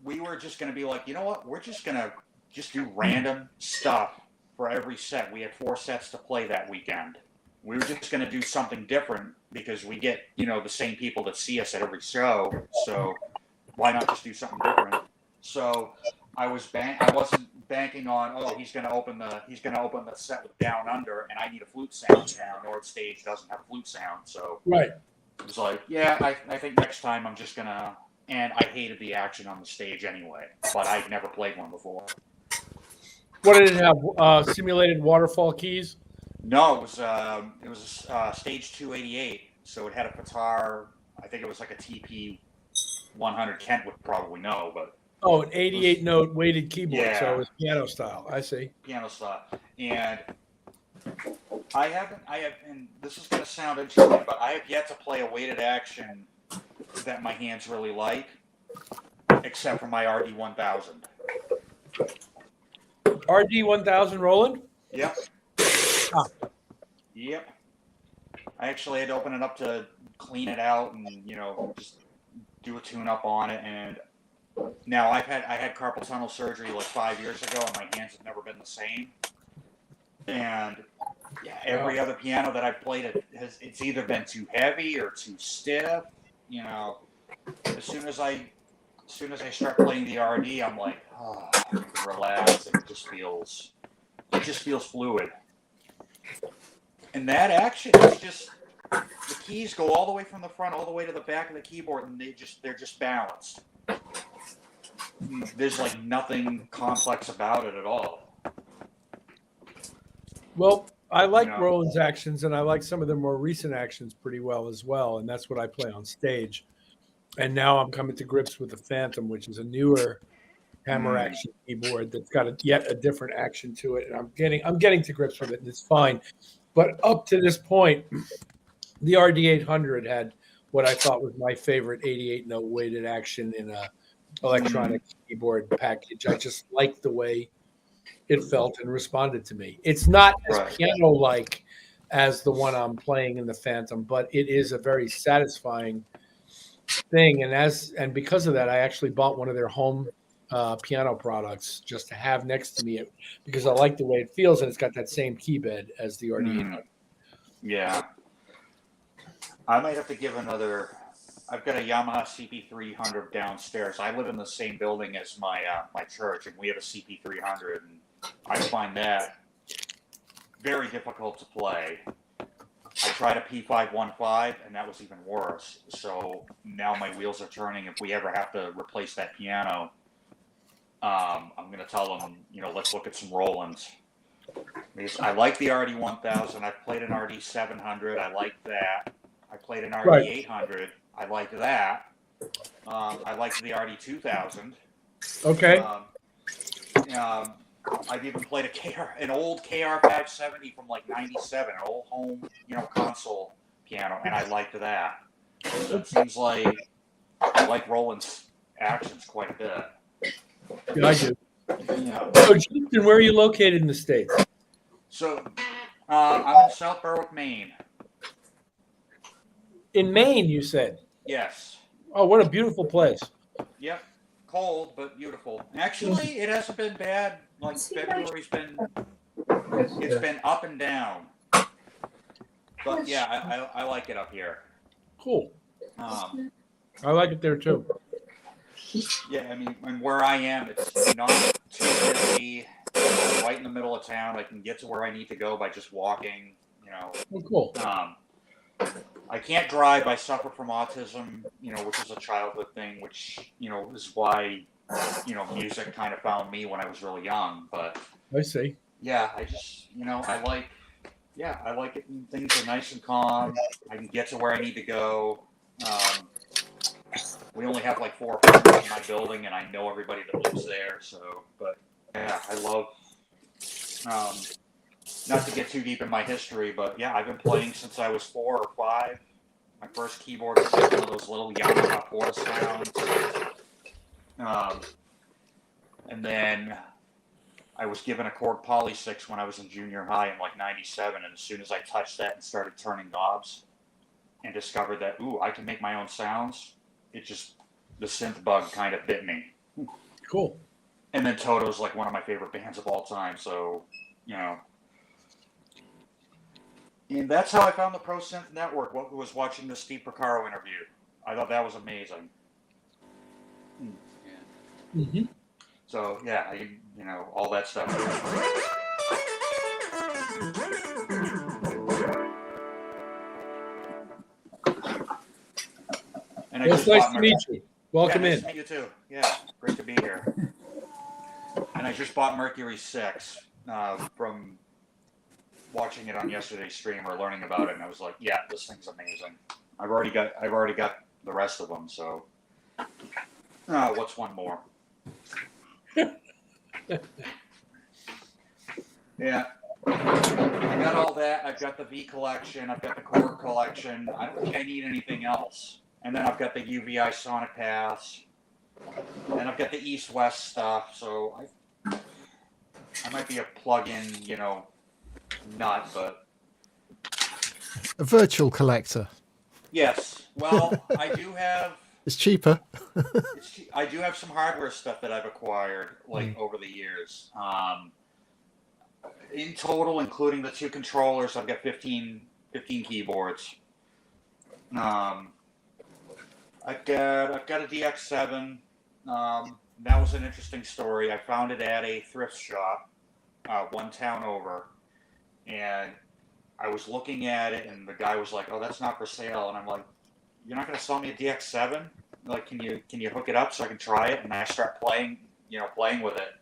we were just going to be like, you know what? We're just going to just do random stuff for every set. We had 4 sets to play that weekend. We were just going to do something different because we get, you know, the same people that see us at every show. So why not just do something different? So I wasn't banking on, oh, he's going to open the set with Down Under, and I need a flute sound now. North Stage doesn't have a flute sound, so It was like, yeah, I think next time I'm just gonna. And I hated the action on the stage anyway, but I'd never played one before. What did it have? Simulated waterfall keys? No, it was stage 288, so it had a Sitar. I think it was like a TP 100. Kent would probably know, but Oh, an 88 note weighted keyboard, so Yeah. it was piano style. I see. piano style. And and this is going to sound interesting, but I have yet to play a weighted action that my hands really like, except for my RD1000. RD1000 Roland? Yep. Ah. Yep. I actually had to open it up to clean it out and, just do a tune-up on it. And now I had carpal tunnel surgery like 5 years ago, and my hands have never been the same. And yeah, every other piano that I've played, it's either been too heavy or too stiff. As soon as I start playing the RD, I'm like, oh, I can relax, and it just feels fluid. And that action is just, the keys go all the way from the front all the way to the back of the keyboard, and they're just balanced. There's like nothing complex about it at all. Well, I like Roland's actions, and I like some of the more recent actions pretty well as well, and that's what I play on stage. And now I'm coming to grips with the Phantom, which is a newer hammer action keyboard that's got yet a different action to it, and I'm getting to grips with it, and it's fine. But up to this point, the RD800 had what I thought was my favorite 88 note weighted action in a electronic keyboard package. I just liked the way it felt and responded to me. It's not as piano-like as the one I'm playing in the Phantom, but it is a very satisfying thing. And because of that, I actually bought one of their home piano products just to have next to me because I like the way it feels, and it's got that same key bed as the RD800. Yeah. I might have to give another. I've got a Yamaha CP300 downstairs. I live in the same building as my church, and we have a CP300, and I find that very difficult to play. I tried a P515, and that was even worse. So now my wheels are turning. If we ever have to replace that piano, I'm going to tell them, let's look at some Rolands. Because I like the RD1000. I've played an RD700. I like that. I played an RD800. I like that. I like the RD2000. Okay. I've even played an old KR570 from like '97, an old home, console piano, and I liked that. So it seems like I like Roland's actions quite a bit. Yeah, I do. So, Justin, where are you located in the States? So, I'm in South Berwick, Maine. In Maine, you said? Yes. Oh, what a beautiful place. Yep. Cold, but beautiful. Actually, it hasn't been bad. Like, February's been up and down. But, yeah, I like it up here. Cool. I like it there, too. Yeah, I mean, and where I am, it's not too busy. Right in the middle of town. I can get to where I need to go by just walking, Oh, cool. I can't drive. I suffer from autism, which is a childhood thing, which, is why, music kind of found me when I was really young. But I see. Yeah, I just, I like it when things are nice and calm. I can get to where I need to go. We only have like 4 apartments in my building, and I know everybody that lives there. So, but yeah, I love. Not to get too deep in my history, but yeah, I've been playing since I was 4 or 5. My first keyboard was like one of those little Yamaha Porta sounds. And then I was given a Korg Poly 6 when I was in junior high in like '97, and as soon as I touched that and started turning knobs and discovered that, I can make my own sounds, the synth bug kind of bit me. Cool. And then Toto's like one of my favorite bands of all time, so, And that's how I found the Pro Synth Network. Was watching the Steve Porcaro interview. I thought that was amazing. Yeah. Mm-hmm. So yeah, all that stuff. I Well, just it's nice bought to my- meet you. Welcome yeah, nice in. to meet you too. Yeah, great to be here. And I just bought Mercury 6 from watching it on yesterday's stream or learning about it, and I was like, yeah, this thing's amazing. I've already got the rest of them, so what's one more? Yeah. I got all that. I've got the V collection. I've got the Core collection. I don't think I need anything else. And then I've got the UVI Sonic Paths. And I've got the East-West stuff. So I might be a plug-in, nut, but... A virtual collector. Yes. Well, I do have... It's cheaper. I do have some hardware stuff that I've acquired, over the years. In total, including the 2 controllers, I've got 15 keyboards. I've got a DX7. That was an interesting story. I found it at a thrift shop, one town over, and I was looking at it, and the guy was like, "Oh, that's not for sale," and I'm like, "You're not going to sell me a DX7? Like, can you hook it up so I can try it?" And I start playing with it,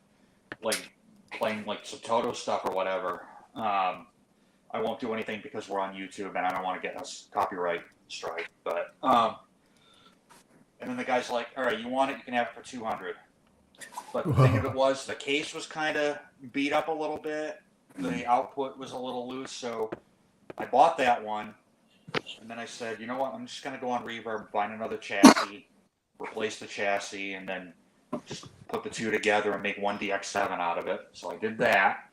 playing some Toto stuff or whatever. I won't do anything because we're on YouTube and I don't want to get us copyright strike. But and then the guy's like, "All right, you want it? You can have it for $200." But the thing of it was, the case was kind of beat up a little bit. The output was a little loose, so I bought that one. And then I said, you know what? I'm just gonna go on Reverb, find another chassis, replace the chassis, and then just put the two together and make one DX7 out of it. So I did that.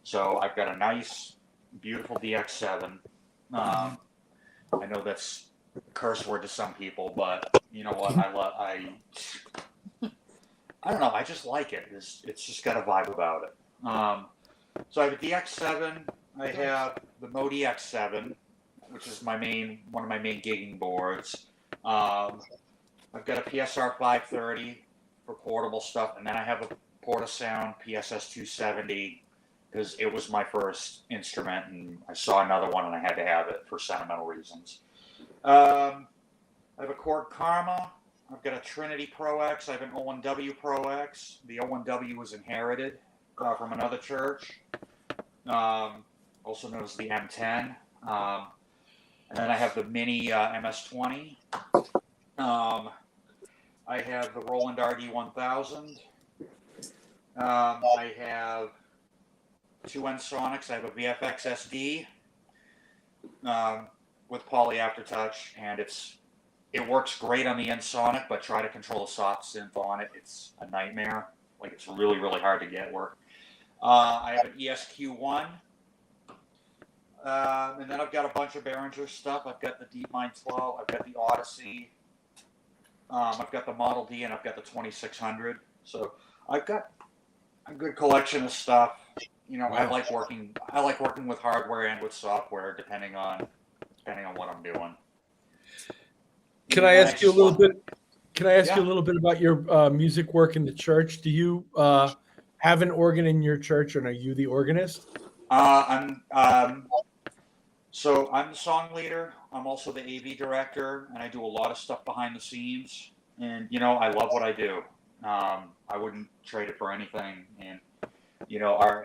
So I've got a nice, beautiful DX7. I know that's a curse word to some people, but you know what? I don't know. I just like it. It's just got a vibe about it. So I have a DX7. I have the Modi X7, which is one of my main gigging boards. I've got a PSR 530 for portable stuff, and then I have a Portasound PSS 270 because it was my first instrument, and I saw another one, and I had to have it for sentimental reasons. I have a Korg Karma. I've got a Trinity Pro X. I have an O1W Pro X. The O1W was inherited from another church, also known as the M10. And then I have the Mini MS-20. I have the Roland RD-1000. I have 2 Ensonics. I have a VFX SD with Poly Aftertouch, and it works great on the Ensonic, but try to control a soft synth on it. It's a nightmare. It's really, really hard to get work. I have an ESQ1. And then I've got a bunch of Behringer stuff. I've got the DeepMind 12. I've got the Odyssey. I've got the Model D, and I've got the 2600. So I've got a good collection of stuff. I like working with hardware and with software, depending on what I'm doing. Can I ask you a little bit? Can I ask you a little bit about your music work in the church? Do you have an organ in your church, and are you the organist? So I'm the song leader. I'm also the AV director, and I do a lot of stuff behind the scenes. And I love what I do. I wouldn't trade it for anything. And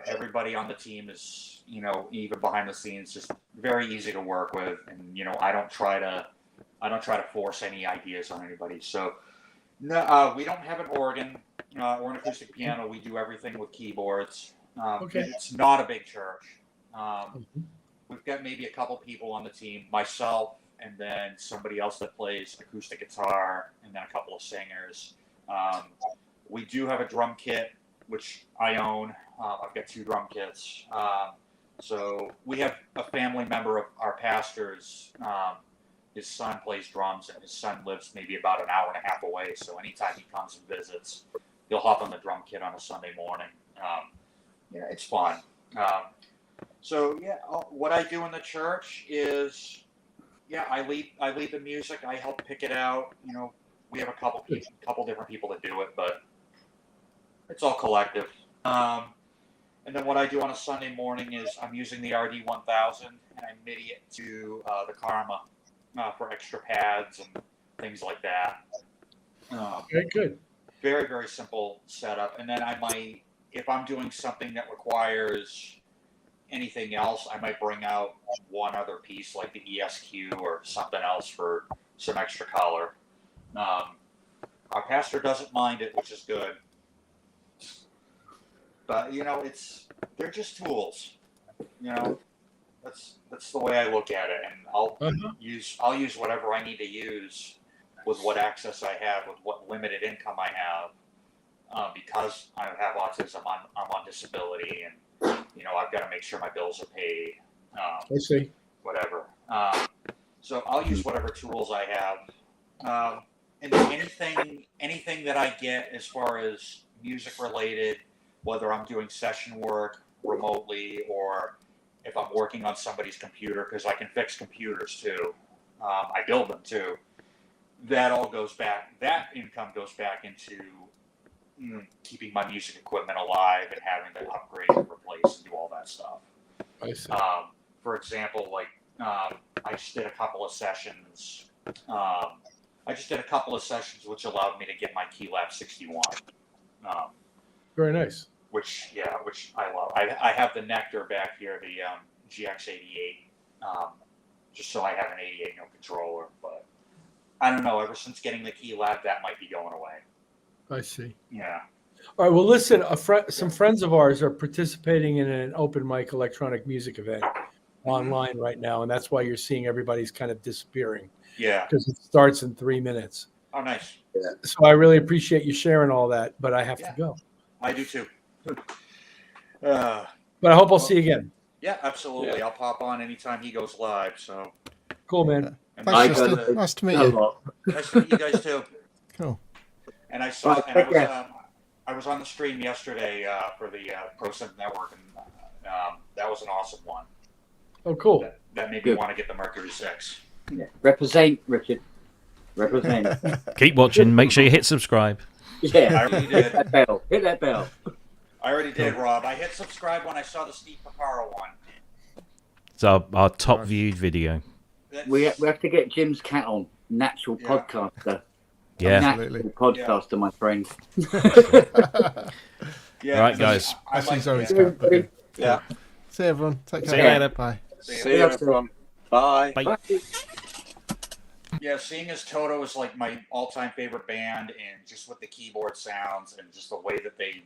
everybody on the team is even behind the scenes just very easy to work with. And I don't try to force any ideas on anybody. So no, we don't have an organ or an acoustic piano. We do everything with keyboards. Okay. It's not a big church. We've got maybe a couple people on the team, myself, and then somebody else that plays acoustic guitar, and then a couple of singers. We do have a drum kit, which I own. I've got 2 drum kits. So we have a family member of our pastor's. His son plays drums, and his son lives maybe about an hour and a half away. So anytime he comes and visits, he'll hop on the drum kit on a Sunday morning. It's fun. What I do in the church is, I lead the music. I help pick it out. We have a couple different people that do it, but it's all collective. And then what I do on a Sunday morning is I'm using the RD-1000 and I MIDI it to the Karma for extra pads and things like that. Very good. Very, very simple setup. And then I might, if I'm doing something that requires anything else, I might bring out one other piece like the ESQ or something else for some extra color. Our pastor doesn't mind it, which is good. But they're just tools. That's the way I look at it, and I'll use whatever I need to use with what access I have, with what limited income I have, because I have autism. I'm on disability, and I've got to make sure my bills are paid. I see. Whatever. So I'll use whatever tools I have, and anything that I get as far as music related, whether I'm doing session work remotely or if I'm working on somebody's computer, because I can fix computers too. I build them too. That all goes back. That income goes back into keeping my music equipment alive and having to upgrade and replace and do all that stuff. I see. For example, I just did a couple of sessions. Which allowed me to get my Keylab 61. Very nice. Which I love. I have the Nectar back here, the GX88, just so I have an 88 note controller. But I don't know. Ever since getting the Keylab, that might be going away. I see. Yeah. All right. Well, listen. Some friends of ours are participating in an open mic electronic music event online right now, and that's why you're seeing everybody's kind of disappearing. Yeah. Because it starts in 3 minutes. Oh, nice. Yeah. So I really appreciate you sharing all that, but I have to go. I do too. But I hope I'll see you again. Yeah, absolutely. Yeah. I'll pop on anytime he goes live. So cool, man. Nice to meet you. Nice to meet you guys too. Cool. And I saw, and I was on the stream yesterday for the ProSynth Network, and that was an awesome one. Oh, cool. That made me want to get the Mercury 6. Yeah. Represent, Richard. Represent. Keep watching. Make sure you hit subscribe. Yeah. I already did. Hit that bell. Hit that bell. I already did, Rob. I hit subscribe when I saw the Steve Picaro one. It's our top viewed video. We have to get Jim's cat on. Natural podcaster. Yeah. Natural podcaster, my friend. Yeah. Right, guys. He's always cat. Okay. Yeah. See you, everyone. Take care. See you later. Bye. See you, everyone. Bye. Bye. Yeah, seeing as Toto is like my all-time favorite band, and just with the keyboard sounds and just the way that they